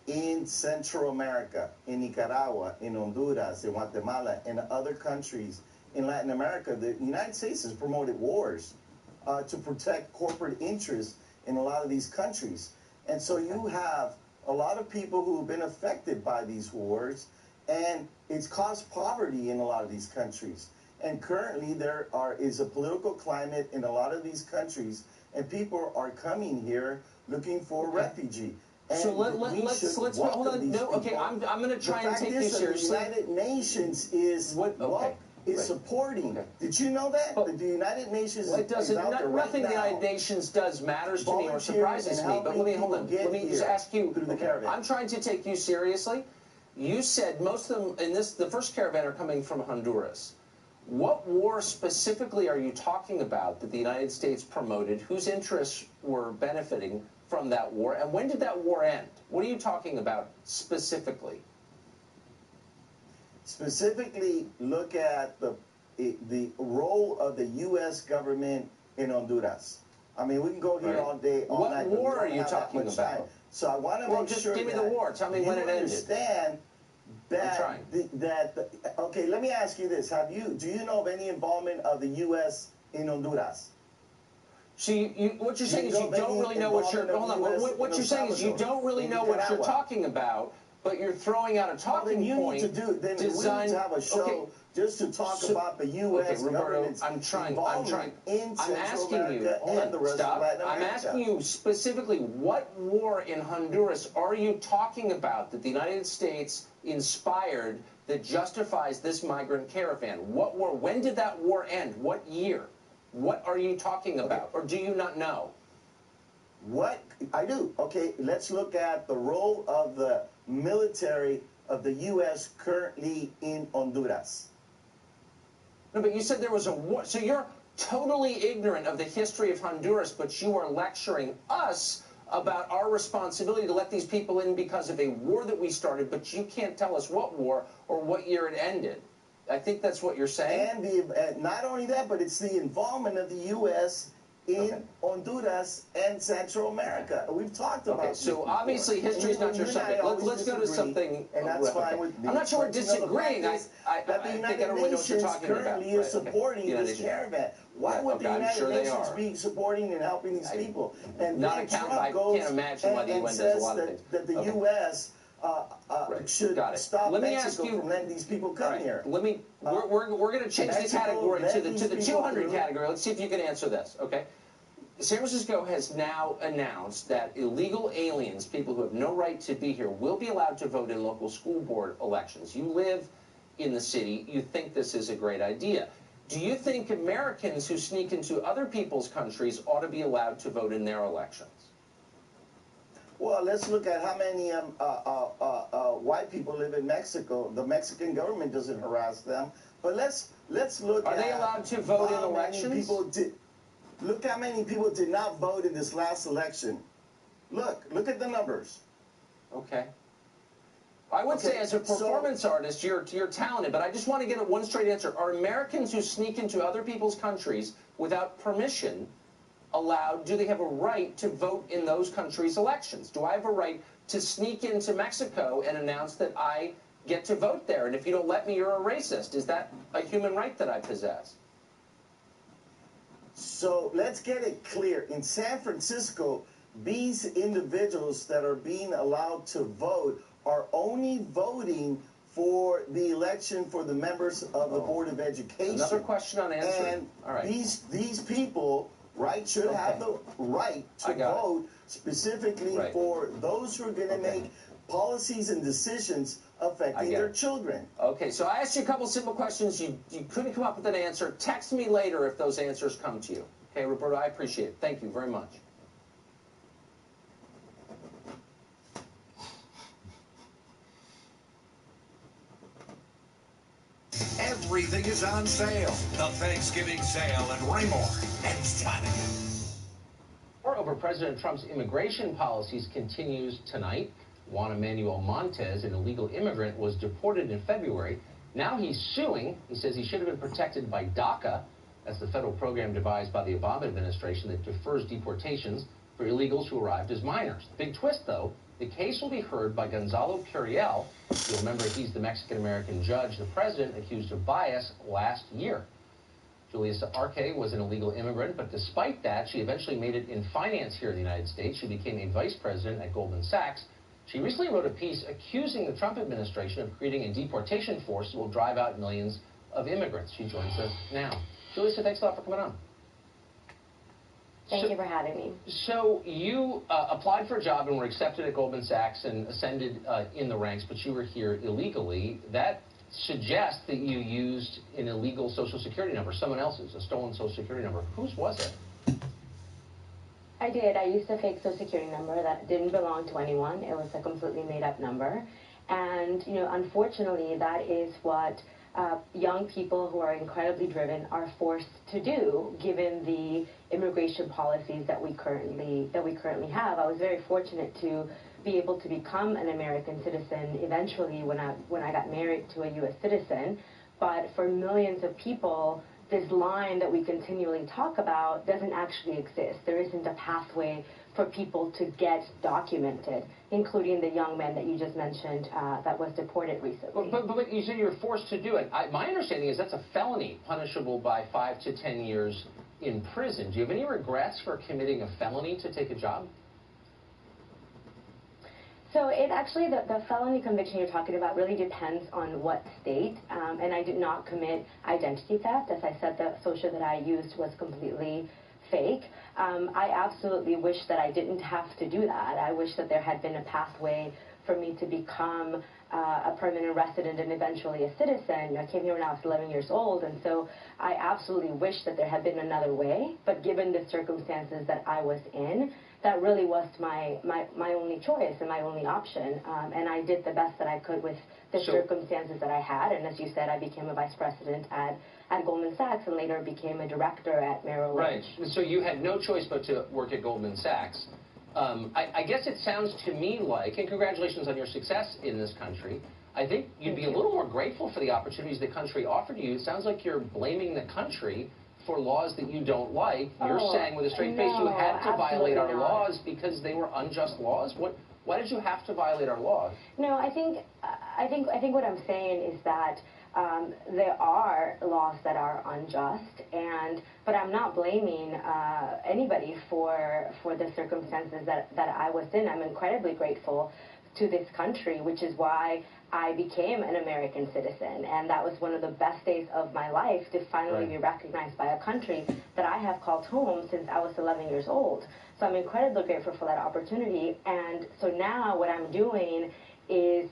in Central America, in Nicaragua, in Honduras, in Guatemala, and other countries in Latin America, the United States has promoted wars to protect corporate interests in a lot of these countries. And so you have a lot of people who have been affected by these wars, and it's caused poverty in a lot of these countries. And currently there is a political climate in a lot of these countries, and people are coming here looking for refugee. And so let's hold on. No, okay, I'm going to try and take you seriously. The United Nations is supporting. Did you know that? The United Nations it doesn't. Nothing the United Nations does matters to me or surprises me. But let me hold on. Let me just ask you. I'm trying to take you seriously. You said most of them in the first caravan are coming from Honduras. What war specifically are you talking about that the United States promoted? Whose interests were benefiting from that war? And when did that war end? What are you talking about specifically? Specifically, look at the role of the U.S. government in Honduras. I mean, we can go here all day, all night. What war are you talking about? So I want to make sure give me the war. Tell me when it ended. Understand that okay, let me ask you this. Do you know of any involvement of the U.S. in Honduras? See, what you're saying is you don't really know what you're. Hold on. What you're saying is you don't really know what you're talking about, but you're throwing out a talking point. Then we need to have a show just to talk about the U.S. government's involvement in Central America and the rest of Latin America. I'm asking you specifically, what war in Honduras are you talking about that the United States inspired that justifies this migrant caravan? What war? When did that war end? What year? What are you talking about? Or do you not know? What? I do. Okay, let's look at the role of the military of the U.S. currently in Honduras. No, but you said there was a war. So you're totally ignorant of the history of Honduras, but you are lecturing us about our responsibility to let these people in because of a war that we started, but you can't tell us what war or what year it ended. I think that's what you're saying. And not only that, but it's the involvement of the U.S. in Honduras and Central America. We've talked about this so before. Obviously history is not your subject. Let's go to something. And that's fine with me. I'm not sure we're disagreeing. I think I don't really know what you're talking about. Currently is supporting this caravan. Why would the United Nations be supporting and helping these people? And not account. I can't imagine why the UN does a lot of things. That the U.S. should stop Mexico from letting these people come here. Let me. We're going to change the category to the 200 category. Let's see if you can answer this. Okay. San Francisco has now announced that illegal aliens, people who have no right to be here, will be allowed to vote in local school board elections. You live in the city. You think this is a great idea. Do you think Americans who sneak into other people's countries ought to be allowed to vote in their elections? Well, let's look at how many white people live in Mexico. The Mexican government doesn't harass them. But let's look at... Are they allowed to vote in elections? Look how many people did not vote in this last election. Look at the numbers. Okay. I would say as a performance artist, you're talented, but I just want to get one straight answer. Are Americans who sneak into other people's countries without permission allowed, do they have a right to vote in those countries' elections? Do I have a right to sneak into Mexico and announce that I get to vote there? And if you don't let me, you're a racist. Is that a human right that I possess? So let's get it clear. In San Francisco, these individuals that are being allowed to vote are only voting for the election for the members of the Board of Education. Another question unanswered. And all right. these people, right, should have the right to vote specifically for those who are going to make policies and decisions affecting their children. Okay, so I asked you a couple simple questions. You couldn't come up with an answer. Text me later if those answers come to you. Okay, Roberto, I appreciate it. Thank you very much. Every Everything is on sale. The Thanksgiving sale at Raymore and Flanagan. War over President Trump's immigration policies continues tonight. Juan Manuel Montes, an illegal immigrant, was deported in February. Now he's suing. He says he should have been protected by DACA. That's the federal program devised by the Obama administration that defers deportations for illegals who arrived as minors. Big twist, though. The case will be heard by Gonzalo Curiel. You'll remember he's the Mexican-American judge the president accused of bias last year. Julissa Arce was an illegal immigrant, but despite that, she eventually made it in finance here in the United States. She became a vice president at Goldman Sachs. She recently wrote a piece accusing the Trump administration of creating a deportation force that will drive out millions of immigrants. She joins us now. Julissa, thanks a lot for coming on. Thank you for having me. So you applied for a job and were accepted at Goldman Sachs and ascended in the ranks, but you were here illegally. That suggests that you used an illegal Social Security number, someone else's, a stolen Social Security number. Whose was it? I did. I used a fake Social Security number that didn't belong to anyone. It was a completely made-up number. And, you know, unfortunately, that is what young people who are incredibly driven are forced to do, given the immigration policies that we currently have. I was very fortunate to be able to become an American citizen eventually when I got married to a U.S. citizen. But for millions of people, this line that we continually talk about doesn't actually exist. There isn't a pathway for people to get documented, including the young man that you just mentioned that was deported recently. But you said you were forced to do it. My understanding is that's a felony punishable by 5 to 10 years in prison. Do you have any regrets for committing a felony to take a job? So it actually, the felony conviction you're talking about really depends on what state, and I did not commit identity theft. As I said, the social that I used was completely fake. I absolutely wish that I didn't have to do that. I wish that there had been a pathway for me to become a permanent resident and eventually a citizen. I came here when I was 11 years old, and so I absolutely wish that there had been another way, but given the circumstances that I was in, that really was my only choice and my only option, and I did the best that I could with the circumstances that I had, and as you said, I became a vice president at Goldman Sachs and later became a director at Merrill Lynch. Right, so you had no choice but to work at Goldman Sachs. I guess it sounds to me like, and congratulations on your success in this country, I think you'd be a little more grateful for the opportunities the country offered you. It sounds like you're blaming the country for laws that you don't like. You're saying with a straight face you had to violate our laws because they were unjust laws. Why did you have to violate our laws? No, I think what I'm saying is that there are laws that are unjust, but I'm not blaming anybody for the circumstances that I was in. I'm incredibly grateful to this country, which is why I became an American citizen, and that was one of the best days of my life to finally be recognized by a country that I have called home since I was 11 years old. So I'm incredibly grateful for that opportunity, and so now what I'm doing is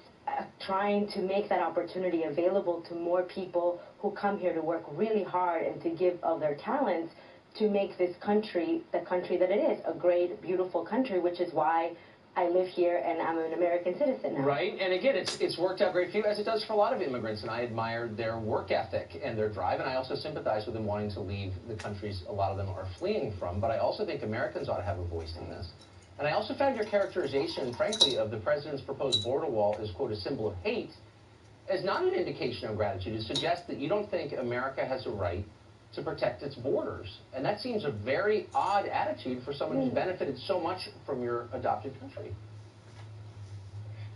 trying to make that opportunity available to more people who come here to work really hard and to give of their talents to make this country the country that it is, a great, beautiful country, which is why I live here and I'm an American citizen now. Right, and again, it's worked out great for you, as it does for a lot of immigrants, and I admire their work ethic and their drive, and I also sympathize with them wanting to leave the countries a lot of them are fleeing from, but I also think Americans ought to have a voice in this. And I also found your characterization, frankly, of the president's proposed border wall as, quote, a symbol of hate, as not an indication of gratitude. It suggests that you don't think America has a right to protect its borders. And that seems a very odd attitude for someone who's benefited so much from your adopted country.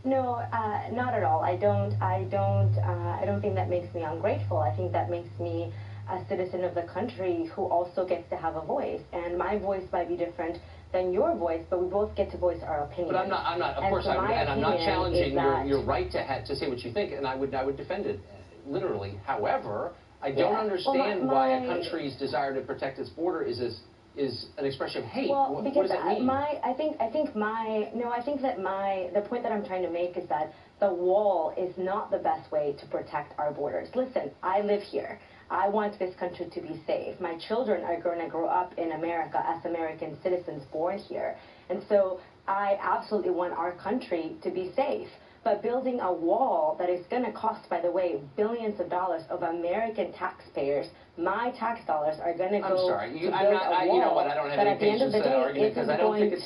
No, not at all. I don't think that makes me ungrateful. I think that makes me a citizen of the country who also gets to have a voice. And my voice might be different than your voice, but we both get to voice our opinion. But I'm not. Of course, I'm not challenging your right to say what you think, and I would defend it literally. However, I don't understand why a country's desire to protect its border is an expression of hate. Well, what because does that mean? I think that the point that I'm trying to make is that the wall is not the best way to protect our borders. Listen, I live here. I want this country to be safe. My children are going to grow up in America as American citizens born here. And so I absolutely want our country to be safe. But building a wall that is going to cost, by the way, billions of dollars of American taxpayers, my tax dollars are going to go I'm sorry. to build a wall. You know what? I don't have that any at the end of patience the for that day argument because I don't think it's.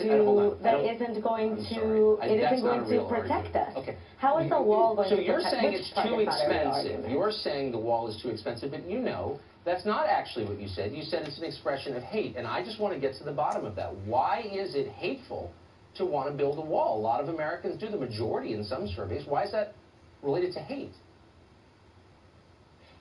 that isn't going to it isn't going to protect us. Okay. How is a wall going to So you're protect? saying Which it's part too is not a real expensive. argument? You're saying the wall is too expensive, but you know that's not actually what you said. You said it's an expression of hate, and I just want to get to the bottom of that. Why is it hateful to want to build a wall? A lot of Americans do, the majority in some surveys. Why is that related to hate?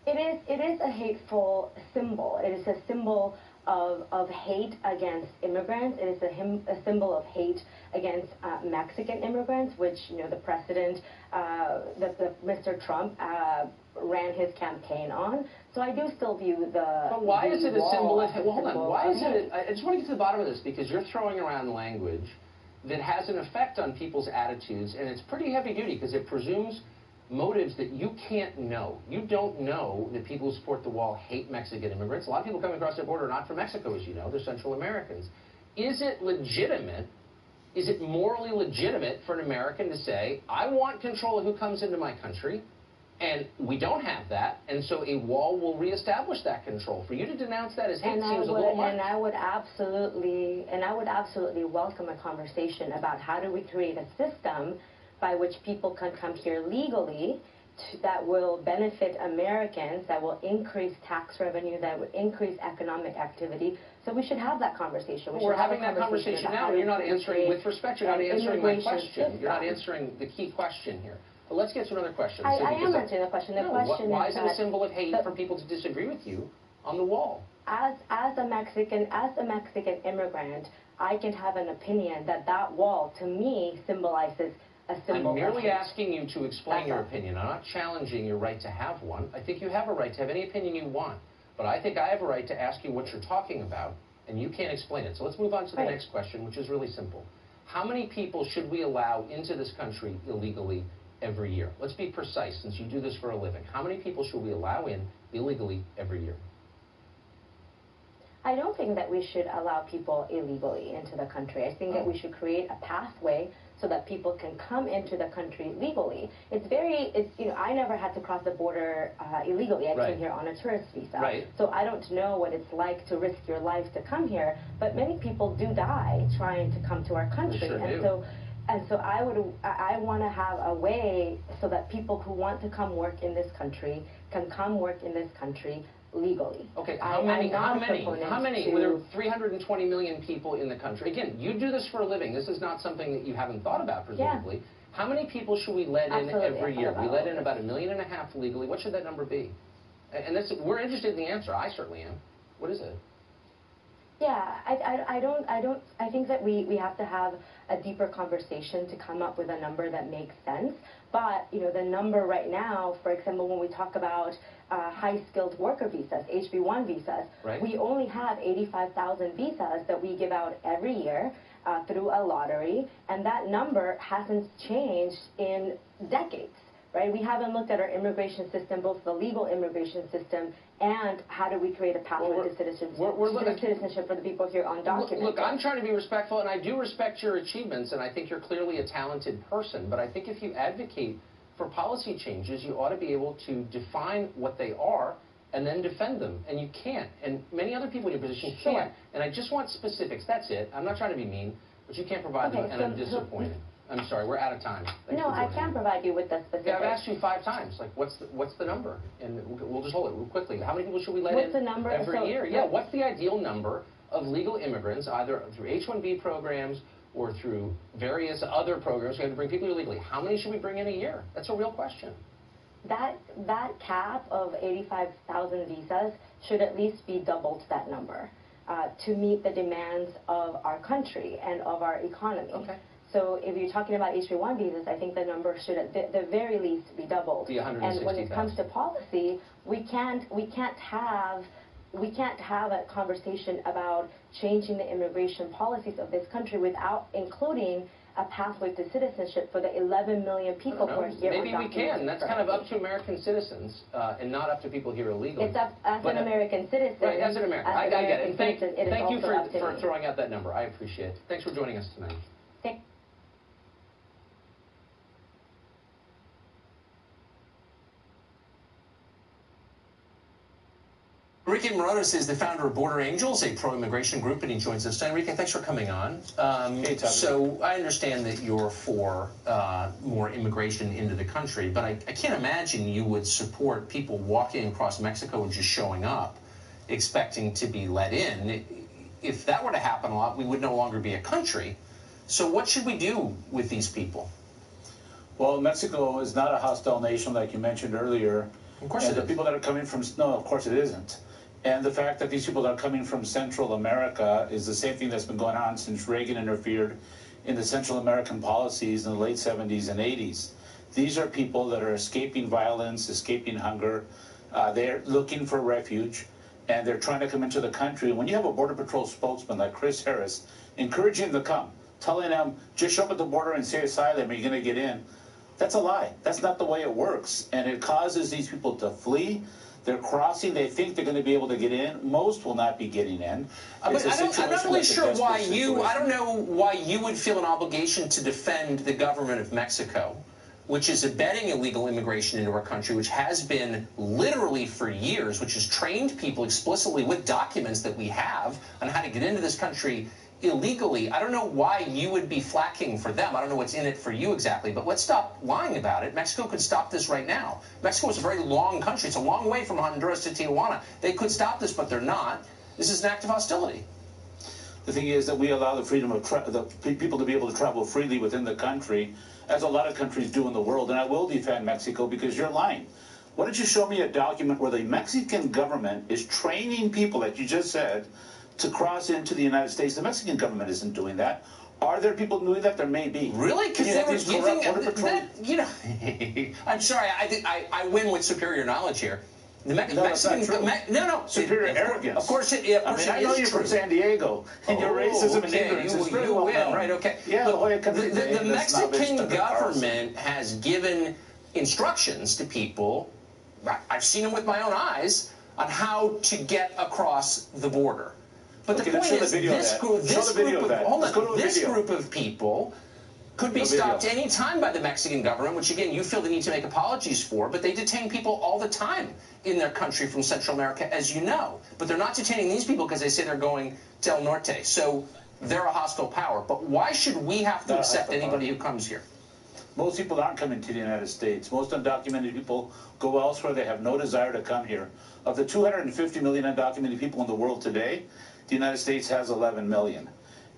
It is a hateful symbol. It is a symbol of hate against immigrants. It is a symbol of hate against Mexican immigrants, which, you know, the president, Mr. Trump ran his campaign on. So I do still view the. But why is it a symbol of hate? Well, hold on. Why is it? I just want to get to the bottom of this because you're throwing around language that has an effect on people's attitudes, and it's pretty heavy duty because it presumes motives that you can't know. You don't know that people who support the wall hate Mexican immigrants. A lot of people coming across the border are not from Mexico, as you know. They're Central Americans. Is it legitimate? Is it morally legitimate for an American to say, I want control of who comes into my country, and we don't have that, and so a wall will reestablish that control? For you to denounce that as hate seems a little much. And I would absolutely welcome a conversation about how do we create a system by which people can come here legally that will benefit Americans, that will increase tax revenue, that will increase economic activity. So we should have that conversation. We're having that conversation now, and you're not answering, with respect, you're not answering my question. System. You're not answering the key question here. But let's get to another question. I am answering the question. The question why is it a symbol of hate for people to disagree with you on the wall? As a Mexican immigrant, I can have an opinion that wall, to me, symbolizes a symbol I'm merely of hate. asking you to explain your opinion. I'm not challenging your right to have one. I think you have a right to have any opinion you want. But I think I have a right to ask you what you're talking about, and you can't explain it. So let's move on to the next question, which is really simple. How many people should we allow into this country illegally every year? Let's be precise, since you do this for a living. How many people should we allow in illegally every year? I don't think that we should allow people illegally into the country. I think that we should create a pathway so that people can come into the country legally. I never had to cross the border illegally. I came here on a tourist visa. So I don't know what it's like to risk your life to come here, but many people do die trying to come to our country. They sure do. And so I want to have a way so that people who want to come work in this country can come work in this country legally. Okay, how many? Well, there are 320 million people in the country. Again, you do this for a living. This is not something that you haven't thought about, presumably. How many people should we let in every year? We let in about 1.5 million legally. What should that number be? And we're interested in the answer. I certainly am. What is it? Yeah, I think that we have to have a deeper conversation to come up with a number that makes sense. But, you know, the number right now, for example, when we talk about high-skilled worker visas, HB1 visas, we only have 85,000 visas that we give out every year through a lottery, and that number hasn't changed in decades. Right? We haven't looked at our immigration system, both the legal immigration system and how do we create a pathway to citizenship for the people here undocumented. Look, I'm trying to be respectful, and I do respect your achievements, and I think you're clearly a talented person. But I think if you advocate for policy changes, you ought to be able to define what they are and then defend them. And you can't. And many other people in your position can't. And I just want specifics. That's it. I'm not trying to be mean, but you can't provide them, and I'm disappointed. I'm sorry, we're out of time. No, I can provide you with the specifics. Yeah, I've asked you 5 times. Like, what's the number? And we'll just hold it real quickly. How many people should we let in every year? Yeah, what's the ideal number of legal immigrants, either through H-1B programs or through various other programs? We have to bring people illegally. How many should we bring in a year? That's a real question. That cap of 85,000 visas should at least be double to that number to meet the demands of our country and of our economy. Okay. So if you're talking about HB1 visas, I think the number should at the very least be doubled. And when it comes to policy, we can't have a conversation about changing the immigration policies of this country without including a pathway to citizenship for the 11 million people who are here. Maybe we can. That's kind of up to American citizens and not up to people here illegally. It's up as an American citizen. Right, as an American. I get it. Thank you for me. throwing out that number. I appreciate it. Thanks for joining us tonight. Enrique Morones is the founder of Border Angels, a pro-immigration group, and he joins us. Enrique, thanks for coming on. So I understand that you're for more immigration into the country, but I can't imagine you would support people walking across Mexico and just showing up, expecting to be let in. If that were to happen a lot, we would no longer be a country. So what should we do with these people? Well, Mexico is not a hostile nation like you mentioned earlier. Of course and it the is. people that are coming from, no, of course it isn't. And the fact that these people that are coming from Central America is the same thing that's been going on since Reagan interfered in the Central American policies in the late 70s and 80s. These are people that are escaping violence, escaping hunger. They're looking for refuge, and they're trying to come into the country. When you have a Border Patrol spokesman like Chris Harris encouraging them to come, telling them, just show up at the border and say asylum, and you're going to get in, that's a lie. That's not the way it works. And it causes these people to flee. They're crossing. They think they're going to be able to get in. Most will not be getting in. But I'm not really sure why you, I don't know why you would feel an obligation to defend the government of Mexico, which is abetting illegal immigration into our country, which has been literally for years, which has trained people explicitly with documents that we have on how to get into this country illegally. I don't know why you would be flacking for them. I don't know what's in it for you exactly, but let's stop lying about it. Mexico could stop this right now. Mexico is a very long country. It's a long way from Honduras to Tijuana. They could stop this, but they're not. This is an act of hostility. The thing is that we allow the freedom of the people to be able to travel freely within the country, as a lot of countries do in the world. And I will defend Mexico because you're lying. Why don't you show me a document where the Mexican government is training people, like you just said, to cross into the United States? The Mexican government isn't doing that. Are there people doing that? There may be. Really? Because they were giving that, you know. I'm sorry. I win with superior knowledge here. The Mexican, superior arrogance. Of course, I know you're from San Diego, and your racism and ignorance is very well known. Right? Okay. Yeah. The Mexican government has given instructions to people. I've seen them with my own eyes on how to get across the border. But the point is, this group of people could be stopped any time by the Mexican government, which, again, you feel the need to make apologies for, but they detain people all the time in their country from Central America, as you know. But they're not detaining these people because they say they're going to El Norte. So they're a hostile power. But why should we have to accept anybody who comes here? Most people aren't coming to the United States. Most undocumented people go elsewhere. They have no desire to come here. Of the 250 million undocumented people in the world today, the United States has 11 million.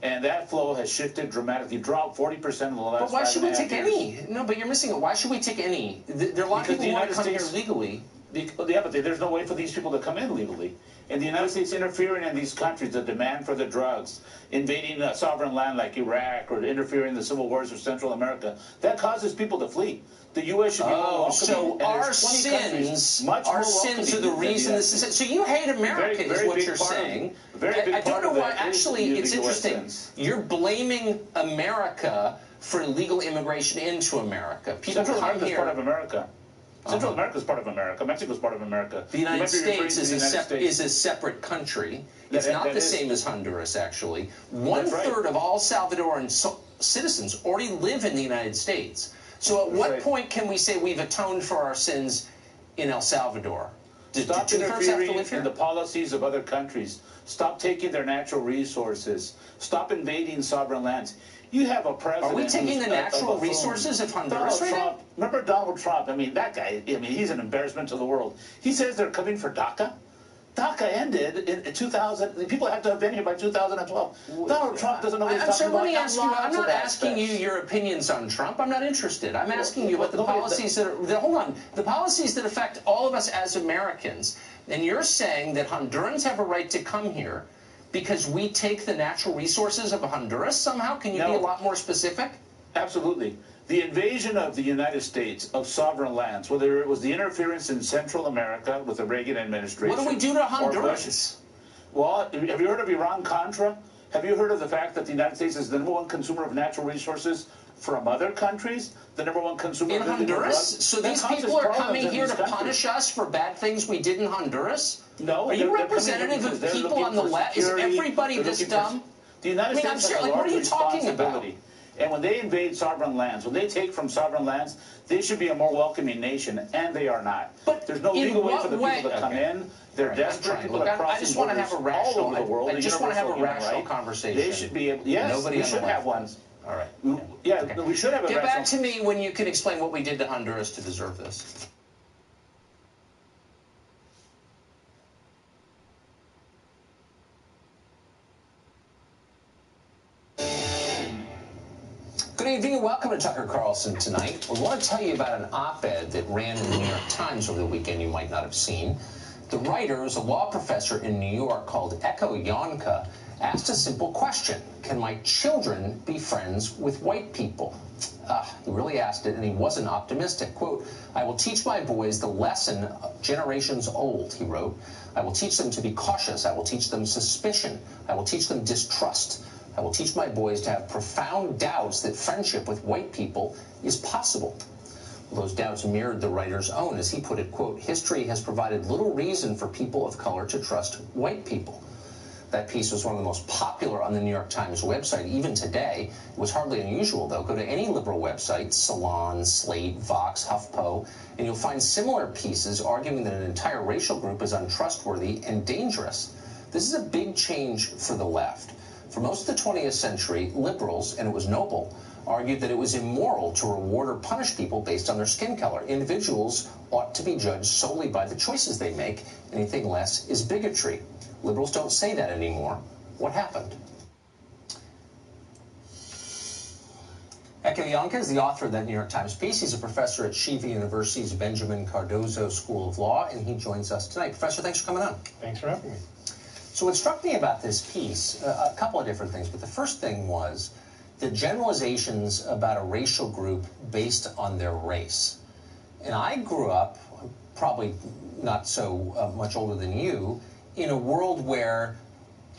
And that flow has shifted dramatically, dropped 40% in the last 5.5 years. But why should we take any? No, but you're missing it. Why should we take any? There are a lot of people who want to come here legally. Yeah, but there's no way for these people to come in legally. And the United States interfering in these countries, the demand for the drugs, invading a sovereign land like Iraq, or interfering in the civil wars of Central America, that causes people to flee. The U.S. should be more welcoming. So our sins are the reason this is. So you hate America, is what you're saying. I don't know why. Actually, it's interesting. You're blaming America for illegal immigration into America. People Central come America is here. part of America. Central America is part of America. Mexico is part of America. The United States is a separate country. It's not the same as Honduras, actually. One-third of all Salvadoran citizens already live in the United States. So at what point can we say we've atoned for our sins in El Salvador? Stop interfering in the policies of other countries. Stop taking their natural resources. Stop invading sovereign lands. You have a president. Are we taking the natural resources of Honduras right now? Remember Donald Trump? I mean, that guy, he's an embarrassment to the world. He says they're coming for DACA. DACA ended in 2000. People have to have been here by 2012. Donald Trump doesn't know what he's talking about. Let me ask you. I'm not asking you your opinions on Trump. I'm not interested. I'm asking you about the policies that are. Hold on. The policies that affect all of us as Americans. And you're saying that Hondurans have a right to come here because we take the natural resources of Honduras somehow? Can you be a lot more specific? Absolutely. The invasion of the United States of sovereign lands, whether it was the interference in Central America with the Reagan administration. What do we do to Honduras? Well, have you heard of Iran-Contra? Have you heard of the fact that the United States is the #1 consumer of natural resources from other countries? The #1 consumer in Honduras? So these people are coming here to punish us for bad things we did in Honduras? No. Are you representative of people on the left? Is everybody this dumb? The United States has a large responsibility. And when they invade sovereign lands, when they take from sovereign lands, they should be a more welcoming nation, and they are not. But there's no legal way for the people to come in. They're Right, desperate. I'm People trying. are Look, I crossing just want to have a borders rational. all over the world. I just want to have a universal human rational right. conversation. They should be able. Yes, Nobody we on the should left have one. does. All right. Yeah, Okay. we should have a Get rational. back to me when you can explain what we did to Honduras to deserve this. Good evening and welcome to Tucker Carlson Tonight. We want to tell you about an op-ed that ran in the New York Times over the weekend you might not have seen. The writer is a law professor in New York called Echo Yonka, asked a simple question: can my children be friends with white people? He really asked it, and he wasn't optimistic. Quote, I will teach my boys the lesson generations old, he wrote. I will teach them to be cautious. I will teach them suspicion. I will teach them distrust. I will teach my boys to have profound doubts that friendship with white people is possible. Those doubts mirrored the writer's own. As he put it, quote, history has provided little reason for people of color to trust white people. That piece was one of the most popular on the New York Times website, even today. It was hardly unusual, though. Go to any liberal website, Salon, Slate, Vox, HuffPo, and you'll find similar pieces arguing that an entire racial group is untrustworthy and dangerous. This is a big change for the left. For most of the 20th century, liberals, and it was noble, argued that it was immoral to reward or punish people based on their skin color. Individuals ought to be judged solely by the choices they make. Anything less is bigotry. Liberals don't say that anymore. What happened? Echo Yonka is the author of that New York Times piece. He's a professor at Shiva University's Benjamin Cardozo School of Law, and he joins us tonight. Professor, thanks for coming on. Thanks for having me. So what struck me about this piece, a couple of different things, but the first thing was the generalizations about a racial group based on their race. And I grew up, probably not so much older than you, in a world where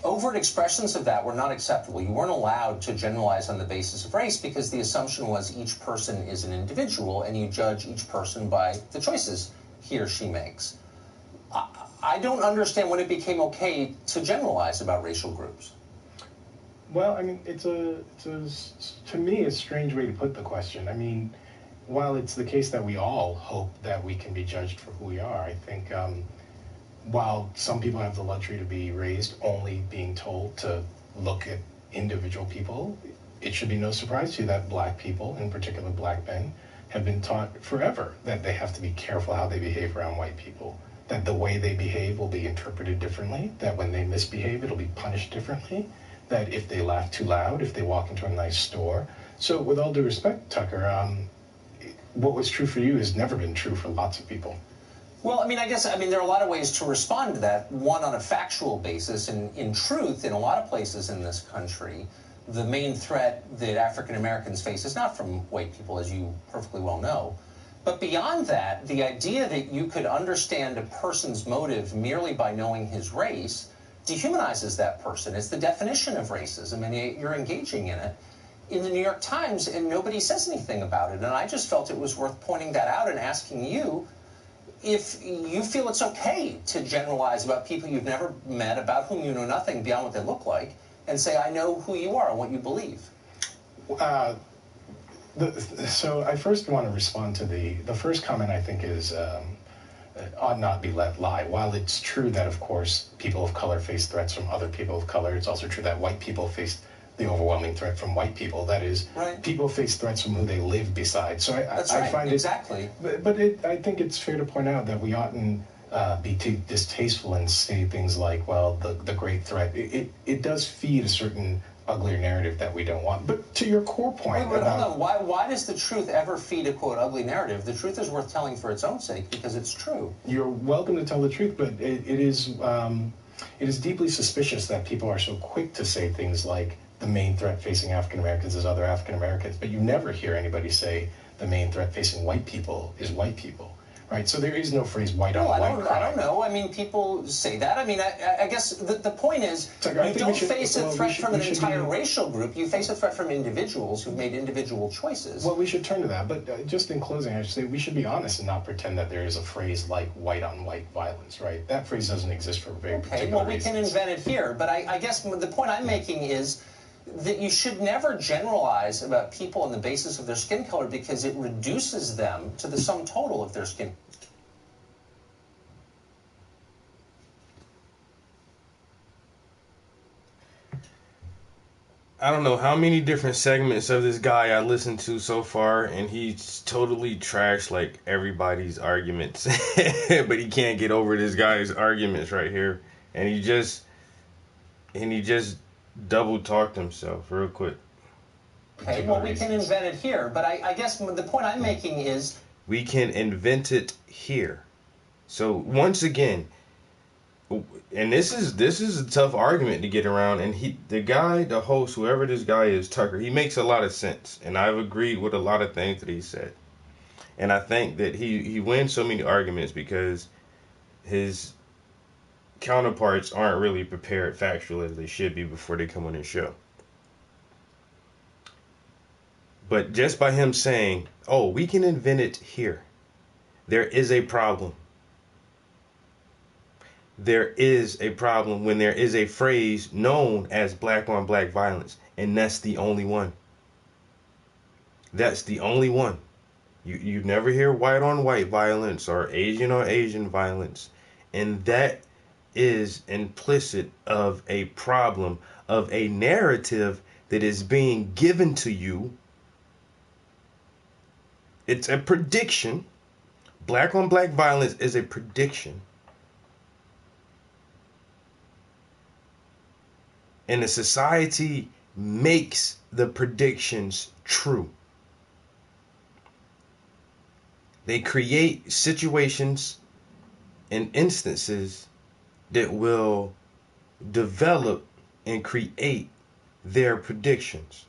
overt expressions of that were not acceptable. You weren't allowed to generalize on the basis of race because the assumption was each person is an individual and you judge each person by the choices he or she makes. I don't understand when it became okay to generalize about racial groups. Well, I mean, to me, a strange way to put the question. I mean, while it's the case that we all hope that we can be judged for who we are, I think while some people have the luxury to be raised only being told to look at individual people, it should be no surprise to you that black people, in particular black men, have been taught forever that they have to be careful how they behave around white people, that the way they behave will be interpreted differently, that when they misbehave, it'll be punished differently, that if they laugh too loud, if they walk into a nice store. So with all due respect, Tucker, what was true for you has never been true for lots of people. Well, I mean, there are a lot of ways to respond to that. One, on a factual basis, and in truth, in a lot of places in this country, the main threat that African Americans face is not from white people, as you perfectly well know. But beyond that, the idea that you could understand a person's motive merely by knowing his race dehumanizes that person. It's the definition of racism, and you're engaging in it in the New York Times, and nobody says anything about it. And I just felt it was worth pointing that out and asking you if you feel it's okay to generalize about people you've never met, about whom you know nothing beyond what they look like, and say, I know who you are and what you believe. So I first want to respond to the first comment. I think is ought not be let lie. While it's true that, of course, people of color face threats from other people of color, it's also true that white people face the overwhelming threat from white people. That is, right. People face threats from who they live beside. So I find exactly. I think it's fair to point out that we oughtn't be too distasteful and say things like, well, the great threat. It does feed a certain uglier narrative that we don't want. But to your core point, hold on. Why does the truth ever feed a quote ugly narrative? The truth is worth telling for its own sake because it's true. You're welcome to tell the truth, but it is deeply suspicious that people are so quick to say things like the main threat facing African Americans is other African Americans, but you never hear anybody say the main threat facing white people is white people. Right, so there is no phrase white on white crime. I don't know. I mean, people say that. I mean, I guess the point is you don't face a threat from an entire racial group. You face a threat from individuals who've made individual choices. Well, we should turn to that. But just in closing, I should say we should be honest and not pretend that there is a phrase like white on white violence, right? That phrase doesn't exist for very particular reasons. We can invent it here. But I guess the point I'm making is that you should never generalize about people on the basis of their skin color because it reduces them to the sum total of their skin. I don't know how many different segments of this guy I listened to so far, and he's totally trashed like everybody's arguments. But he can't get over this guy's arguments right here, and he just double talked himself real quick. Okay, well, we can invent it here, but I guess the point I'm making is we can invent it here. So once again, and this is a tough argument to get around, and the host, whoever this guy is, Tucker, he makes a lot of sense, and I've agreed with a lot of things that he said, and I think that he wins so many arguments because his counterparts aren't really prepared factually as they should be before they come on his show. But just by him saying, "Oh, we can invent it here," there is a problem. There is a problem when there is a phrase known as black on black violence, and that's the only one. That's the only one. You never hear white on white violence or Asian on Asian violence, and that is implicit of a problem, of a narrative that is being given to you. It's a prediction. Black on black violence is a prediction. And the society makes the predictions true. They create situations and instances that will develop and create their predictions.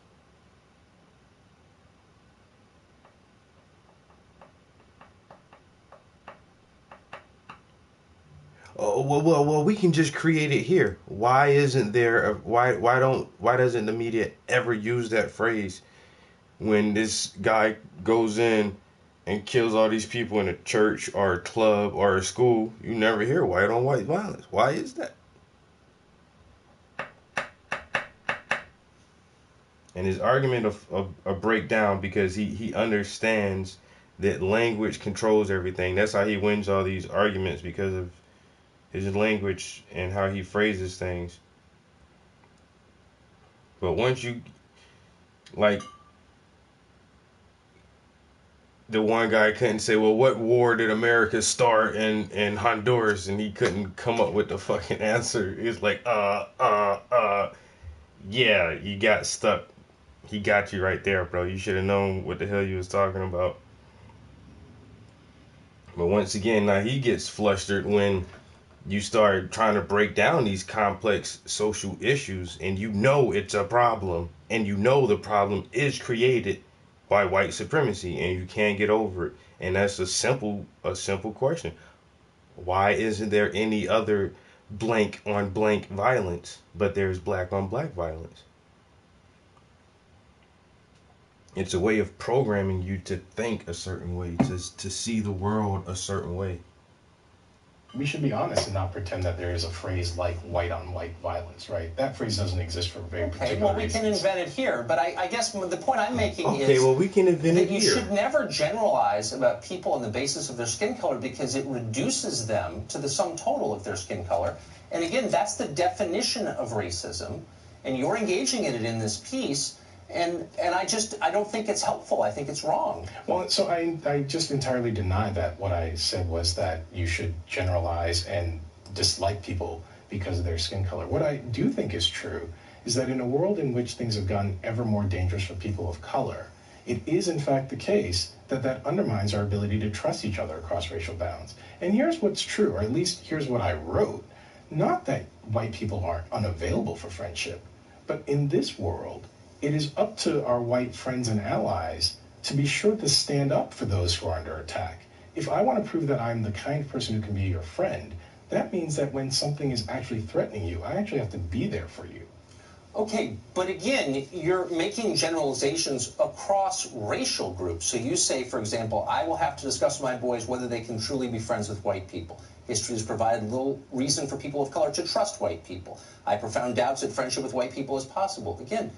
Oh, well, we can just create it here. Why isn't there why doesn't the media ever use that phrase when this guy goes in and kills all these people in a church or a club or a school? You never hear white on white violence. Why is that? And his argument of a breakdown because he understands that language controls everything. That's how he wins all these arguments, because of his language and how he phrases things. But once you, like, the one guy couldn't say, well, what war did America start in Honduras? And he couldn't come up with the fucking answer. It's like, yeah, you got stuck. He got you right there, bro. You should have known what the hell you was talking about. But once again, now he gets flustered when you start trying to break down these complex social issues, and you know it's a problem, and you know the problem is created by white supremacy, and you can't get over it. And that's a simple question. Why isn't there any other blank on blank violence, but there's black on black violence? It's a way of programming you to think a certain way, to see the world a certain way. We should be honest and not pretend that there is a phrase like white on white violence, right? That phrase doesn't exist for very particular reasons. Okay, well, we can invent it here, but I guess the point I'm making is... Okay, well, we can invent it here. You should never generalize about people on the basis of their skin color, because it reduces them to the sum total of their skin color. And again, that's the definition of racism, and you're engaging in it in this piece. And I don't think it's helpful. I think it's wrong. Well, so I just entirely deny that. What I said was that you should generalize and dislike people because of their skin color. What I do think is true is that in a world in which things have gotten ever more dangerous for people of color, it is in fact the case that undermines our ability to trust each other across racial bounds. And here's what's true, or at least here's what I wrote. Not that white people aren't unavailable for friendship, but in this world, it is up to our white friends and allies to be sure to stand up for those who are under attack. If I want to prove that I'm the kind of person who can be your friend, that means that when something is actually threatening you, I actually have to be there for you. Okay, but again, you're making generalizations across racial groups. So you say, for example, I will have to discuss with my boys whether they can truly be friends with white people. History has provided little reason for people of color to trust white people. I have profound doubts that friendship with white people is possible. Again,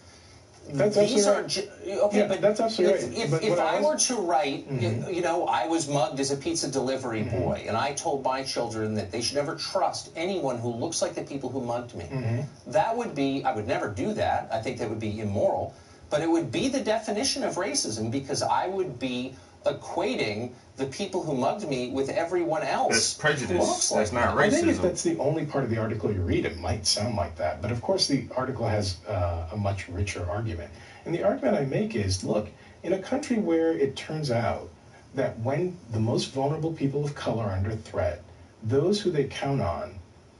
That's these are absolutely okay, yeah, but that's absolutely right. if But what I was- were to write, you know, I was mugged as a pizza delivery boy, and I told my children that they should never trust anyone who looks like the people who mugged me. That would be, I would never do that. I think that would be immoral, but it would be the definition of racism because I would be equating the people who mugged me with everyone else. That's prejudice. Who looks like That's not me. I think if racism. that's the only part of the article you read, it might sound like that. But of course, the article has a much richer argument. And the argument I make is, look, in a country where it turns out that when the most vulnerable people of color are under threat, those who they count on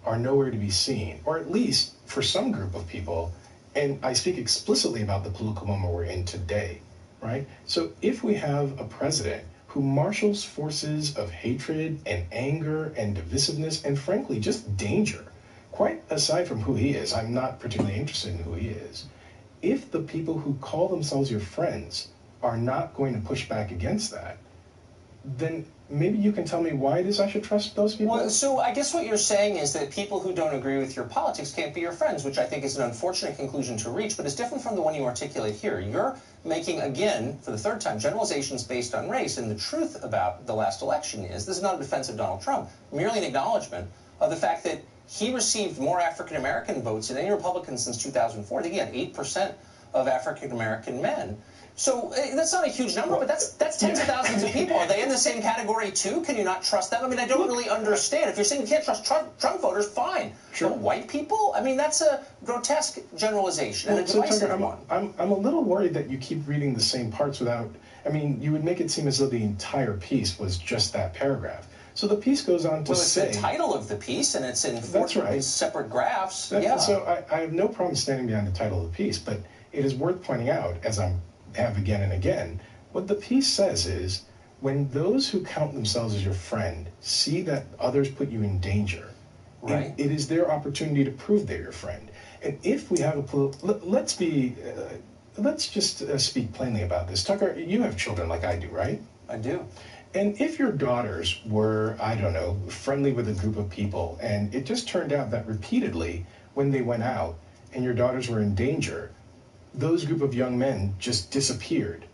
are nowhere to be seen, or at least for some group of people, and I speak explicitly about the political moment we're in today, right? So if we have a president who marshals forces of hatred and anger and divisiveness and frankly just danger, quite aside from who he is, I'm not particularly interested in who he is, if the people who call themselves your friends are not going to push back against that, then maybe you can tell me why it is I should trust those people? Well, so I guess what you're saying is that people who don't agree with your politics can't be your friends, which I think is an unfortunate conclusion to reach, but it's different from the one you articulate here. You're making, again, for the third time, generalizations based on race, and the truth about the last election is, this is not a defense of Donald Trump, merely an acknowledgement of the fact that he received more African-American votes than any Republican since 2004. I think he had 8% of African-American men. So that's not a huge number, but that's tens of thousands of people. Are they in the same category too? Can you not trust them? I mean, I don't really understand. If you're saying you can't trust Trump voters, fine. Sure. But white people? I mean, that's a grotesque generalization and a divisive one. I'm a little worried that you keep reading the same parts without, I mean, you would make it seem as though the entire piece was just that paragraph. So the piece goes on to say... Well, it's the title of the piece, and it's in 14 separate graphs. So I have no problem standing behind the title of the piece, but it is worth pointing out, as I have again and again, what the piece says is, when those who count themselves as your friend see that others put you in danger, it is their opportunity to prove they're your friend. And if we have a let's just speak plainly about this. Tucker, you have children like I do, right? I do. And if your daughters were, I don't know, friendly with a group of people, and it just turned out that repeatedly, when they went out and your daughters were in danger, those group of young men just disappeared.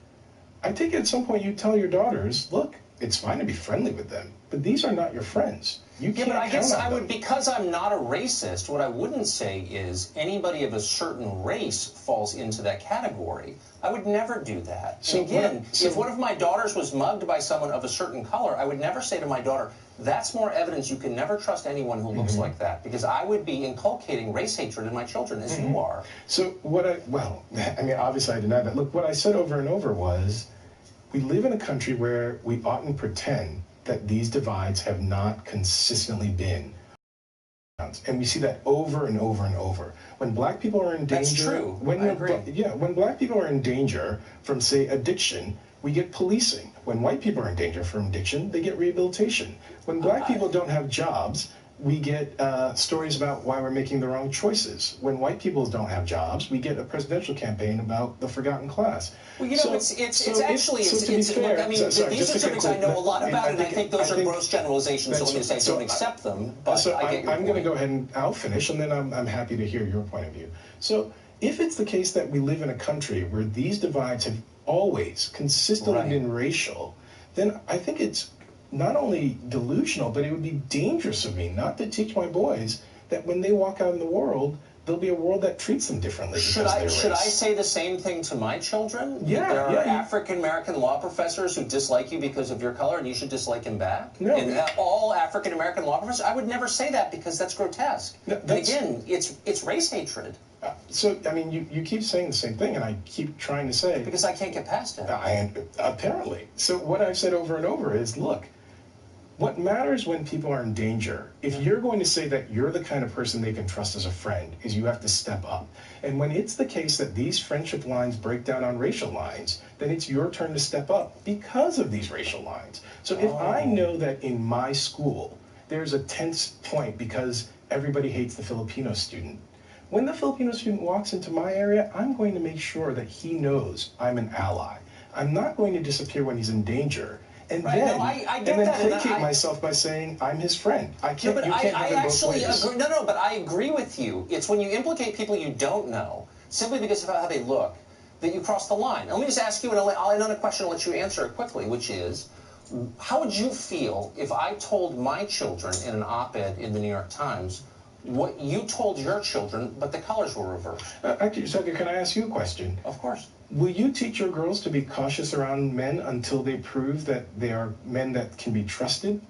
I think at some point you tell your daughters, look, it's fine to be friendly with them, but these are not your friends. You can't but I guess count on I would, them. because I'm not a racist, what I wouldn't say is anybody of a certain race falls into that category. I would never do that. So and again, if one of my daughters was mugged by someone of a certain color, I would never say to my daughter, that's more evidence you can never trust anyone who looks like that, because I would be inculcating race hatred in my children, as you are. So I mean, obviously I deny that. Look, what I said over and over was, we live in a country where we oughtn't pretend that these divides have not consistently been. And we see that over and over and over. When black people are in danger, That's true. I agree. When black people are in danger from, say, addiction, we get policing. When white people are in danger from addiction, they get rehabilitation. When black people don't have jobs, we get stories about why we're making the wrong choices. When white people don't have jobs, we get a presidential campaign about the forgotten class. Well, you know, these are subjects I know a lot about, and I think those are gross generalizations, so let me say I don't accept them, but I get your I'm going to go ahead and I'll finish, and then I'm happy to hear your point of view. So if it's the case that we live in a country where these divides have always consistently been racial, then I think it's not only delusional, but it would be dangerous of me not to teach my boys that when they walk out in the world, there'll be a world that treats them differently. Should I say the same thing to my children? Yeah. There are African-American law professors who dislike you because of your color, and you should dislike him back? No. And all African-American law professors? I would never say that because that's grotesque. No, and again, it's race hatred. So, I mean, you keep saying the same thing, and I keep trying to say... Because I can't get past it. Apparently. So what I've said over and over is, look, what matters when people are in danger, if you're going to say that you're the kind of person they can trust as a friend, is you have to step up. And when it's the case that these friendship lines break down on racial lines, then it's your turn to step up because of these racial lines. So if I know that in my school, there's a tense point because everybody hates the Filipino student, when the Filipino student walks into my area, I'm going to make sure that he knows I'm an ally. I'm not going to disappear when he's in danger. And then, placate myself by saying I'm his friend. I can't. No, but you can't have it both ways. Agree. No, but I agree with you. It's when you implicate people you don't know simply because of how they look. that you crossed the line. Let me just ask you, and I'll end on a question and let you answer it quickly, which is, how would you feel if I told my children in an op-ed in the New York Times what you told your children, but the colors were reversed? Sucker, can I ask you a question? Of course. Will you teach your girls to be cautious around men until they prove that they are men that can be trusted?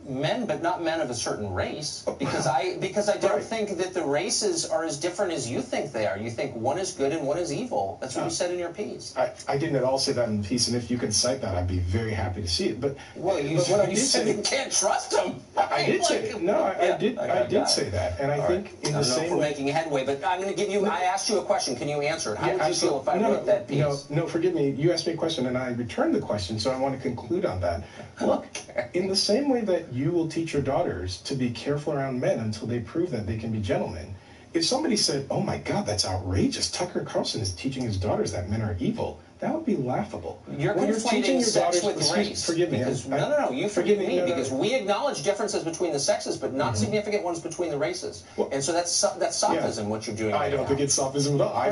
Men, but not men of a certain race, because I don't think that the races are as different as you think they are. You think one is good and one is evil. That's what you said in your piece. I didn't at all say that in the piece, and if you can cite that, I'd be very happy to see it. But well, you said you can't trust them. I did say it. No, I did say that, and I think in the same way. We're making headway, but I'm going to give you. I asked you a question. Can you answer it? How would you feel if I wrote that piece? No, forgive me. You asked me a question, and I returned the question, so I want to conclude on that. Look, in the same way that you will teach your daughters to be careful around men until they prove that they can be gentlemen, if somebody said, "Oh my God, that's outrageous, Tucker Carlson is teaching his daughters that men are evil," that would be laughable. You're conflating sex with race. Forgive me. No, you forgive me, because we acknowledge differences between the sexes, but not significant ones between the races. And so that's sophism, what you're doing. I don't think it's sophism at all. I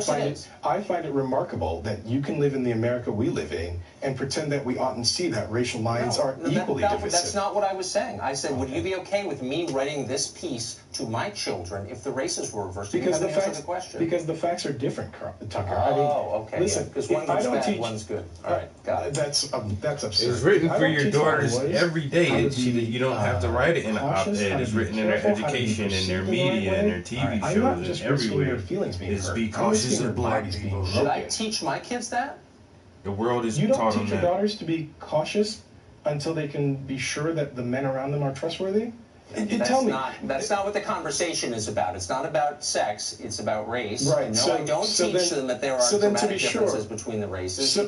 find it remarkable that you can live in the America we live in and pretend that we oughtn't see that racial lines are equally divisive. That's not what I was saying. I said, would you be okay with me writing this piece to my children if the races were reversed? Because the facts are different, Tucker. Okay. Listen, because one goes bad, one's good. All right, got it. That's absurd. It's written for your daughters every day. You don't have to write it in an op-ed. It's written in their education, in their media, in their TV shows, and everywhere. It's be cautious of black people. Should I teach my kids that? The world is You don't taught teach them your that. daughters to be cautious until they can be sure that the men around them are trustworthy? That's not what the conversation is about. It's not about sex. It's about race. Right. No, I don't teach them that there are dramatic differences between the races. So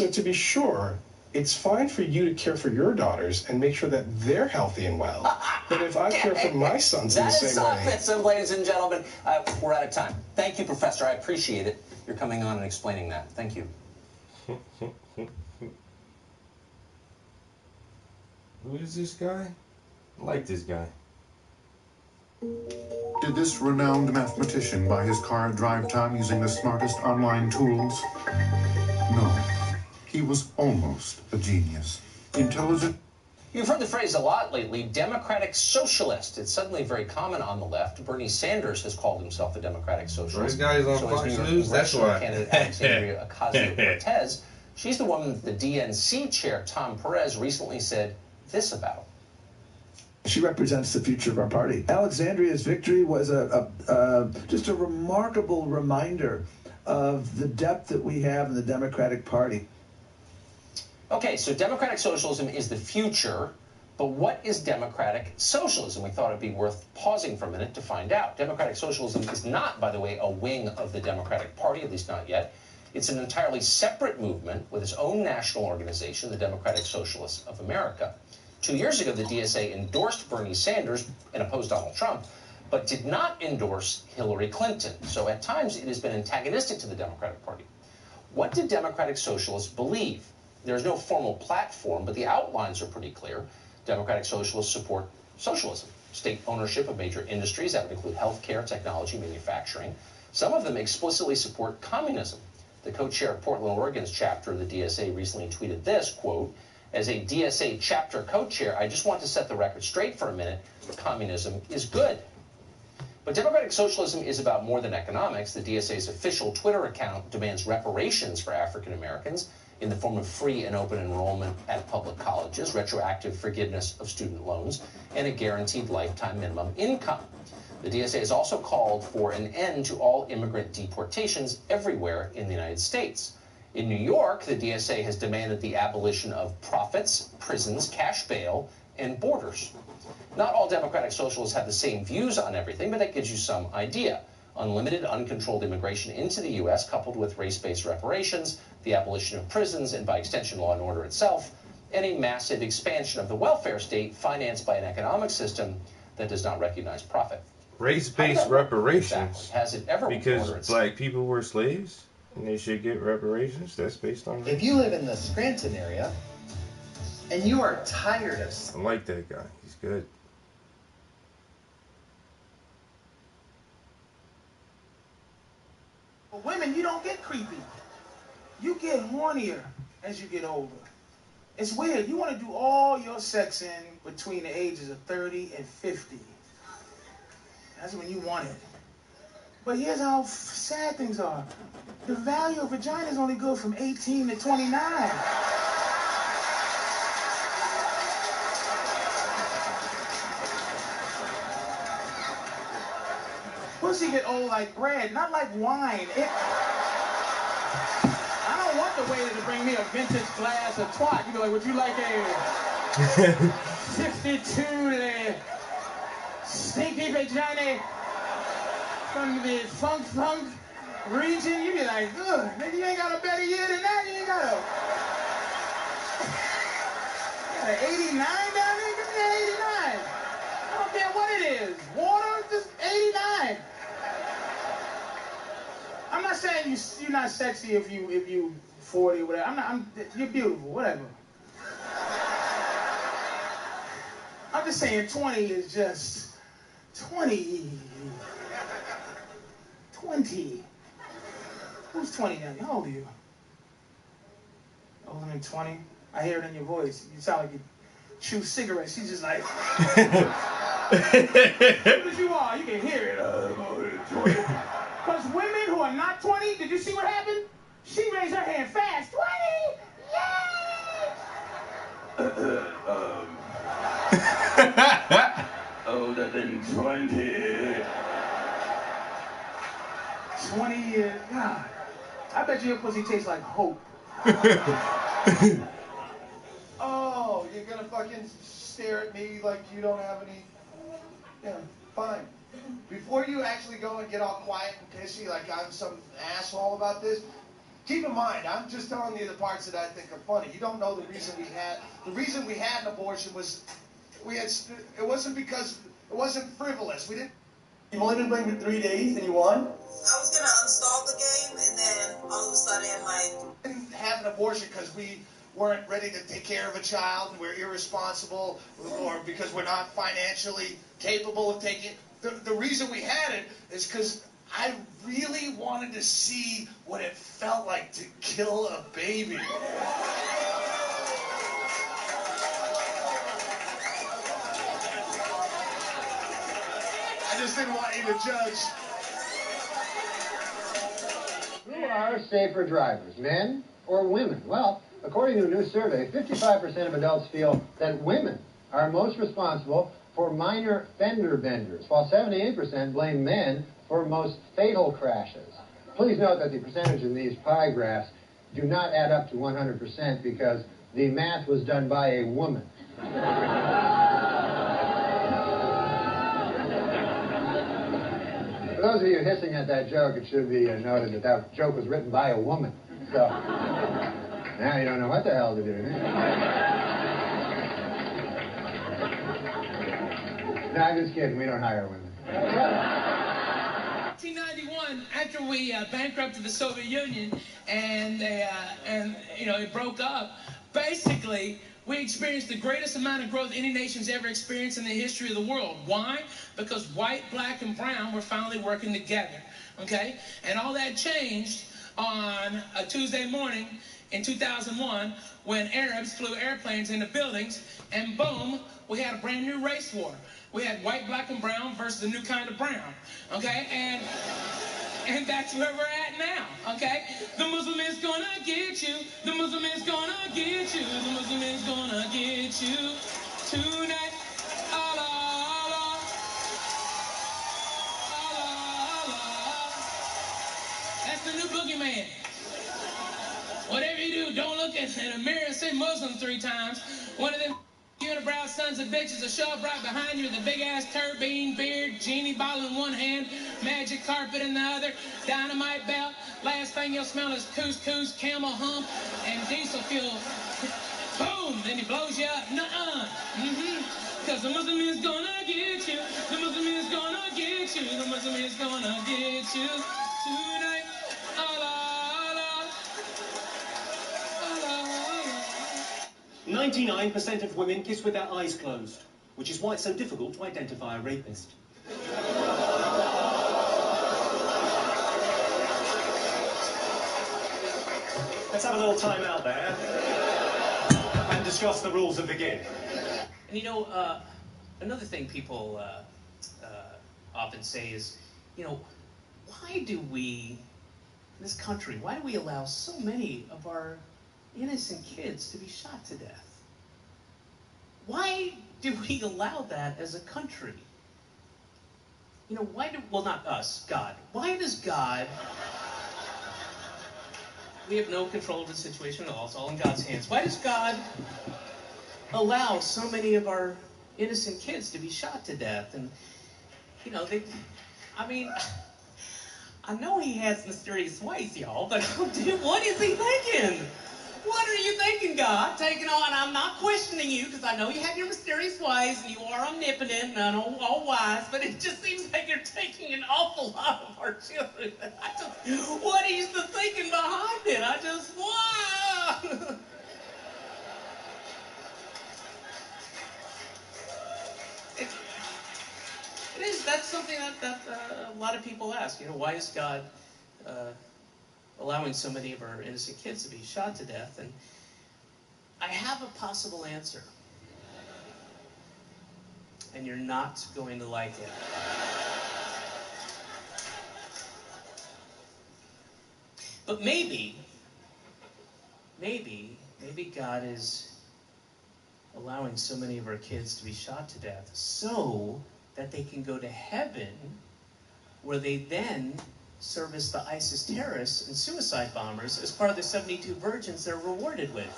to be sure, it's fine for you to care for your daughters and make sure that they're healthy and well. But if I care for my sons in the same way... That is sophism, ladies and gentlemen. We're out of time. Thank you, Professor. I appreciate it. You're coming on and explaining that. Thank you. Who is this guy? I like this guy. Did this renowned mathematician buy his car at drive time using the smartest online tools? No. He was almost a genius. Intelligent. You've heard the phrase a lot lately, democratic socialist. It's suddenly very common on the left. Bernie Sanders has called himself a democratic socialist. This guy's on Fox News, that's why. Candidate Alexandria Ocasio-Cortez, she's the woman the DNC chair, Tom Perez, recently said this about. She represents the future of our party. Alexandria's victory was just a remarkable reminder of the depth that we have in the Democratic Party. Okay, so democratic socialism is the future, but what is democratic socialism? We thought it'd be worth pausing for a minute to find out. Democratic socialism is not, by the way, a wing of the Democratic Party, at least not yet. It's an entirely separate movement with its own national organization, the Democratic Socialists of America. 2 years ago, the DSA endorsed Bernie Sanders and opposed Donald Trump, but did not endorse Hillary Clinton. So at times, it has been antagonistic to the Democratic Party. What did democratic socialists believe? There's no formal platform, but the outlines are pretty clear. Democratic socialists support socialism, state ownership of major industries. That would include healthcare, technology, manufacturing. Some of them explicitly support communism. The co-chair of Portland, Oregon's chapter of the DSA recently tweeted this, quote, "As a DSA chapter co-chair, I just want to set the record straight for a minute. Communism is good." But democratic socialism is about more than economics. The DSA's official Twitter account demands reparations for African Americans in the form of free and open enrollment at public colleges, retroactive forgiveness of student loans, and a guaranteed lifetime minimum income. The DSA has also called for an end to all immigrant deportations everywhere in the United States. In New York, the DSA has demanded the abolition of profits, prisons, cash bail, and borders. Not all democratic socialists have the same views on everything, but that gives you some idea. Unlimited, uncontrolled immigration into the U.S., coupled with race-based reparations, the abolition of prisons, and by extension, law and order itself, and a massive expansion of the welfare state financed by an economic system that does not recognize profit. Race-based reparations? Exactly. Has it ever Because black people were slaves and they should get reparations? That's based on race? If you live in the Scranton area and you are tired of... I like that guy. He's good. Women, you don't creepy. You get hornier as you get older. It's weird. You want to do all your sexing between the ages of 30 and 50. That's when you want it. But here's how sad things are. The value of vagina is only good from 18 to 29. Pussy get old like bread, not like wine. I don't want the waiter to bring me a vintage glass of twat. You be like, would you like a 62 stinky vagina from the funk region? You be like, ugh, nigga, you ain't got a better year than that. You ain't got an 89 down there? Give me an 89. I don't care what it is. Water, just 89. I'm not saying you're not sexy if you 40 or whatever. You're beautiful, whatever. I'm just saying 20 is just 20. 20. Who's 20 now? How old are you? Older than 20? I hear it in your voice. You sound like you chew cigarettes. She's just like. As you are, you can hear it. Because women who are not 20, did you see what happened? She raised her hand fast. 20! Yay! Older than 20. 20 years. God. I bet you your pussy tastes like hope. Oh, you're gonna fucking stare at me like you don't have any... Yeah, fine. Before you actually go and get all quiet and pissy like I'm some asshole about this, keep in mind, I'm just telling you the parts that I think are funny. You don't know the reason we had an abortion was, it wasn't because, it wasn't frivolous. We didn't. You've only been playing for 3 days and you won? I was gonna uninstall the game and then all of a sudden We didn't have an abortion because we weren't ready to take care of a child and we're irresponsible or because we're not financially capable of taking it. The reason we had it is because I really wanted to see what it felt like to kill a baby. I just didn't want you to judge. Who are safer drivers, men or women? Well, according to a new survey, 55% of adults feel that women are most responsible for minor fender benders, while 78% blame men for most fatal crashes. Please note that the percentage in these pie graphs do not add up to 100% because the math was done by a woman. For those of you hissing at that joke, it should be noted that that joke was written by a woman. So, now you don't know what the hell to do. No, I'm just kidding. We don't hire women. 1991, after we bankrupted the Soviet Union and it broke up, basically we experienced the greatest amount of growth any nation's ever experienced in the history of the world. Why? Because white, black, and brown were finally working together. Okay? And all that changed on a Tuesday morning in 2001 when Arabs flew airplanes into buildings, and boom, we had a brand new race war. We had white, black, and brown versus a new kind of brown, okay? And that's where we're at now, okay? The Muslim is gonna get you. The Muslim is gonna get you. The Muslim is gonna get you tonight. Allah, Allah. Allah, Allah. That's the new boogeyman. Whatever you do, don't look in a mirror and say Muslim 3 times. One of them unibrow sons of bitches will show up right behind you with a big-ass turbine, beard, genie bottle in one hand, magic carpet in the other, dynamite belt. Last thing you'll smell is couscous, camel hump, and diesel fuel. Boom! Then he blows you up. Nuh-uh. Because the Muslim is gonna get you. The Muslim is gonna get you. The Muslim is gonna get you tonight. Allah, Allah. Allah, Allah. 99% of women kiss with their eyes closed, which is why it's so difficult to identify a rapist. Let's have a little time out there and discuss the rules and begin. And you know, another thing people often say is, you know, why do we, in this country, why do we allow so many of our innocent kids to be shot to death? Why do we allow that as a country? You know, why do, well, not us, God. Why does God, we have no control over the situation at all, it's all in God's hands. Why does God allow so many of our innocent kids to be shot to death? And, you know, I mean, I know he has mysterious ways, y'all, but what is he thinking? What are you thinking, God? Taking on, I'm not questioning you, because I know you have your mysterious ways, and you are omnipotent and all wise, but it just seems like you're taking an awful lot of our children. What is the thinking behind it? wow. It is, that's something that a lot of people ask, you know, why is God allowing so many of our innocent kids to be shot to death? And I have a possible answer. And you're not going to like it. But maybe God is allowing so many of our kids to be shot to death so that they can go to heaven, where they then service the ISIS terrorists and suicide bombers as part of the 72 virgins they're rewarded with.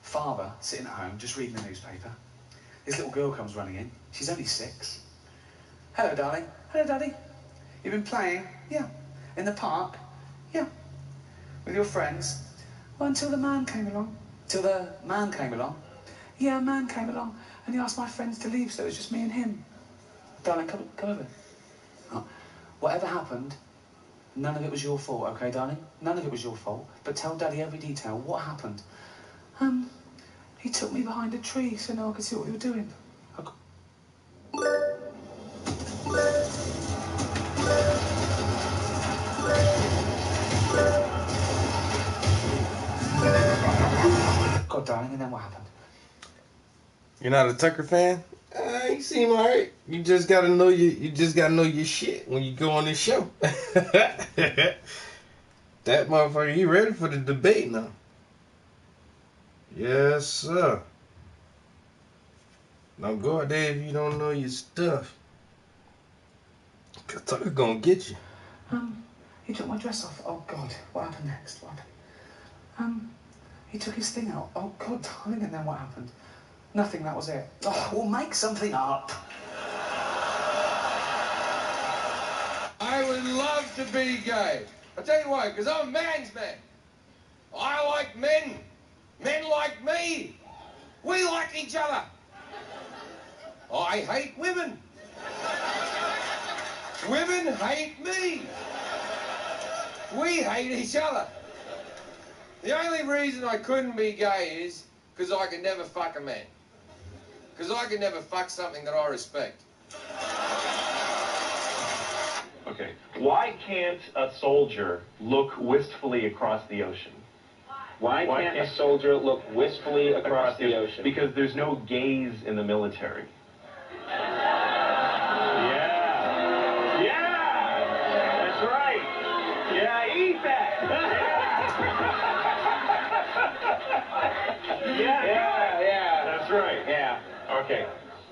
Father, sitting at home, just reading the newspaper. This little girl comes running in. She's only 6. Hello, darling. Hello, Daddy. You've been playing? Yeah. In the park? Yeah. With your friends? Well, until the man came along. Till the man came along? Yeah, a man came along, and he asked my friends to leave, so it was just me and him. Darling, come over. Oh. Whatever happened, none of it was your fault, okay, darling? None of it was your fault. But tell Daddy every detail. What happened? He took me behind a tree so no one could see what we were doing. God, darling, and then what happened? You're not a Tucker fan? You seem alright. You just gotta know your shit when you go on this show. That motherfucker, he ready for the debate now. Yes, sir. Don't go out there if you don't know your stuff. Cause Tucker gonna get you. He took my dress off. Oh, God. What happened next? What happened? He took his thing out. Oh, God, darling, and then what happened? Nothing, that was it. Oh, we'll make something up. I would love to be gay. I'll tell you why, because I'm a man's man. I like men. Men like me. We like each other. I hate women. Women hate me. We hate each other. The only reason I couldn't be gay is because I could never fuck a man. Because I could never fuck something that I respect. Okay. Why can't a soldier look wistfully across the ocean? Why can't a soldier look wistfully across the ocean? Because there's no gaze in the military. That's right. Yeah, eat that. Yeah. That's right. Yeah. Okay.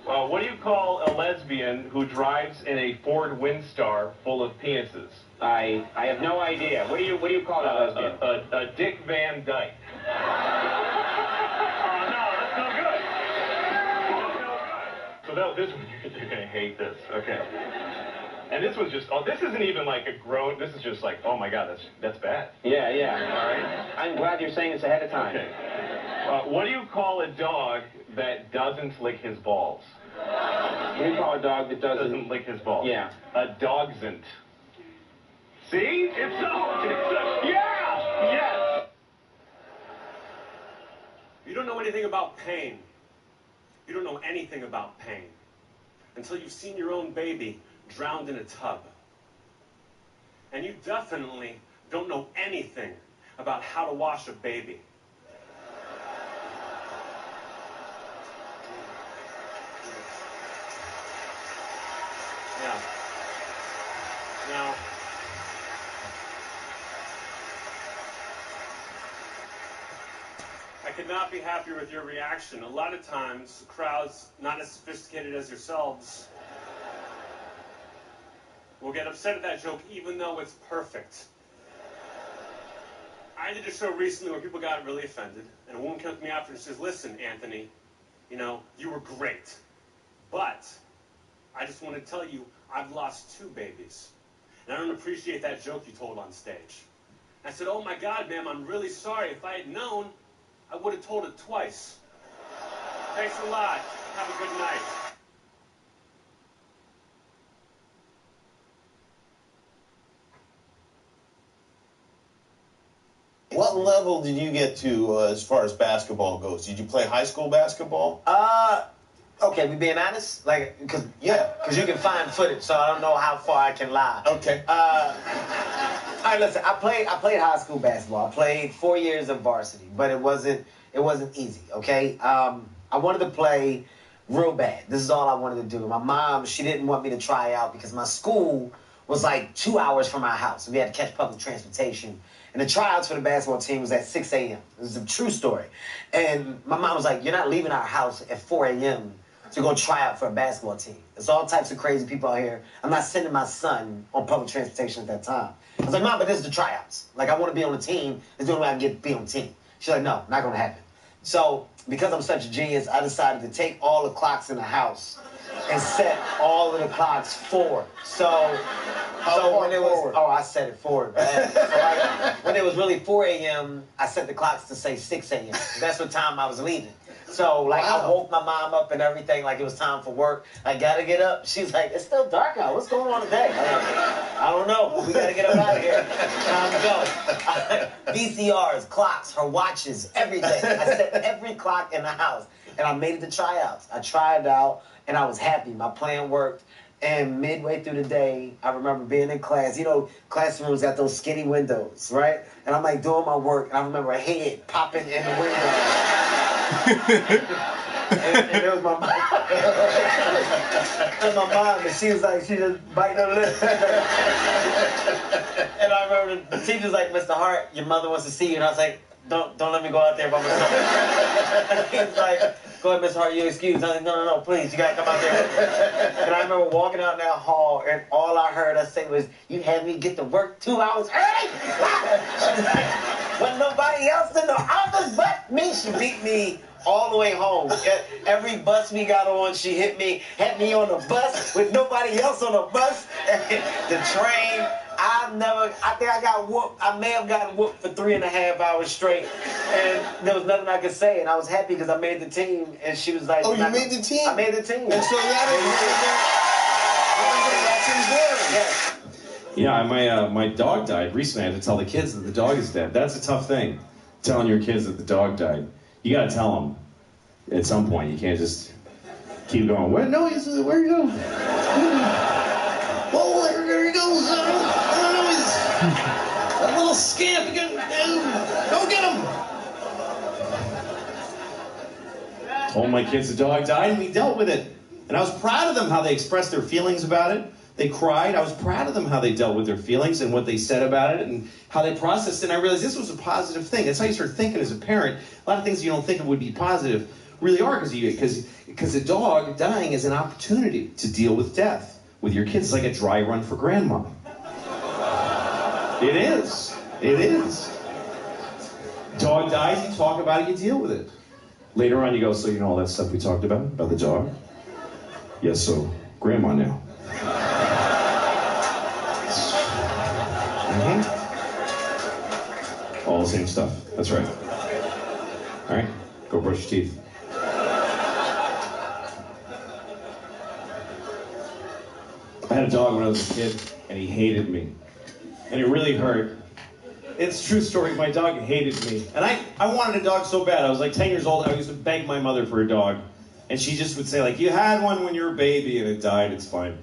What do you call a lesbian who drives in a Ford Windstar full of penises? I have no idea. What do you call a lesbian? A Dick Van Dyke. No, that's no good. So this one, you're gonna hate this. Okay. And this one's just, this isn't even like a grown, this is just like, oh my God, that's bad. Yeah. All right? I'm glad you're saying this ahead of time. Okay. What do you call a dog that doesn't lick his balls? What do you call a dog that doesn't lick his balls? Yeah. A dogsn't. See? It's so, yeah! Yes! anything about pain. You don't know anything about pain until you've seen your own baby drowned in a tub. And you definitely don't know anything about how to wash a baby. Yeah. Now, I could not be happier with your reaction. A lot of times, crowds not as sophisticated as yourselves will get upset at that joke even though it's perfect. I did a show recently where people got really offended, and a woman came up to me after and says, listen, Anthony, you know, you were great, but I just want to tell you I've lost 2 babies, and I don't appreciate that joke you told on stage. I said, oh my God, ma'am, I'm really sorry. If I had known, I would have told it twice. Thanks a lot. Have a good night. What level did you get to as far as basketball goes? Did you play high school basketball? Okay, we being honest? Like, because you can find footage, so I don't know how far I can lie. Okay. All right, listen, I played high school basketball. I played 4 years of varsity, but it wasn't easy, okay? I wanted to play real bad. This is all I wanted to do. My mom, she didn't want me to try out because my school was like 2 hours from our house. We had to catch public transportation. And the tryouts for the basketball team was at 6 a.m. This is a true story. And my mom was like, you're not leaving our house at 4 a.m. to go try out for a basketball team. There's all types of crazy people out here. I'm not sending my son on public transportation at that time. I was like, Mom, but this is the tryouts. Like, I want to be on the team. It's the only way I can get to be on the team. She's like, no, not going to happen. So, because I'm such a genius, I decided to take all the clocks in the house and set all of the clocks forward. So when it was, I set it forward, man. So like, when it was really 4 a.m., I set the clocks to say 6 a.m. That's what time I was leaving. So, like, I woke my mom up and everything, like it was time for work. I gotta get up. She's like, it's still dark out. What's going on today? I don't know. We gotta get up out of here. Time to go. VCRs, clocks, her watches, everything. I set every clock in the house. And I made it to tryouts. I tried out, and I was happy. My plan worked. And midway through the day, I remember being in class. You know, classrooms got those skinny windows, right? And I'm like doing my work, and I remember a head popping in the window. and it was my mom. And my mom, and she was like, she just biting her lip. And I remember the teacher's like, Mr. Hart, your mother wants to see you. And I was like, don't let me go out there by myself. He's like, go ahead, Miss Hart, you excuse. I was like, no, please, you gotta come out there. And I remember walking out in that hall, and all I heard her say was, you had me get to work 2 hours early? When nobody else in the office but me. She beat me all the way home. Every bus we got on, she had me on the bus with nobody else on the bus. The train. I think I got whooped. I may have gotten whooped for 3.5 hours straight. And there was nothing I could say. And I was happy because I made the team. And she was like, oh, you made the team? I made the team. And so Yes. Yeah, my dog died recently. I had to tell the kids that the dog is dead. That's a tough thing, telling your kids that the dog died. You got to tell them at some point. You can't just keep going, where? No, where you go? Oh, there he goes. That little scamp again. Go get him. Told my kids the dog died, and we dealt with it. And I was proud of them how they expressed their feelings about it. They cried. I was proud of them how they dealt with their feelings and what they said about it and how they processed it. And I realized this was a positive thing. That's how you start thinking as a parent. A lot of things you don't think of would be positive really are because a dog dying is an opportunity to deal with death with your kids. It's like a dry run for grandma. It is. It is. Dog dies, you talk about it, you deal with it. Later on you go, so you know all that stuff we talked about the dog? Yes, so grandma now. All the same stuff. That's right. All right, go brush your teeth. I had a dog when I was a kid, and he hated me. And it really hurt. It's a true story. My dog hated me. And I wanted a dog so bad. I was like 10 years old. I used to beg my mother for a dog. And she just would say, like, you had one when you were a baby and it died. It's fine.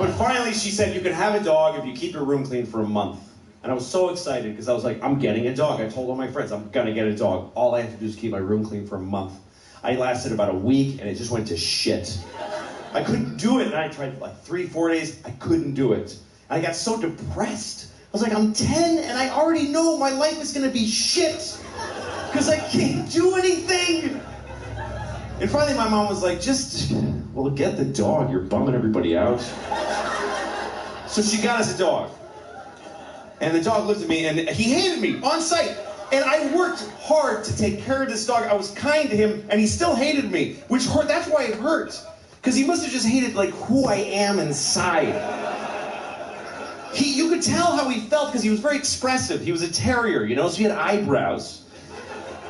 But finally she said, you can have a dog if you keep your room clean for a month. And I was so excited because I was like, I'm getting a dog. I told all my friends, I'm going to get a dog. All I have to do is keep my room clean for a month. I lasted about a week and it just went to shit. I couldn't do it. And I tried like 3-4 days. I couldn't do it. And I got so depressed. I was like, I'm 10 and I already know my life is going to be shit. Because I can't do anything. And finally my mom was like, well, get the dog. You're bumming everybody out. So she got us a dog. And the dog looked at me and he hated me on sight. And I worked hard to take care of this dog. I was kind to him and he still hated me, which hurt. That's why it hurt. Because he must have just hated like who I am inside. You could tell how he felt because he was very expressive. He was a terrier, you know, so he had eyebrows.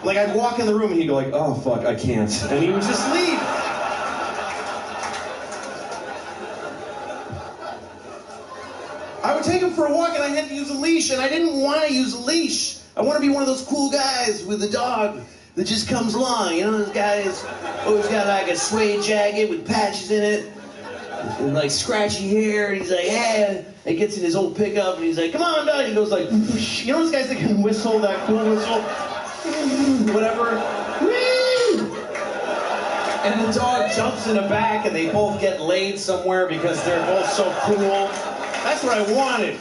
Like I'd walk in the room and he'd go like, oh fuck, I can't. And he would just leave. I would take him for a walk and I had to use a leash and I didn't want to use a leash. I want to be one of those cool guys with a dog that just comes along. You know, those guys always got like a suede jacket with patches in it and like scratchy hair. And he's like, yeah. He gets in his old pickup and he's like, come on, dog. He goes like, you know those guys that can whistle, that cool whistle? Whatever. And the dog jumps in the back and they both get laid somewhere because they're both so cool. That's what I wanted.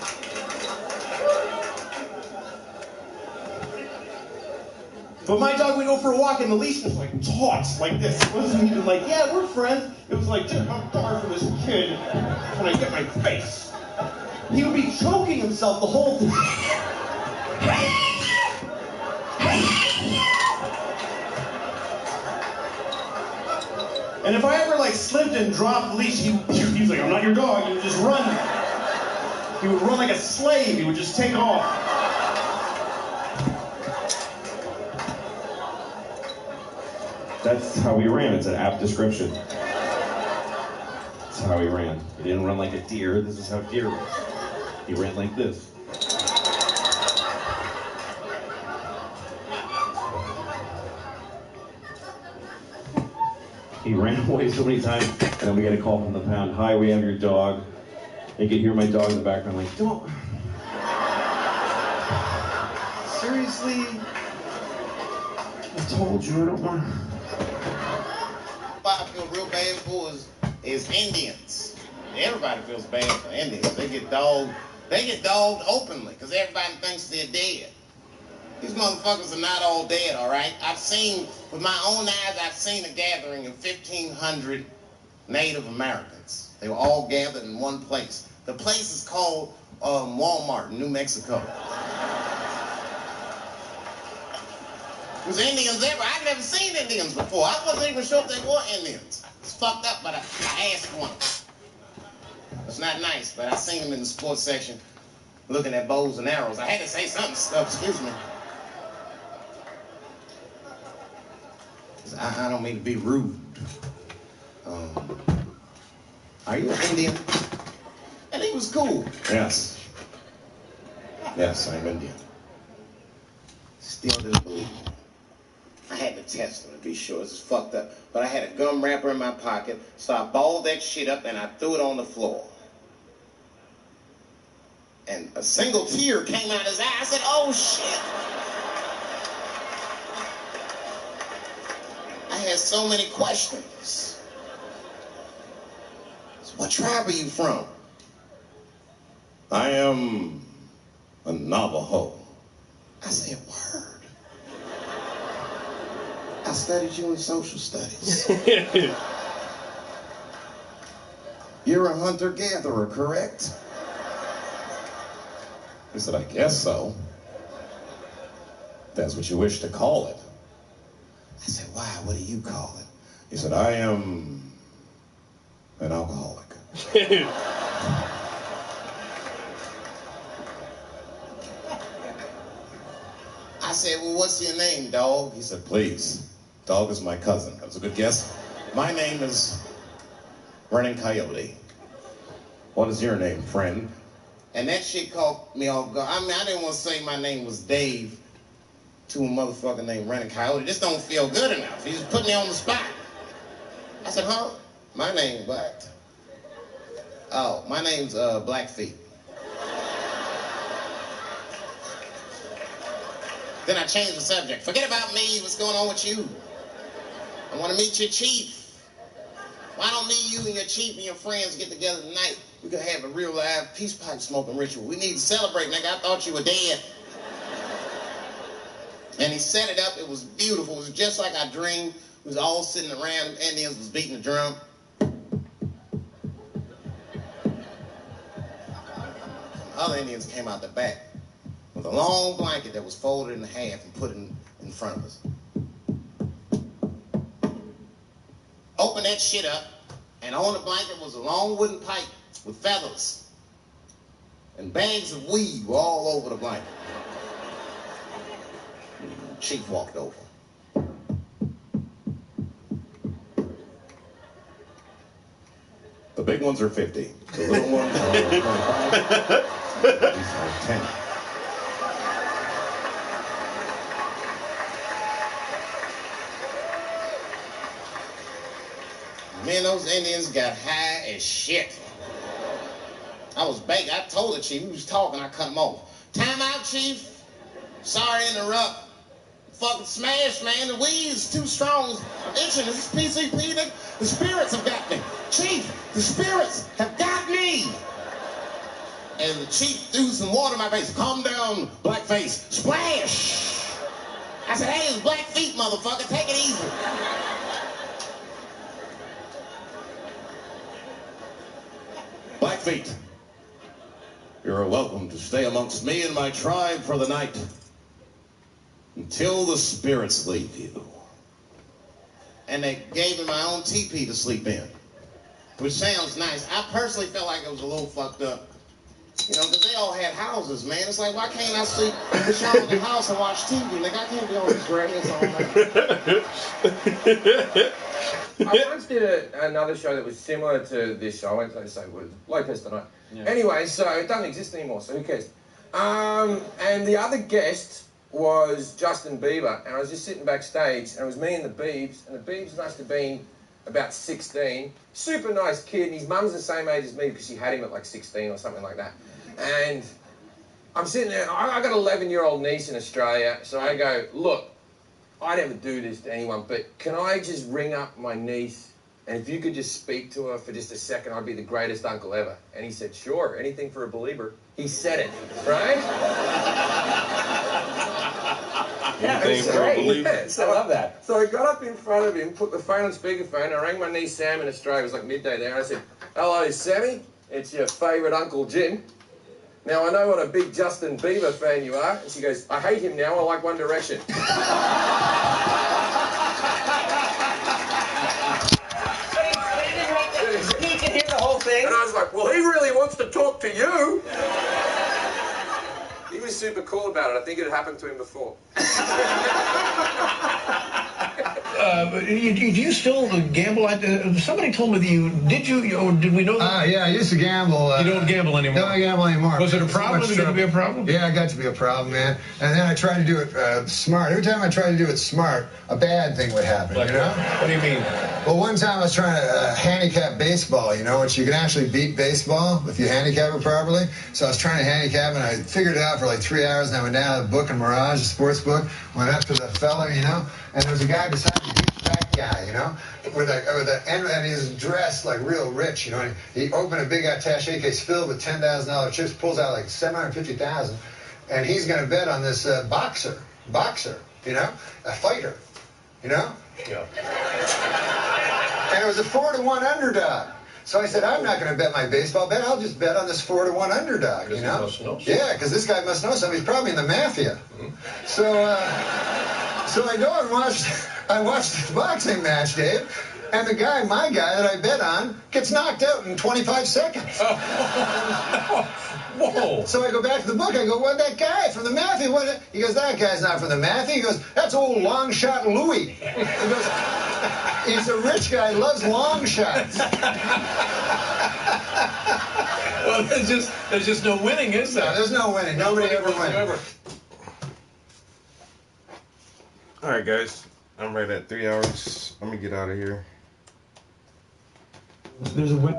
But my dog would go for a walk and the leash was like taut, like this. It wasn't even like, yeah, we're friends. It was like, dude, I'm far from this kid when I get my face. He would be choking himself the whole time. And if I ever like slipped and dropped the leash, he was like, I'm not your dog. He would just run. He would run like a slave. He would just take off. That's how we ran. It's an apt description. That's how he ran. He didn't run like a deer. This is how deer runs. He ran like this. He ran away so many times, and then we get a call from the pound. Hi, we have your dog. You could hear my dog in the background like, don't. Seriously? I told you I don't want. What I feel real bad for is Indians. Everybody feels bad for Indians. They get dogged openly because everybody thinks they're dead. These motherfuckers are not all dead, all right? I've seen, with my own eyes, I've seen a gathering of 1,500 Native Americans. They were all gathered in one place. The place is called Walmart in New Mexico. Was Indians ever? I'd never seen Indians before. I wasn't even sure if they were Indians. It's fucked up, but I asked one. It's not nice, but I seen them in the sports section looking at bows and arrows. I had to say something. Excuse me. I don't mean to be rude. Are you an Indian? And he was cool. Yes. Yes, I'm Indian. Still didn't believe me. I had to test him to be sure. This is fucked up. But I had a gum wrapper in my pocket, so I balled that shit up and I threw it on the floor. And a single tear came out of his eye. I said, oh shit. I had so many questions. So what tribe are you from? I am a Navajo. I said, word. I studied you in social studies. You're a hunter-gatherer, correct? He said, I guess so. That's what you wish to call it. I said, why? What do you call it? He said, I am an alcoholic. I said, well, what's your name, dog? He said, please. Dog is my cousin. That was a good guess. My name is Running Coyote. What is your name, friend? And that shit caught me off guard. I mean, I didn't want to say my name was Dave to a motherfucker named Running Coyote. This don't feel good enough. He just put me on the spot. I said, huh? My name what? Oh, my name's Blackfeet. Then I changed the subject. Forget about me. What's going on with you? I want to meet your chief. Why don't me, you, and your chief and your friends get together tonight? We could have a real live peace pipe smoking ritual. We need to celebrate, nigga. I thought you were dead. And he set it up. It was beautiful. It was just like I dreamed. We was all sitting around. Indians was beating the drum. Other Indians came out the back with a long blanket that was folded in half and put in front of us. Open that shit up, and on the blanket was a long wooden pipe with feathers. And bags of weed were all over the blanket. Chief walked over. The big ones are 50. The little ones are 25. These are 10. Man, those Indians got high as shit. I was baked. I told the chief, he was talking, I cut him off. Time out, chief. Sorry to interrupt. Fucking smash, man. The weed's too strong. I'm itching. This is PCP. The spirits have got me. Chief, the spirits have got me. And the chief threw some water in my face. Calm down, Blackface. Splash. I said, hey, it's Blackfeet, motherfucker. Take it easy. Blackfeet, you're welcome to stay amongst me and my tribe for the night until the spirits leave you. And they gave me my own teepee to sleep in, which sounds nice. I personally felt like it was a little fucked up, you know, because they all had houses, man. It's like, why can't I sleep with y'all in the house and watch TV? Like, I can't be on this grass all night. I once did another show that was similar to this show. I went to say was Lopez tonight. Yeah. Anyway, so it doesn't exist anymore, so who cares? And the other guest was Justin Bieber, and I was just sitting backstage, and it was me and the Biebs, and the Biebs must have been about 16. Super nice kid, and his mum's the same age as me because she had him at like 16 or something like that. And I'm sitting there, I got an 11-year-old niece in Australia, so I go, look, I never do this to anyone, but can I just ring up my niece, and if you could just speak to her for just a second, I'd be the greatest uncle ever. And he said, sure, anything for a believer. He said it, right? Yeah, it's great. Yes, I love that. So I got up in front of him, put the phone on speakerphone, I rang my niece Sam in Australia. It was like midday there, and I said, hello, Sammy, it's your favourite Uncle Jim. Now, I know what a big Justin Bieber fan you are. And she goes, I hate him now, I like One Direction. He can hear the whole thing. And I was like, well, he really wants to talk to you. He was super cool about it. I think it had happened to him before. Do you still gamble? Somebody told me that you or did we know that? Yeah, I used to gamble. You don't gamble anymore? Don't gamble anymore. Was it a problem? Did it get to be a problem? Yeah, it got to be a problem, man. And then I tried to do it smart. Every time I tried to do it smart, a bad thing would happen, Like you know? What do you mean? Well, one time I was trying to handicap baseball, you know, which you can actually beat baseball if you handicap it properly. So I was trying to handicap, and I figured it out for like 3 hours, and I went down to the book in Mirage, the sports book, went up to the fella, you know, and there was a guy beside me, fat guy, you know, and he was dressed like real rich, you know, and he opened a big attaché case filled with $10,000 chips, pulls out like $750,000, and he's going to bet on this boxer, you know, a fighter, you know? Yeah. And it was a 4-to-1 underdog. So I said, I'm not going to bet my baseball bet. I'll just bet on this 4-to-1 underdog, you know? Yeah, because this guy must know something. He's probably in the mafia. Mm-hmm. So I go and I watched the boxing match, Dave, and my guy that I bet on, gets knocked out in 25 seconds. Whoa. So I go back to the book. I go, what, that guy from the mafia? What? He goes, that guy's not from the mafia. He goes, that's old long shot Louis. He goes, he's a rich guy, loves long shots. Well, So there's just no winning, is there? No, there's no winning. Nobody ever wins. All right, guys. I'm right at 3 hours. I'm gonna get out of here. There's a win.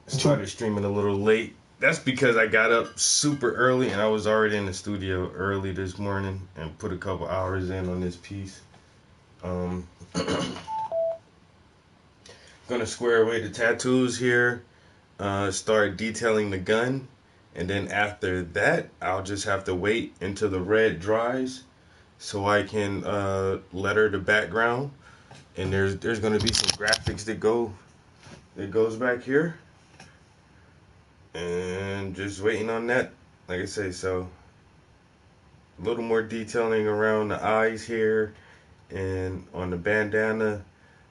Started streaming a little late. That's because I got up super early and I was already in the studio early this morning and put a couple hours in on this piece. Gonna square away the tattoos here, start detailing the gun, and then after that I'll just have to wait until the red dries so I can letter the background, and there's gonna be some graphics that goes back here, and just waiting on that, like I say. So a little more detailing around the eyes here and on the bandana,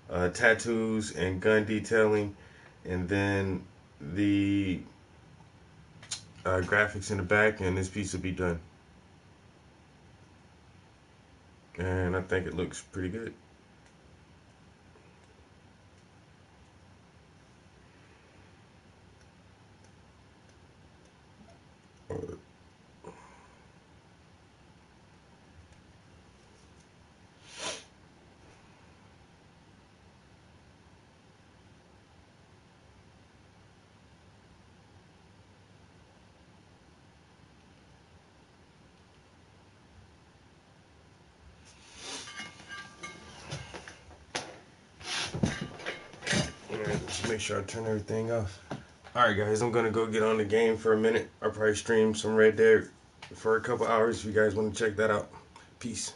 tattoos and gun detailing, and then the graphics in the back, and this piece will be done. And I think it looks pretty good. Just make sure I turn everything off. Alright guys, I'm gonna go get on the game for a minute. I'll probably stream some Red Dead for a couple hours if you guys want to check that out. Peace.